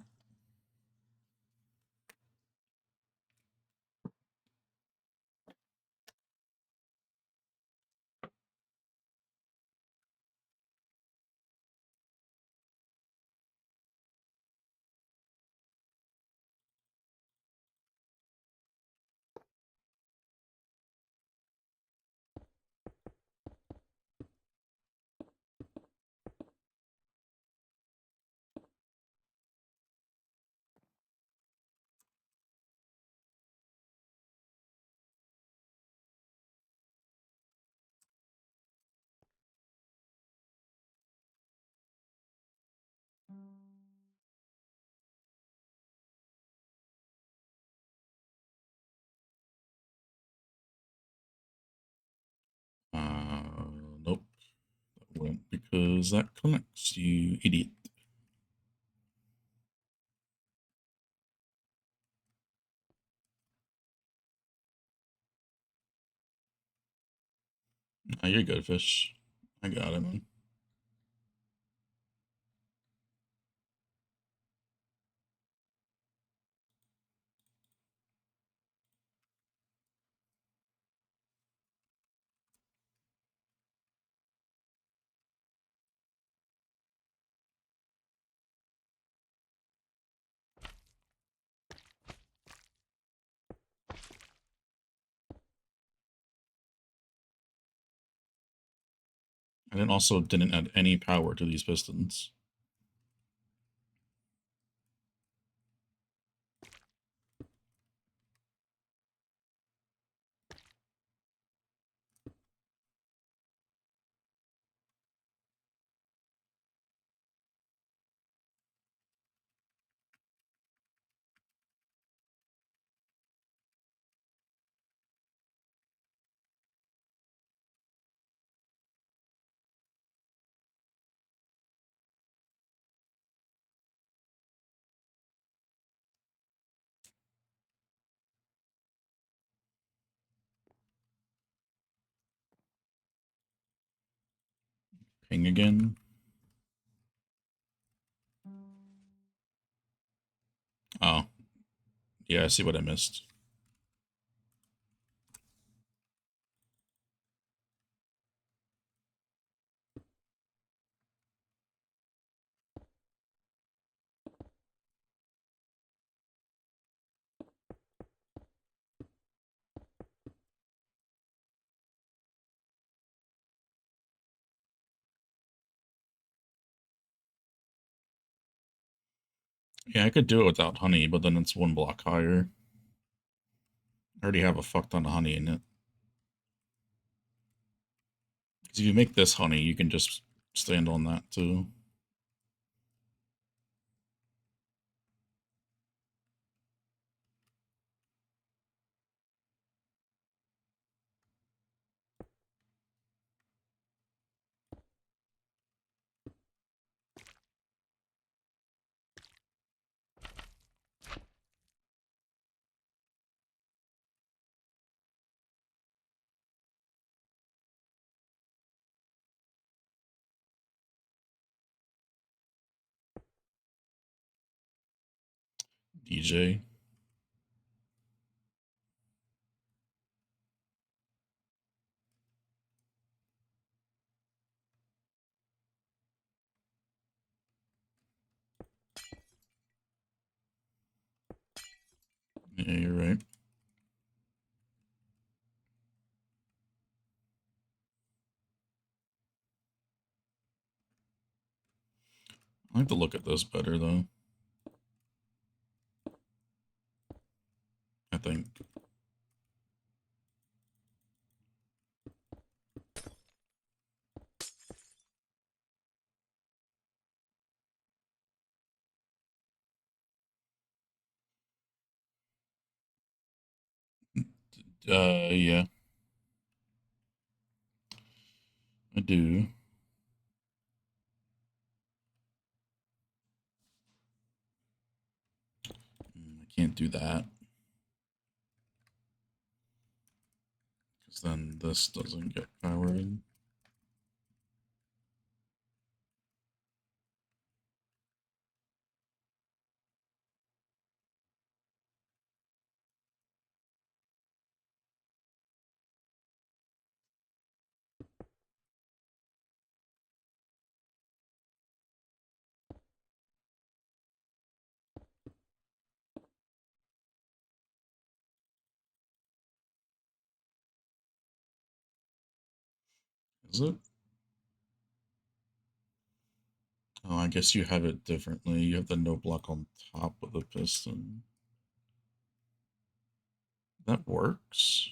Nope. That won't because that connects, you idiot. Oh, you're good, fish. I got it, man. And it also didn't add any power to these pistons. Ping again. Oh. Yeah, I see what I missed. Yeah, I could do it without honey, but then it's one block higher. I already have a fuck ton of honey in it. Because if you make this honey, you can just stand on that too. DJ. Yeah, you're right. I like to look at this better, though. I think. Yeah. I do. I can't do that. Because then this doesn't get powered. Is it? Oh, I guess you have it differently. You have the no block on top of the piston. That works.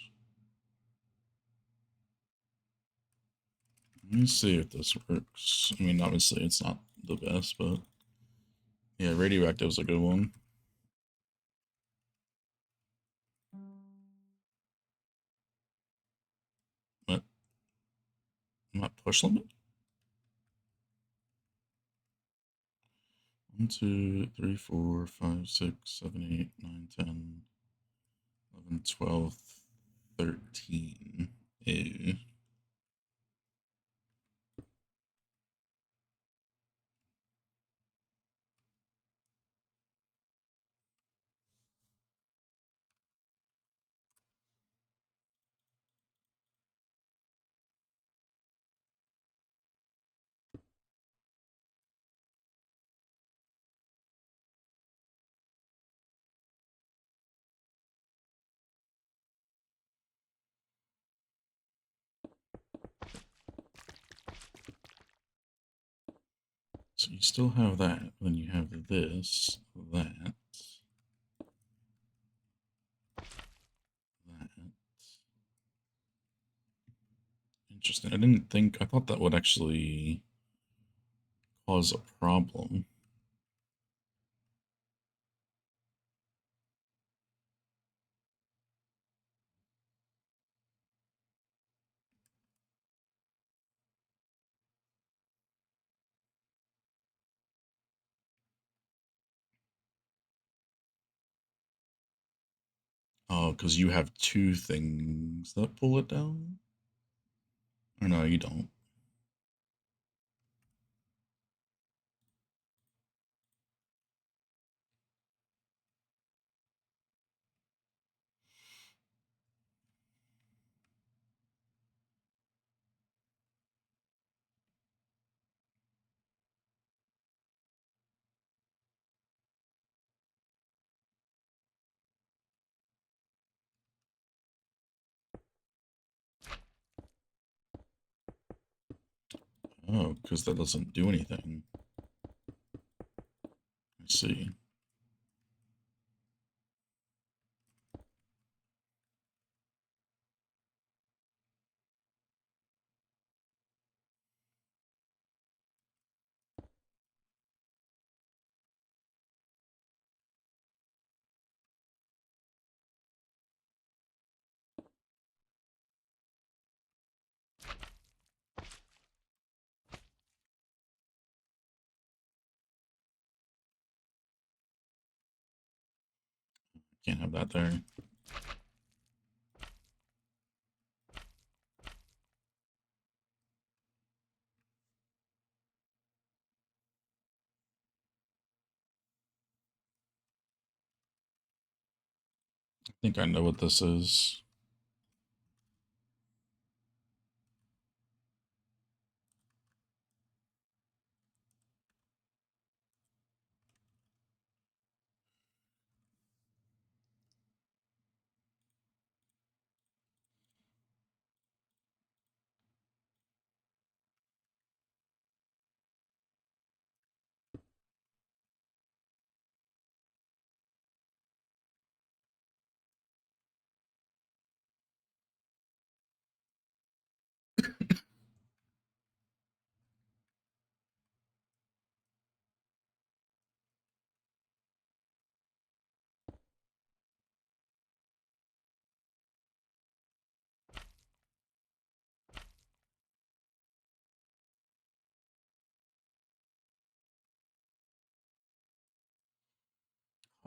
Let me see if this works. I mean, obviously it's not the best, but yeah, radioactive's a good one. What? Not push limit? 1, 2, 3, 4, 5, 6, 7, 8, 9, 10, 11, 12, 13. Ew. So you still have that, then you have this, that. Interesting. I thought that would actually cause a problem. Oh, because you have two things that pull it down? Or no, you don't. Oh, because that doesn't do anything. I see. Can't have that there. I think I know what this is.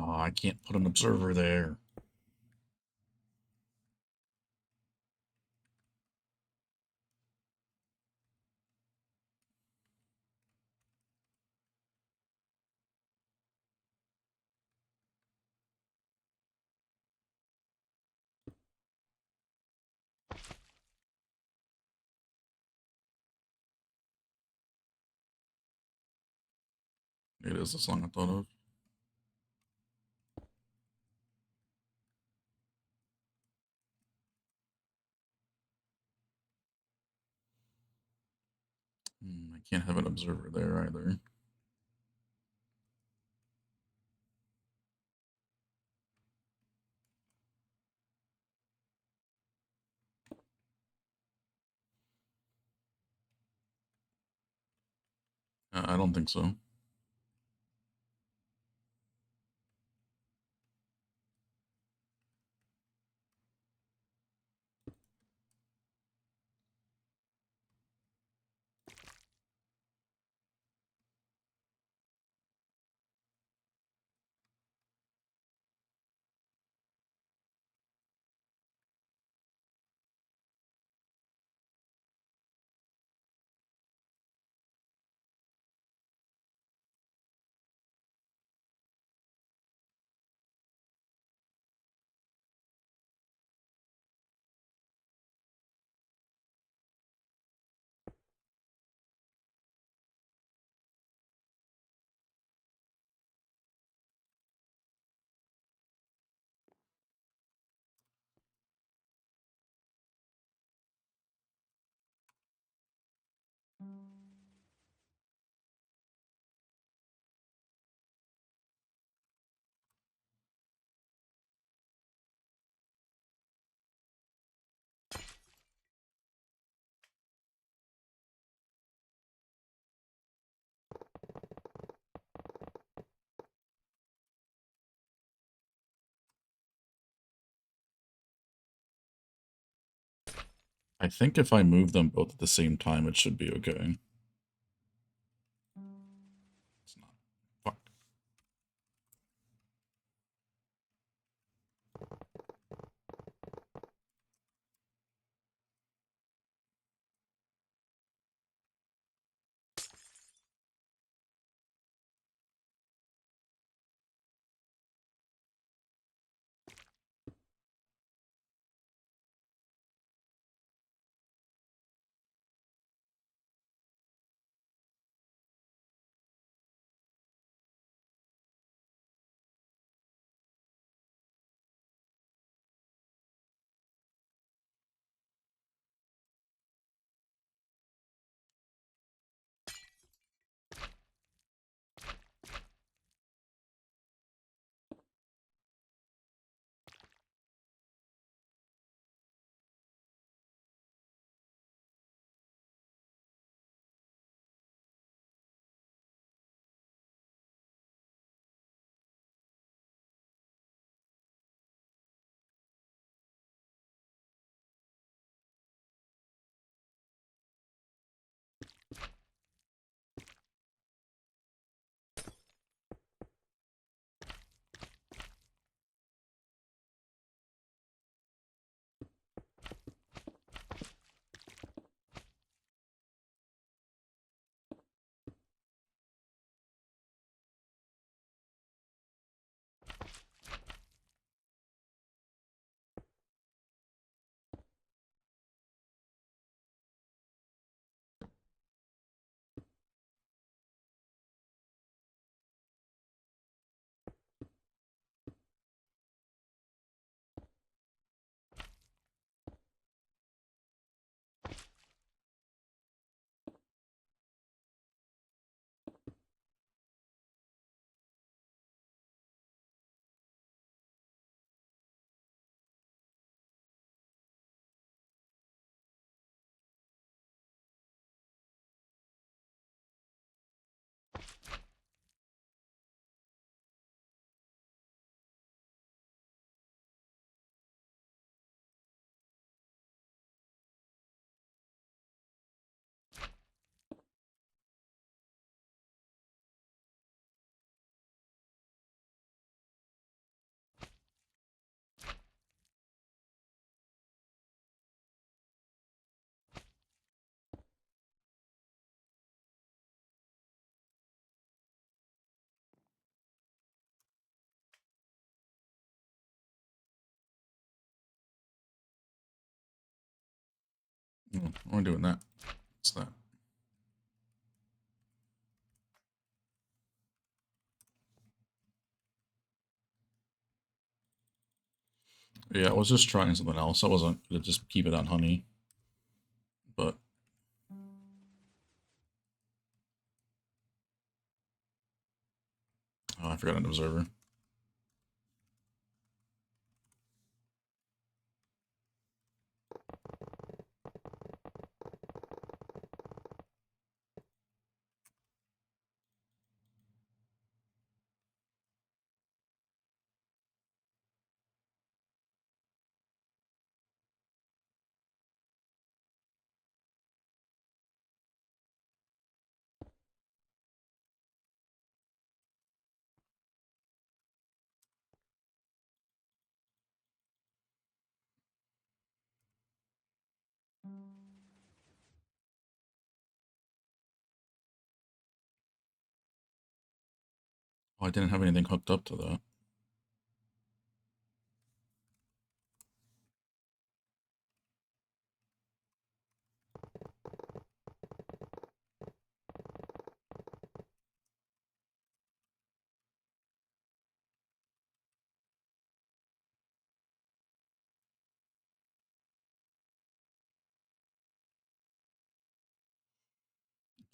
Oh, I can't put an observer there. It is the song I thought of. I can't have an observer there either. I don't think so. I think if I move them both at the same time, it should be okay. It's not. Fuck. Oh, I'm doing that. What's that? Yeah, I was just trying something else. I wasn't gonna just keep it on honey. But Oh, I forgot an observer. Oh, I didn't have anything hooked up to that.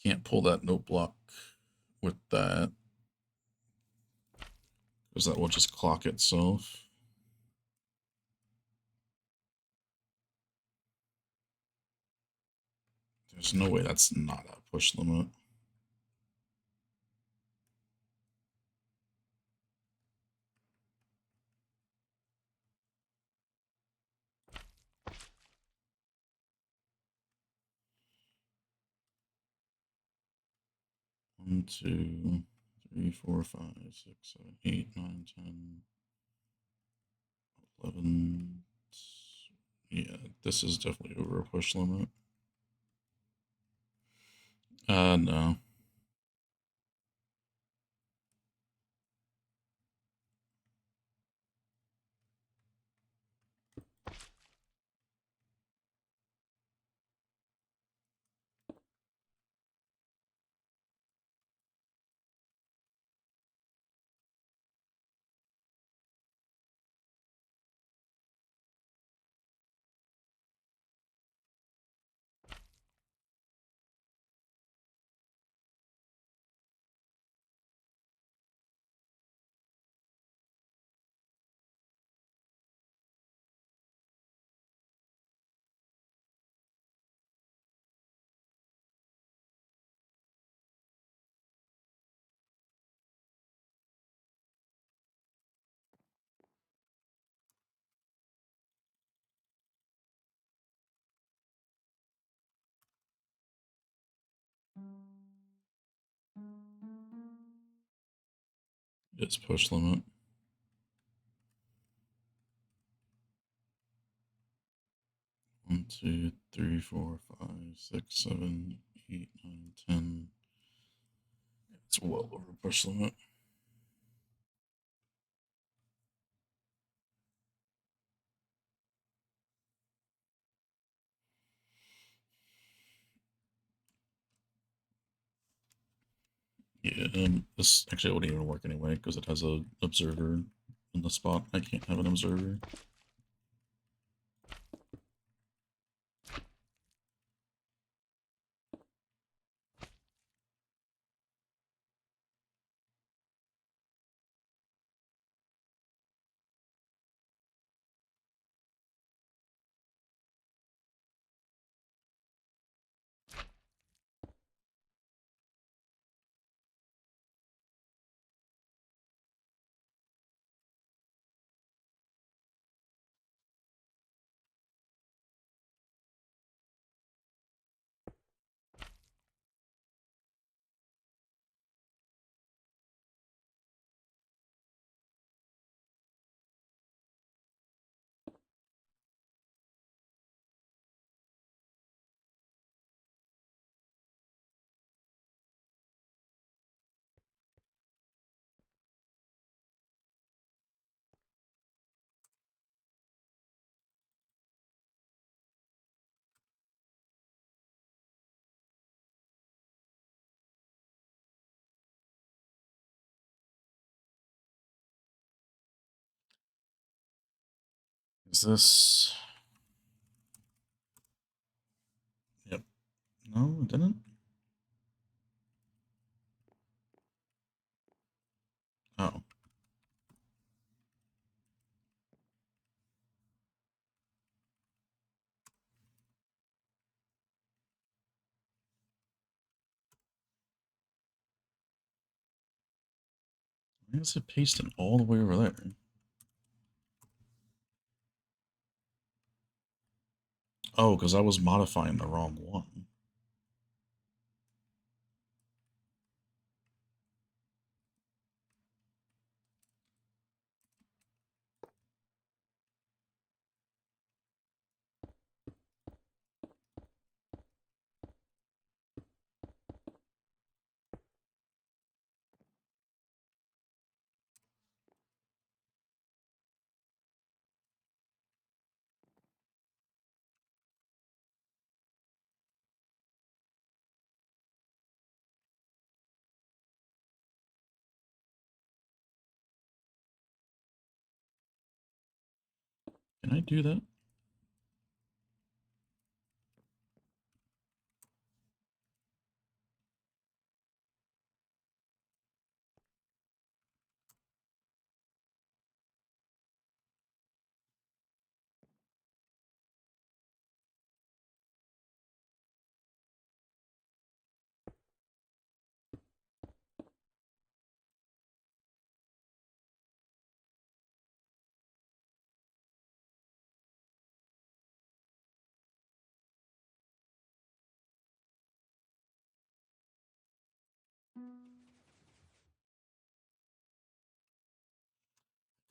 Can't pull that note block with that, because that will just clock itself. There's no way that's not a push limit. One, 2, 3, 4, 5, 6, 7, 8, 9, 10, 11. Yeah, this is definitely over a push limit. No. It's push limit. 1, 2, 3, 4, 5, 6, 7, 8, 9, 10. It's well over push limit. Yeah, this actually wouldn't even work anyway because it has a observer in the spot. I can't have an observer. Is this? Yep. No, it didn't. Why is it pasting all the way over there? Oh, because I was modifying the wrong one. Can I do that?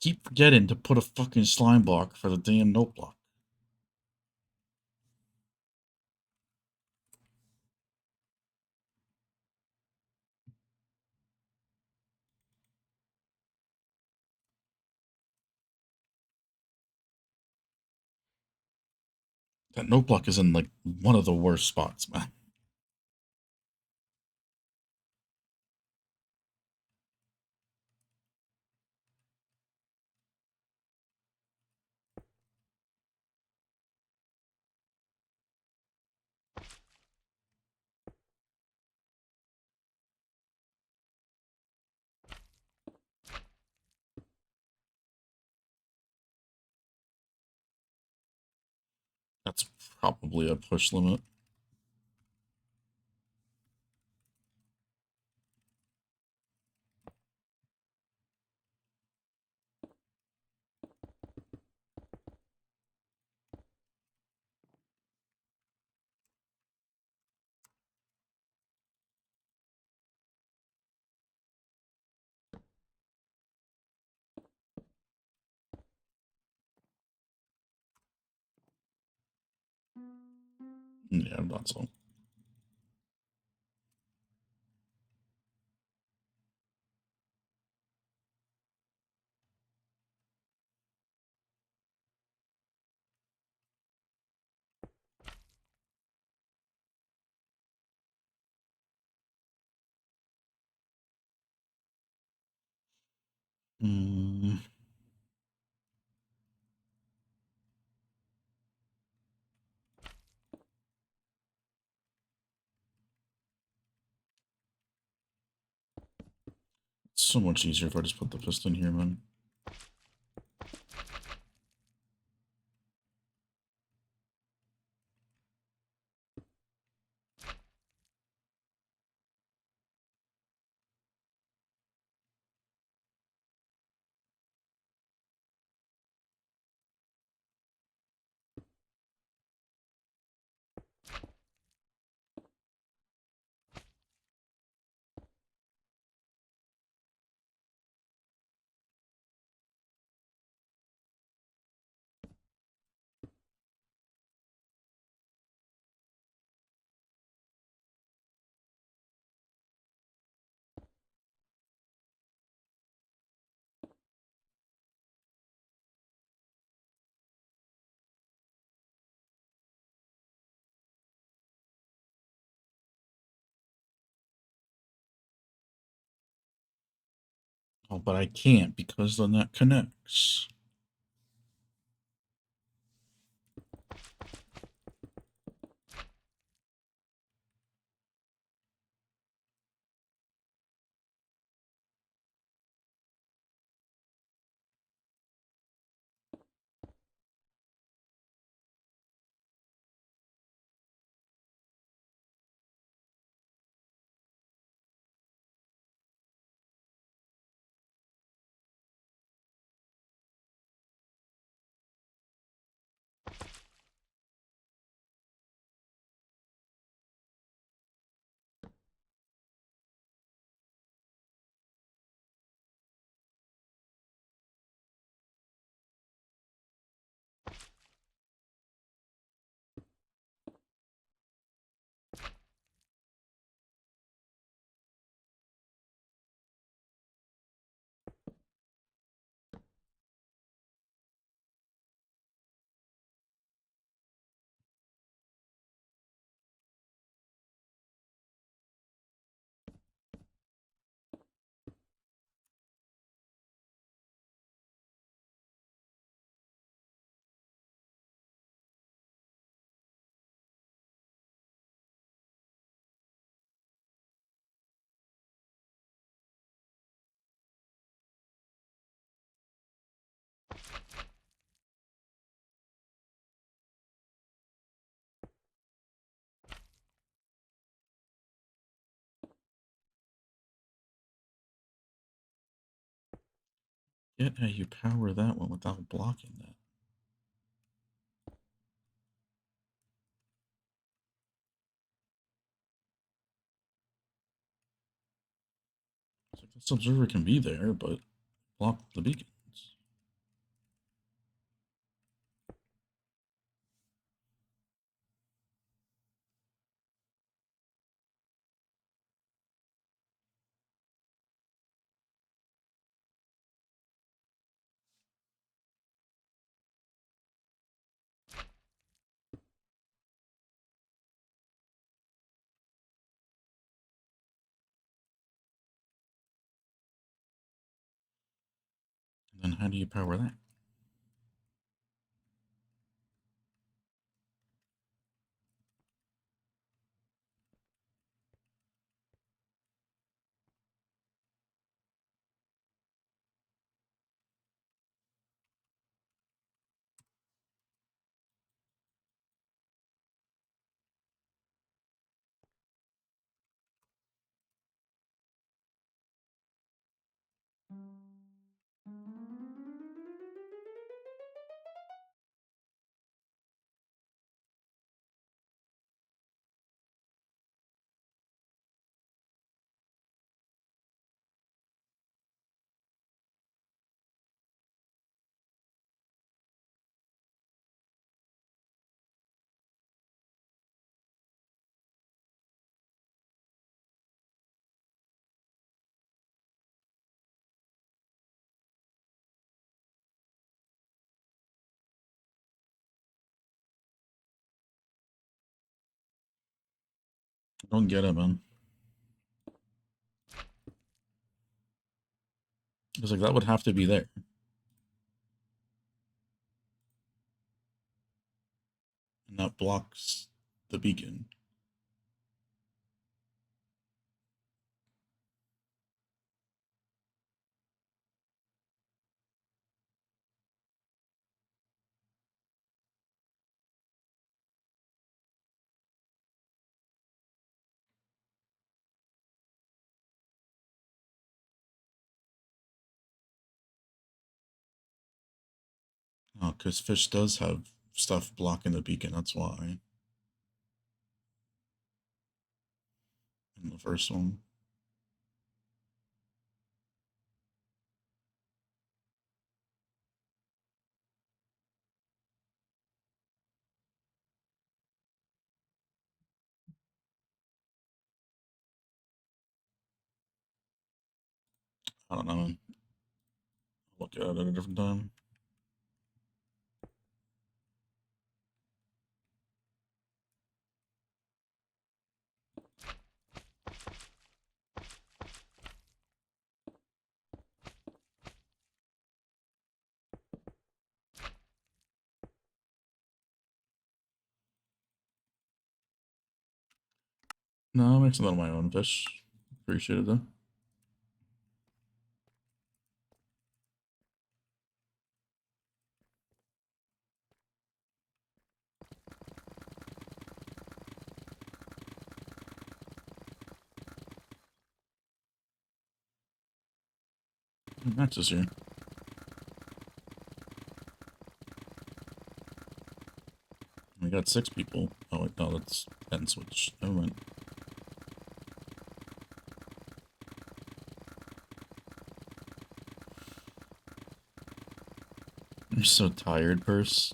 Keep forgetting to put a fucking slime block for the damn note block. That note block is in like one of the worst spots, man. That's probably a push limit. Yeah, I'm not so. Mm. It's so much easier if I just put the piston here, man. Oh, but I can't because the net connects. Get how you power that one without blocking that. It's like this observer can be there, but block the beacons. And then how do you power that? I don't get it, man. It's like that would have to be there. And that blocks the beacon. Oh, because fish does have stuff blocking the beacon, that's why. In the first one. I don't know. Look at it at a different time. No, I'm mixing that on my own fish. Appreciate it though. Matches here. We got 6 people. Oh wait, no, that's end switch. Never mind. I'm so tired, Purse.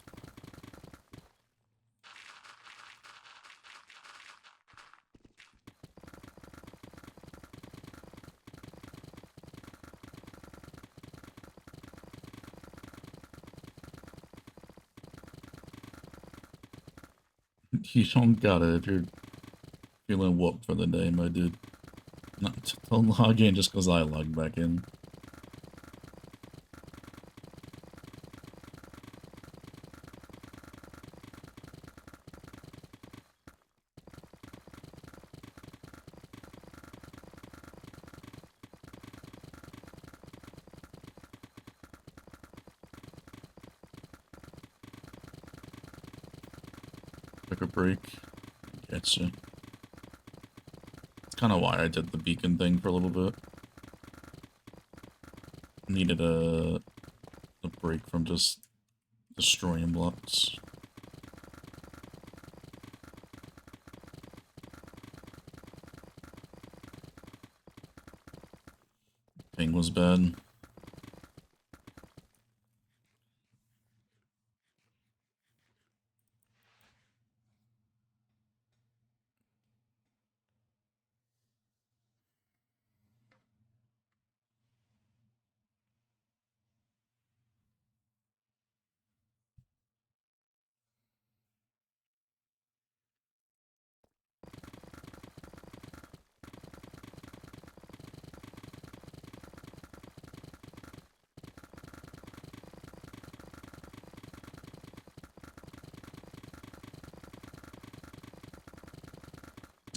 You don't got it if you're feeling whooped for the day, my dude. Not don't log in just because I logged back in. Took a break. Getcha. It's kind of why I did the beacon thing for a little bit. Needed a break from just destroying blocks. Ping was bad.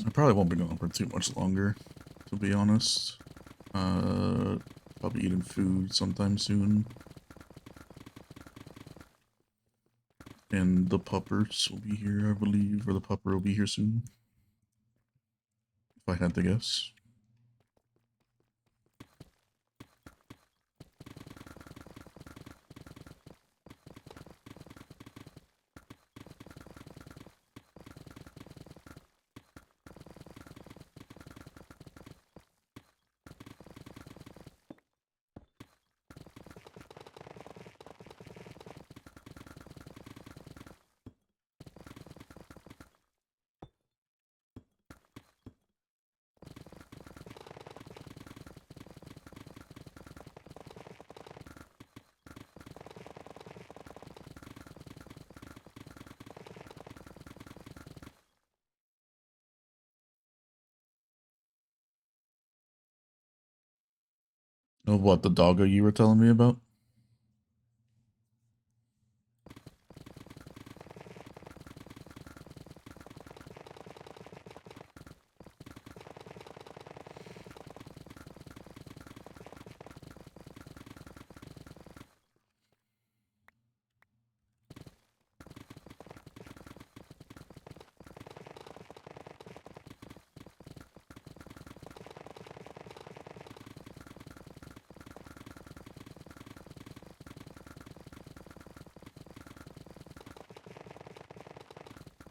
I probably won't be going for too much longer, to be honest. Probably eating food sometime soon. And the puppers will be here, I believe, or the pupper will be here soon. If I had to guess. Oh, what, the doggo you were telling me about?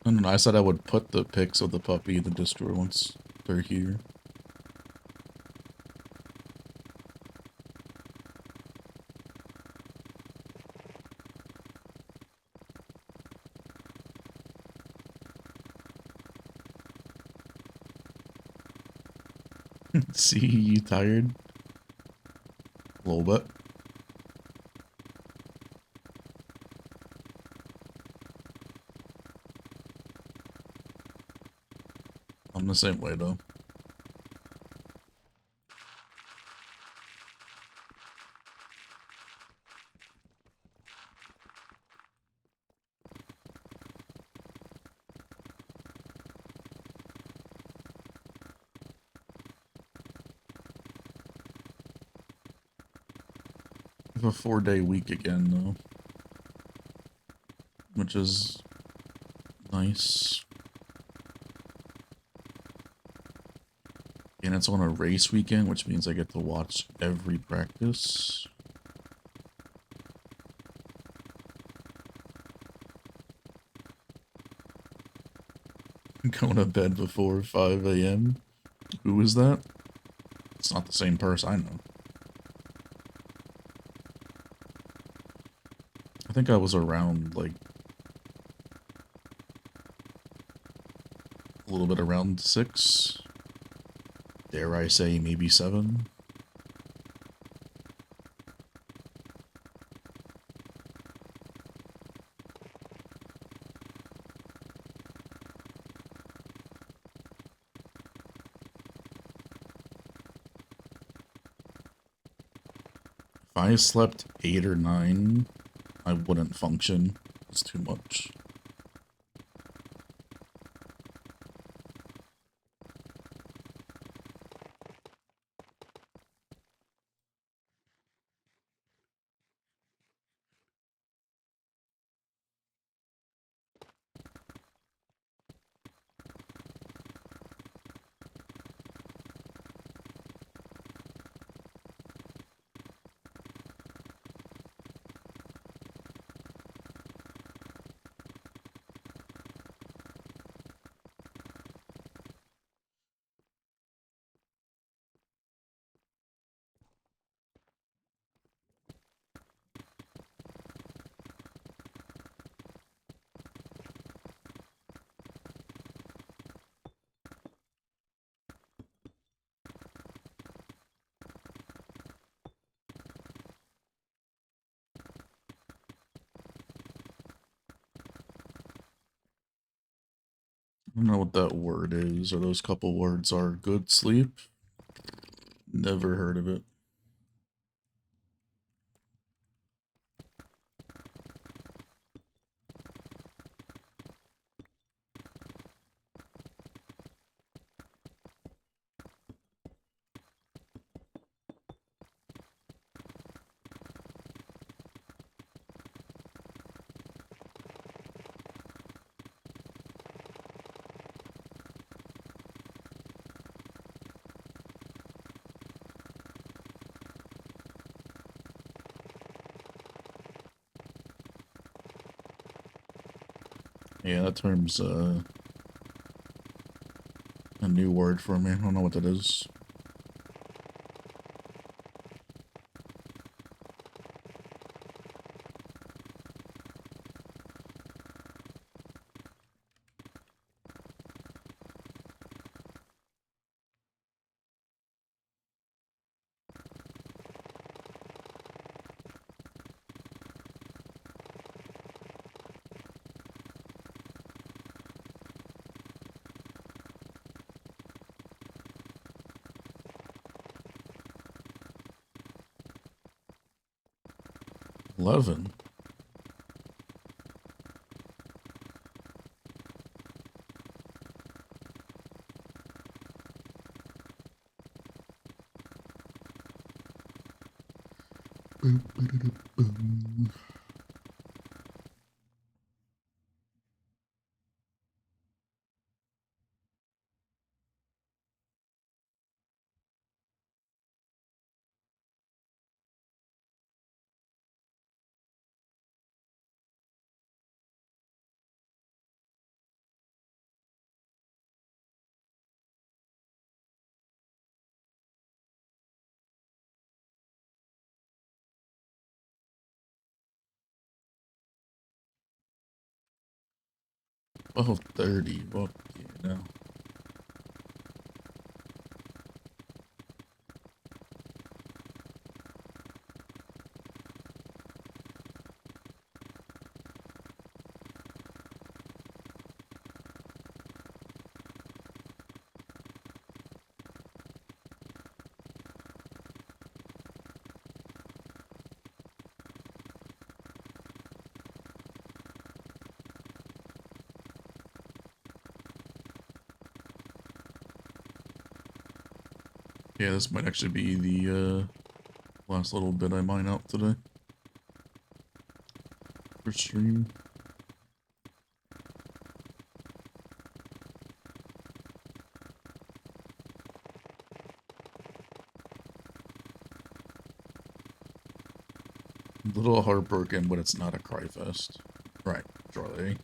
No, I said I would put the pics of the puppy in the Discord once they're here. See, you tired? A little bit. I'm the same way, though. I have a 4-day week again, though. Which is nice. And it's on a race weekend, which means I get to watch every practice. Going to bed before 5 a.m. Who is that? It's not the same person I know. I think I was around, like, a little bit around 6. Dare I say maybe 7? If I slept 8 or 9, I wouldn't function. It's too much. I don't know what that word is, or those couple words are. Good sleep? Never heard of it. Yeah, that term's a new word for me. I don't know what that is. $11. Boom. 12:30. Well, yeah, no. Yeah, this might actually be the last little bit I mine out today for stream. A little heartbroken, but it's not a cry fest. Right, Charlie.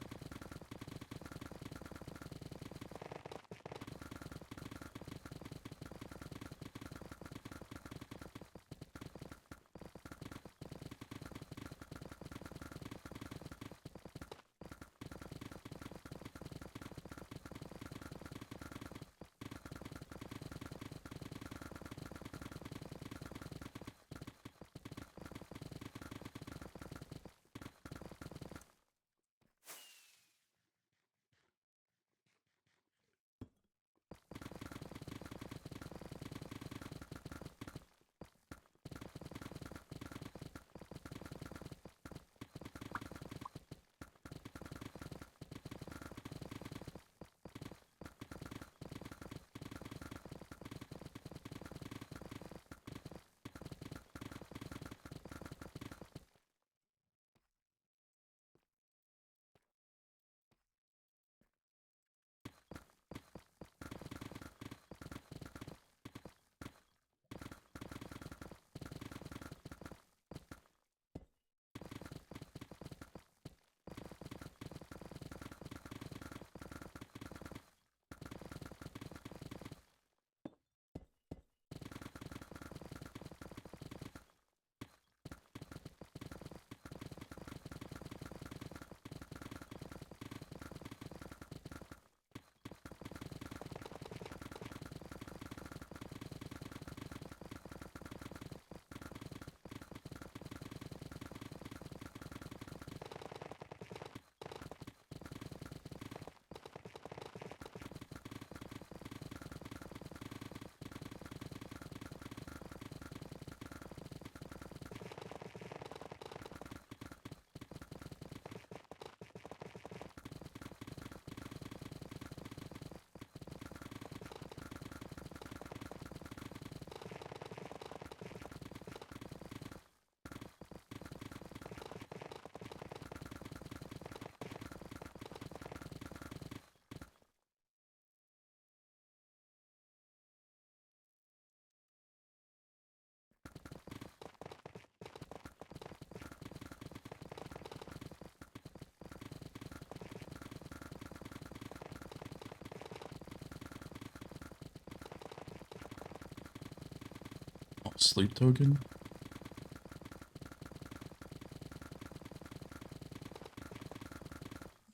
Sleep token?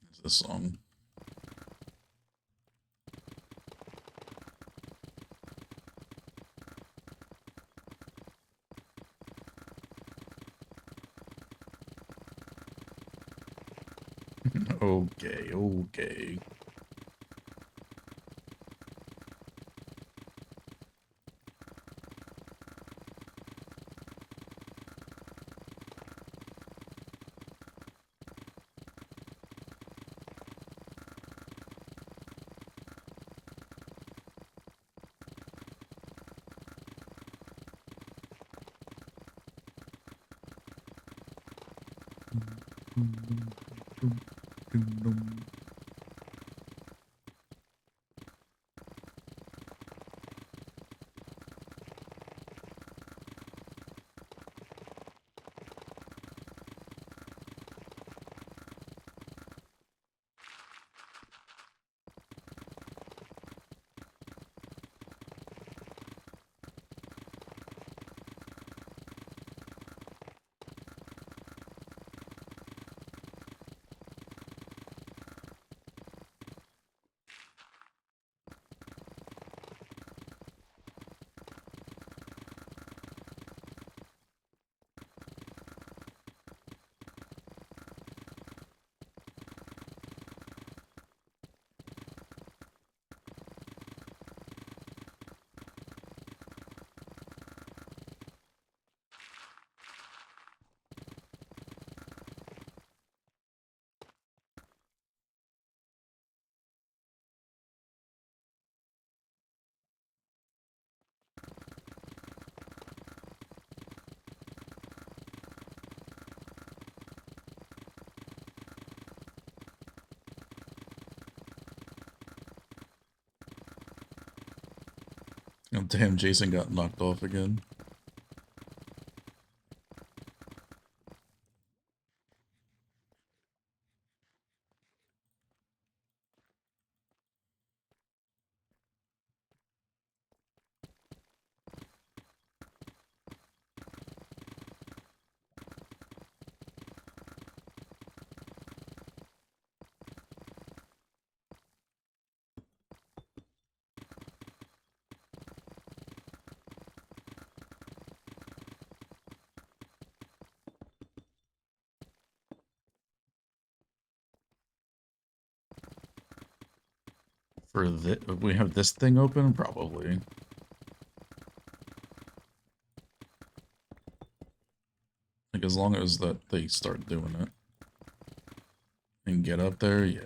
What's this song? Okay, okay. Oh, damn, Jason got knocked off again. For this, we have this thing open? Probably. Like, as long as that they start doing it. And get up there, yeah.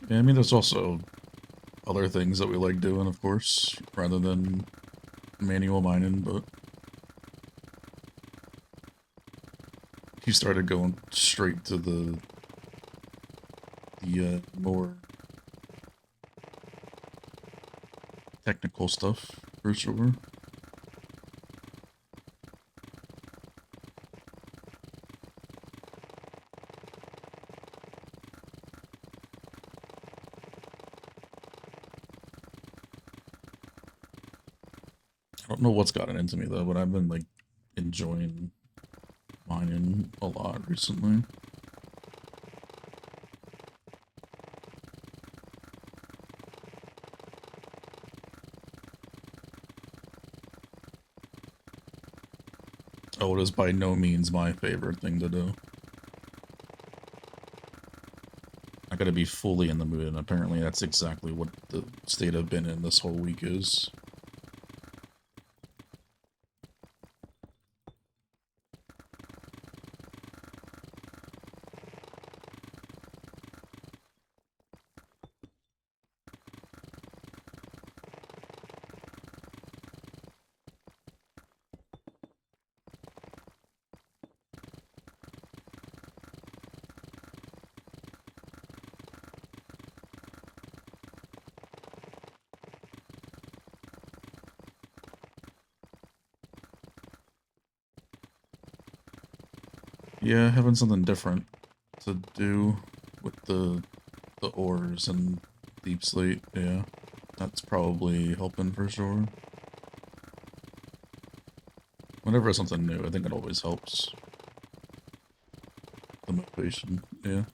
Yeah, I mean, there's also other things that we like doing, of course, rather than manual mining, but he started going straight to the more technical stuff, for sure. I don't know what's gotten into me, though, but I've been, like, enjoying mining a lot recently. Oh, it is by no means my favorite thing to do. I gotta be fully in the mood, and apparently that's exactly what the state I've been in this whole week is. Yeah, having something different to do with the ores and deep slate, yeah. That's probably helping for sure. Whenever it's something new, I think it always helps. The motivation, yeah.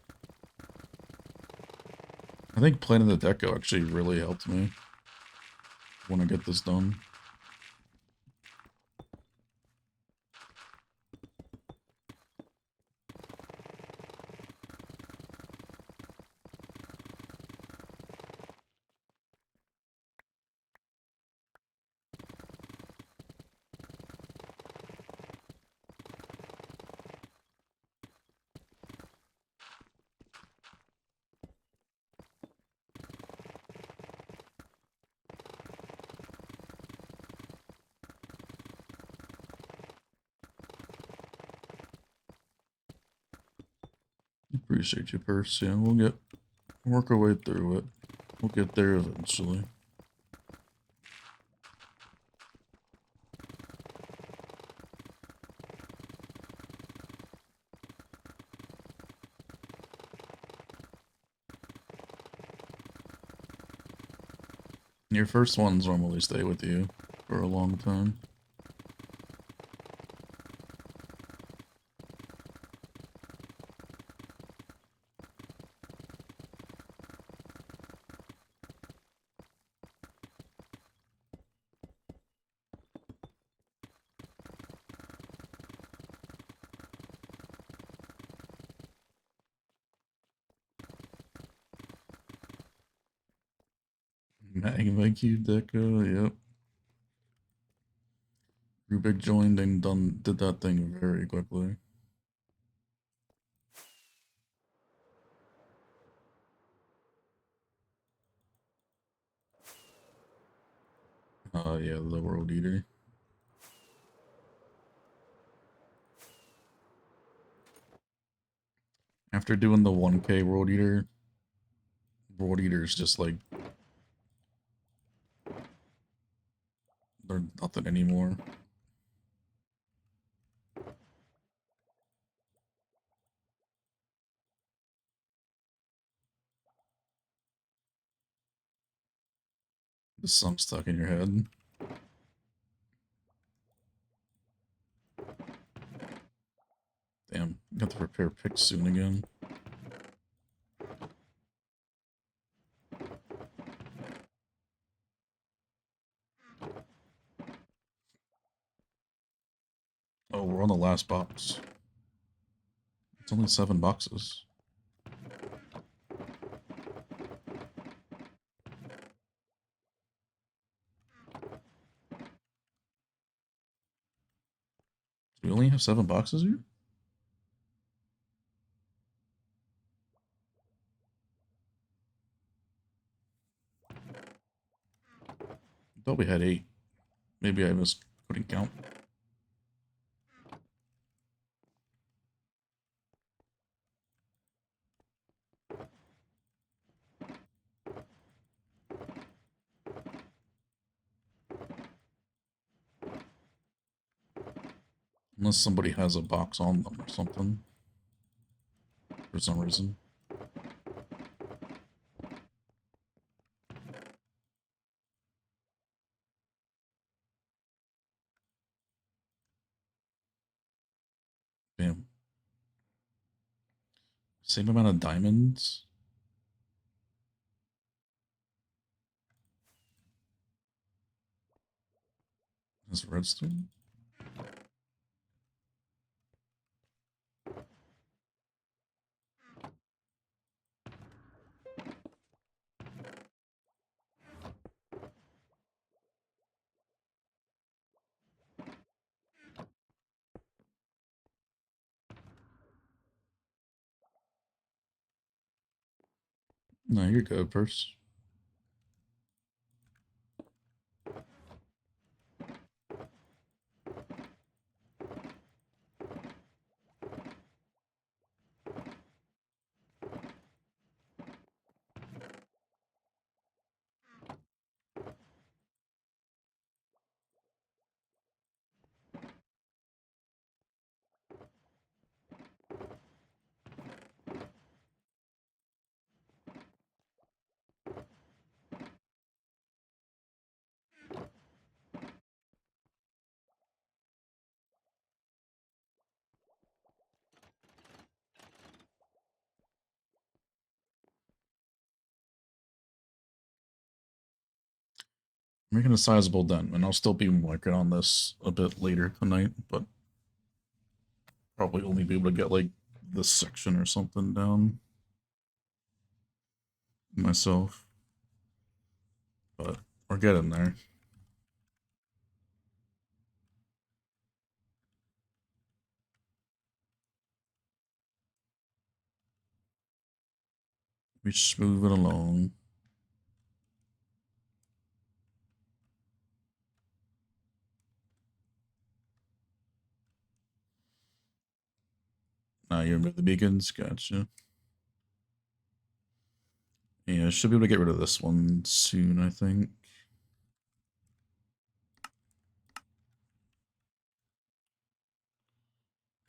I think planning the deco actually really helped me when I get this done. Appreciate you, Purse. Yeah, we'll work our way through it. We'll get there eventually. Your first ones normally stay with you for a long time. Magma Cube Deco, yep. Rubik joined and did that thing very quickly. Yeah, the World Eater. After doing the 1K World Eater's just like, they're nothing anymore. The song stuck in your head. Damn, got to repair picks soon again. Oh, we're on the last box. It's only 7 boxes. Do we only have 7 boxes here? I thought we had 8. Maybe I couldn't count. Unless somebody has a box on them or something. For some reason. Damn. Same amount of diamonds? As redstone? No, you're good, Purse. making a sizable dent, and I'll still be working on this a bit later tonight, but probably only be able to get like this section or something down myself. But we're getting there. We just move it along. Now you remove the beacons, gotcha. Yeah, I should be able to get rid of this one soon, I think.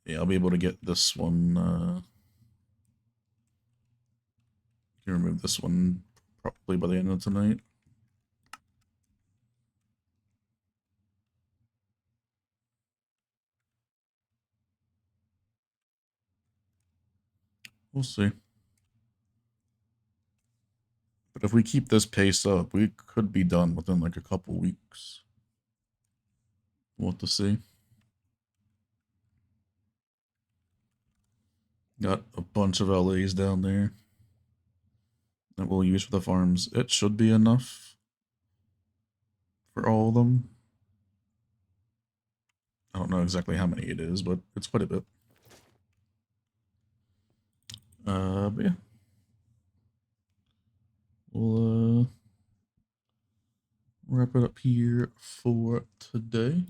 Yeah, I'll be able to get this one, can remove this one probably by the end of tonight. We'll see. But if we keep this pace up, we could be done within like a couple weeks. We'll have to see. Got a bunch of LAs down there that we'll use for the farms. It should be enough for all of them. I don't know exactly how many it is, but it's quite a bit. But yeah. We'll wrap it up here for today.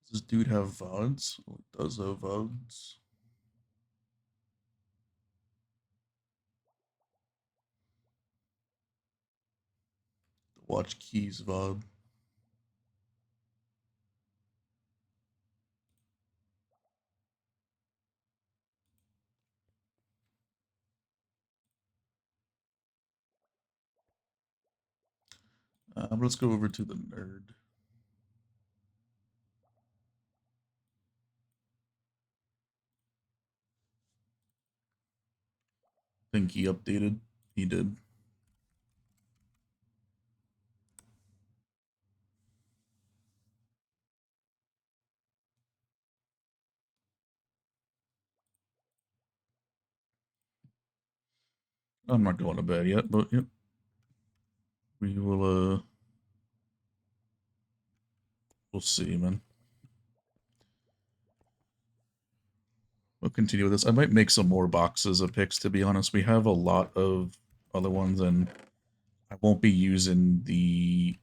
Does this dude have VODs? Oh, it does have VODs. Watch Keys VOD. But let's go over to the nerd. I think he updated. He did. I'm not going to bed yet, but yep. We will, we'll see, man. We'll continue with this. I might make some more boxes of picks, to be honest. We have a lot of other ones, and I won't be using the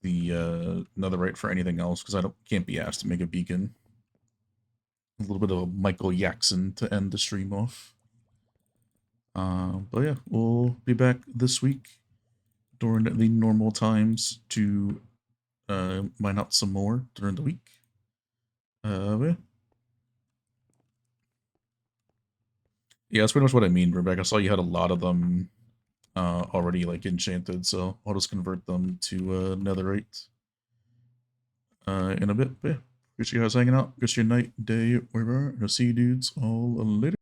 netherite for anything else because can't be asked to make a beacon. A little bit of Michael Jackson to end the stream off. But yeah, we'll be back this week during the normal times to mine out some more during the week. Yeah. Yeah, that's pretty much what I mean, Rebecca. I saw you had a lot of them already like enchanted, so I'll just convert them to netherite in a bit. But yeah, appreciate you guys hanging out. Guess your night, day, wherever. I'll see you dudes all later.